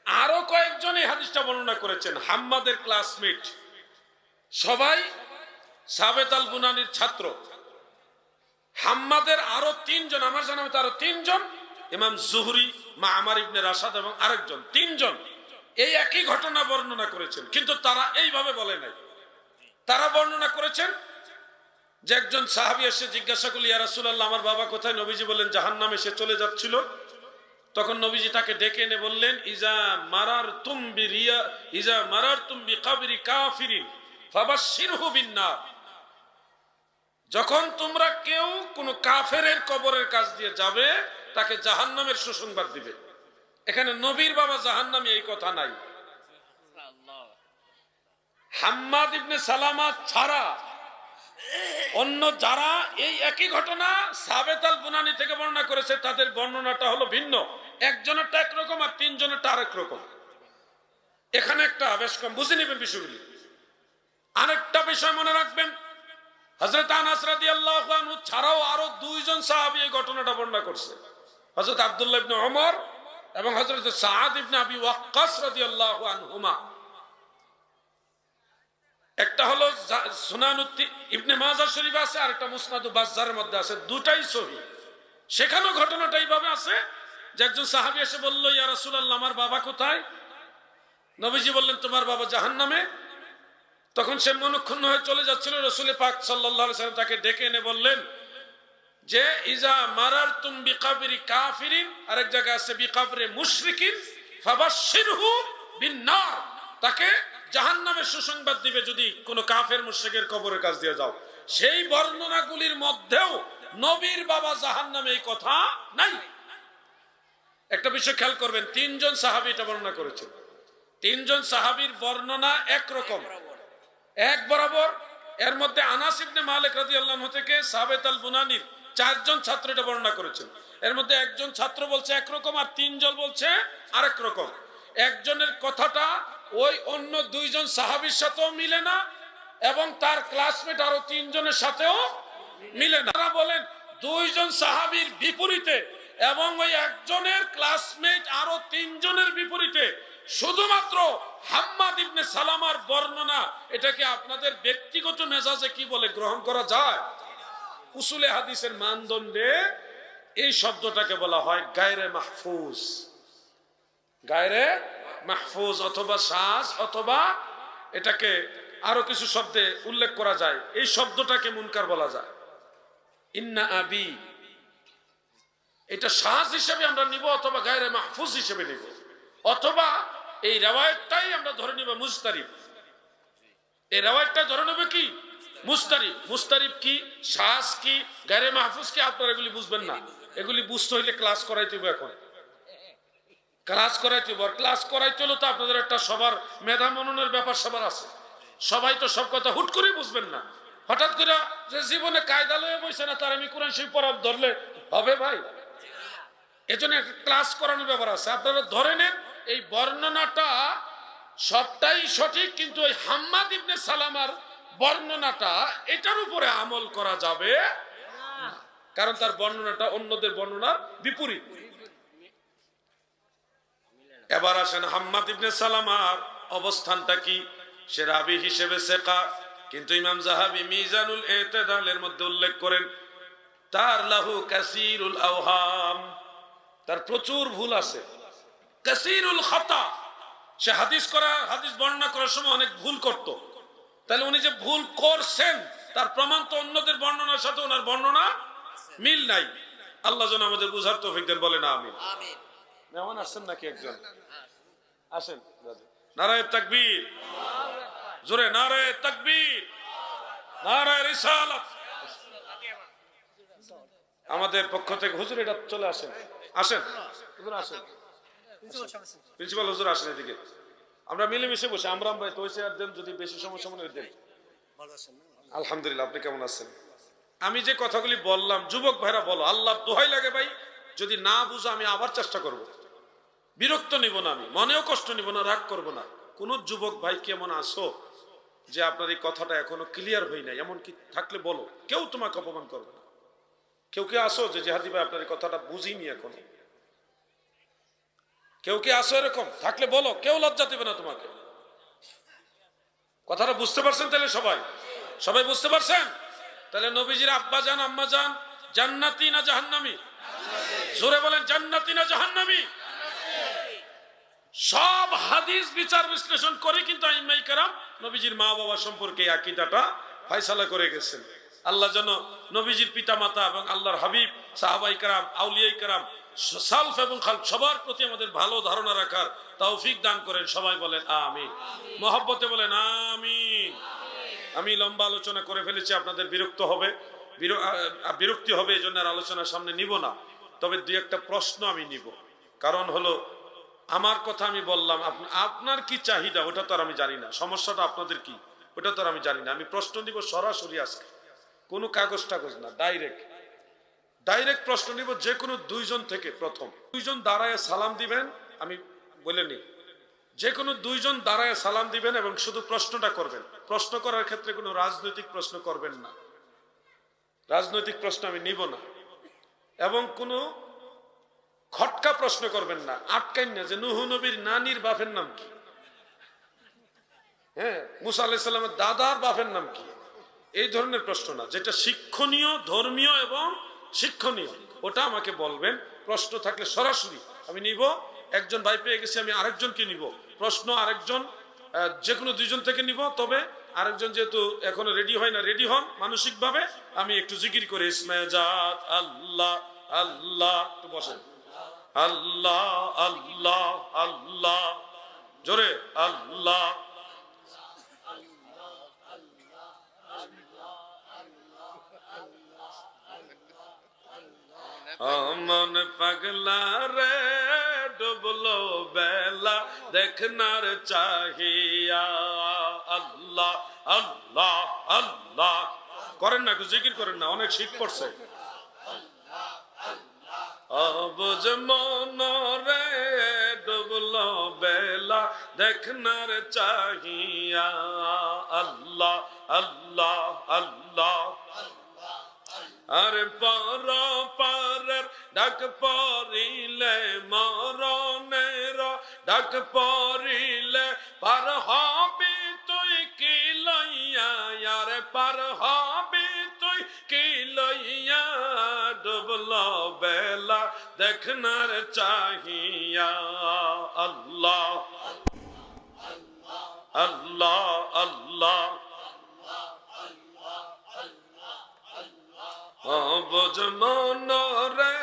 আরো কয়েকজন এই হাদিসটা বর্ণনা করেছেন, হাম্মাদের ক্লাসমেট, সবাই সাবেত আল বুনানির ছাত্র। হাম্মাদের আরো তিনজন, আমার জানা মতে আরো তিনজন, ইমাম জুহরি, মা'মার ইবনে রাশাদ এবং আরেকজন, তিনজন এই একই ঘটনা বর্ণনা করেছেন, কিন্তু তারা এইভাবে বলে নাই। তারা বর্ণনা করেছেন যে একজন সাহাবী এসে জিজ্ঞাসা করল, ইয়া রাসূলুল্লাহ আমার বাবা কোথায়? নবীজি বললেন জাহান্নামে, সে চলে যাচ্ছিল। তখন নবীজি তাকে ডেকে এনে বললেন, ইজা মারারতুম বিকাবরি কাফিরিন ফাবাশশিরহু বিন্নার, যখন তোমরা কেউ কোন কাফেরের কবরের কাছ দিয়ে যাবে তাকে জাহান্নামের সুসংবাদ দিবে। এখানে নবীর বাবা জাহান্নামী এই কথা নাই। হাম্মাদ ইবনে সালামা ছাড়া অন্য যারা এই একই ঘটনা সাবেত আল বুনানি থেকে বর্ণনা করেছে, তাদের বর্ণনাটা হলো ভিন্ন। একজনেরটা একরকম আর তিনজনেরটা আরেক রকম। এখানে একটা বেশ কম বুঝে নেবেন বিষয়গুলি। আরেকটা বিষয় মনে রাখবেন, হযরত আনাস রাদিয়াল্লাহু আনহু ছাড়াও আরো দুইজন সাহাবী এই ঘটনাটা বর্ণনা করছে, হযরত আব্দুল্লাহ ইবনে ওমর এবং হযরত সাআদ ইবনে আবি ওয়াক্কাস রাদিয়াল্লাহু আনহুমা। একটা হলো সুনান ইবনে মাজাহ শরীফ আছে, আর একটা মুসনাদ বাজ্জারের মধ্যে আছে, দুটাই সহিহ। সেখানেও ঘটনাটা এইভাবে আছে যে একজন সাহাবী এসে বলল, ইয়া রাসূলুল্লাহ আমার বাবা কোথায়? নবীজি বললেন তোমার বাবা জাহান্নামে। তখন সে মনক্ষুণ্ণ হয়ে চলে যাচ্ছিল। রাসূল পাক সাল্লাল্লাহু আলাইহি ওয়াসাল্লাম তাকে ডেকে এনে বললেন যে ইজা মারারতুম বিকাবরি কাফিরিন, আরেক জায়গায় আছে বিকাবরি মুশরিকিন ফাবাশশিরহু বিন্নার, তাকে জাহান্নামের সুসংবাদ দিবে যদি কোনো কাফের মুশরিকের কবরের কাছ দিয়ে যাও। সেই বর্ণনাগুলির মধ্যেও নবীর বাবা জাহান্নামে এই কথা নাই। একটা বিষয় খেয়াল করবেন, তিনজন সাহাবী এটা বর্ণনা করেছেন। তিনজন সাহাবীর বর্ণনা একরকম, এক বরাবর। এর মধ্যে আনাস ইবনে মালিক রাদিয়াল্লাহু আনহু থেকে সাবিত আল বুনানির চারজন ছাত্র এটা বর্ণনা করেছেন। এর মধ্যে একজন ছাত্র বলছে একরকম আর তিনজন বলছে আরেক রকম। একজনের কথাটা ওই অন্য দুইজন সাহাবীর সাথেও মিলে না এবং তার ক্লাসমেট আরো তিনজনের সাথেও মিলে না। তারা বলেন দুইজন সাহাবীর বিপরীতে এবং ওই একজনের ক্লাসমেট আরো তিনজনের বিপরীতে শুধুমাত্র হাম্মাদ ইবনে সালামার বর্ণনা, এটাকে আপনাদের ব্যক্তিগত মেজাজে কি বলে গ্রহণ করা যায়? উসুলে হাদিসের মানদণ্ডে এই শব্দটাকে বলা হয় গায়রে মাহফুজ। গায়রে মাহফুজ অথবা শাজ, অথবা এটাকে আরো কিছু শব্দে উল্লেখ করা যায়। এই শব্দটাকে মুনকার বলা যায়। ইন্না আবি, এটা শাজ হিসেবে আমরা নিব অথবা গায়রে মাহফুজ হিসেবে নিব, অথবা এই রিওয়ায়াতটাই আমরা ধরে নিব মুস্তারিব। এই রিওয়ায়াতটা ধরে নেব কি মুস্তারিব। মুস্তারিব কি, শাজ কি, গায়রে মাহফুজ কি, আপনারা এগুলি বুঝবেন না। এগুলি বুঝতে হইলে ক্লাস করাইতে হবে। এখন ক্লাস করাইতে হবে। ক্লাস করাইতে হলে তো আপনাদের একটা সবার মেধা মননের ব্যাপার সবার আছে। সবাই তো সব কথা হুট করে বুঝবেন না। হঠাৎ করে যে জীবনে কায়দা লয়ে বসে না তার আমি কোরআন শরীফ পড়া ধরলে হবে ভাই? এজন্য একটা ক্লাস করানোর ব্যাপার আছে। আপনারা ধরে নেন এই বর্ণনাটা সবটাই সঠিক, কিন্তু ওই হাম্মাদ ইবনে সালামার বর্ণনাটা এটার উপরে আমল করা যাবে না, কারণ তার বর্ণনাটা অন্যদের বর্ণনার বিপরীত। এবার আসেন হাম্মাদ ইবনে সালামার অবস্থানটা কি? সে রাবি হিসেবে সেকা, কিন্তু ইমাম যাহাবী মিজানুল ইতিদালের মধ্যে উল্লেখ করেন তার লাহু কাসীরুল আওহাম, তার প্রচুর ভুল আছে। কাসীরুল খাতা, সে হাদিস বর্ণনা করার সময় অনেক ভুল করত। তাহলে উনি যে ভুল করছেন তার প্রমাণ তো অন্যদের বর্ণনার সাথে ওনার বর্ণনা মিল নাই। আল্লাহ যেন আমাদের বুঝার তৌফিক দেন, বলেন আমিন। মেহমান আসছেন নাকি একজন? আসেন। নারায়ে তাকবীর, জোরে নারায়ে তাকবীর, নারায়ে রিসালাত। আমাদের পক্ষ থেকে হুজুর এটা চলে আসেন, আসেন হুজুর, আসেন প্রিন্সিপাল হুজুর, আসেন এদিকে। আমরা মিলেমিশে বসে আমরা তো আর দেন, যদি বেশি সমস্যা মনে দেন। আলহামদুলিল্লাহ, আপনি কেমন আছেন? আমি যে কথাগুলি বললাম, যুবক ভাইরা বলো, আল্লাহ দোহাই লাগে ভাই, যদি না বুঝো আমি আবার চেষ্টা করব। বিরক্ত নিব না, আমি মনেও কষ্ট নিব না, রাগ করব না। কোন যুবক ভাই কেমন আসো যে আপনার এই কথাটা এখনো ক্লিয়ার হই নাই, এমন কি থাকলে বলো, কেউ তোমাকে অপমান করবে না। কেউ কে আসো যে জিহাদি ভাই আপনার এই কথাটা বুঝিনি এখনো, কেউ কে আসো এরকম থাকলে বলো, কেউ লজ্জা দেবে না তোমাকে। কথাটা বুঝতে পারছেন? তাহলে সবাই বুঝতে পারছেন? তাহলে নবীজির আব্বা জান আম্মা জান জান্নাতি না জাহান্নামী? জোরে বলেন, জান্নাতি না জাহান্নামী? সব হাদিস বিচার বিশ্লেষণ করে কিন্তু আইম্মায়ে কেরাম নবীজির মা বাবা সম্পর্কে আকীদাটা ফয়সালা করে গেছেন। আল্লাহ যেন নবীজির পিতা মাতা এবং আল্লাহর হাবিব, সাহাবায়ে কেরাম, আউলিয়ায়ে কেরাম, সালফ এবং খালফ সবার প্রতি আমাদের ভালো ধারণা রাখার তৌফিক দান করেন। সবাই বলেন আমিন, মহব্বতে বলেন আমিন। আমি লম্বা আলোচনা করে ফেলেছি, আপনাদের বিরক্তি হবে, এই জন্য আর আলোচনার সামনে নিব না। তবে দুই একটা প্রশ্ন আমি নিব, কারণ হলো আমার কথা আমি বললাম, আপনার কি চাহিদা ওটা তো আর আমি জানি না, সমস্যাটা আপনাদের কি ওটা তো আর আমি জানি না। আমি প্রশ্ন নিব সরাসরি আজকে, কোনো কাগজ টাগজ না, ডাইরেক্ট প্রশ্ন নিব যে কোনো দুইজন থেকে। প্রথম দুইজন দাঁড়ায় সালাম দিবেন, আমি বলে নিই, যে কোনো দুইজন দাঁড়ায় সালাম দিবেন এবং শুধু প্রশ্নটা করবেন। প্রশ্ন করার ক্ষেত্রে কোনো রাজনৈতিক প্রশ্ন করবেন না, রাজনৈতিক প্রশ্ন আমি নিব না, এবং কোনো খটকা প্রশ্ন করবেন না, আটকাইন না যে নূহ নবীর নানির বাপের নাম কি, হ্যাঁ মুসা আলাইহিস সালামের দাদার বাপের নাম কি, এই ধরনের প্রশ্ন না। যেটা শিক্ষণীয়, ধর্মীয় এবং শিক্ষণীয় ওটা আমাকে বলবেন। প্রশ্ন থাকলে সরাসরি আমি নিব। একজন ভাই পেয়ে গেছি, আমি আরেকজনকে নিব। প্রশ্ন আরেকজন, যে কোনো দুইজন থেকে নিব, তবে আরেকজন যেহেতু এখনো রেডি হয় না, রেডি হন মানসিক ভাবে, আমি একটু জিকির করে ইসমে জাত আল্লাহ আল্লাহ, একটু বসেন, আল্লাহ আল্লাহ আল্লাহ, জোরে আল্লাহ। মন পাগলা রে ডুবলো বেলা দেখনার চাহিয়া, আল্লাহ আল্লাহ আল্লাহ করেন না, একটু জিকির করেন না, অনেক শীত পড়ছে। অবুঝ মন রে ডুবলো বেলা দেখনার চাহিয়া, আল্লাহ আল্লাহ আল্লাহ। আর পর পারের ডাক পড়িলে মরণের ডাক পড়িলে পার হবি তুই কি লইয়া, আর পার হবি তুই কি লইয়া, ডুবল বেলা দেখনার চাহিয়া, আল্লাহ আল্লাহ আল্লাহ। অবুঝ মন রে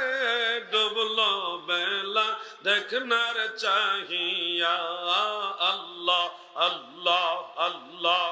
ডুবলো বেলা দেখনার চাহিয়া, আল্লাহ আল্লাহ আল্লাহ।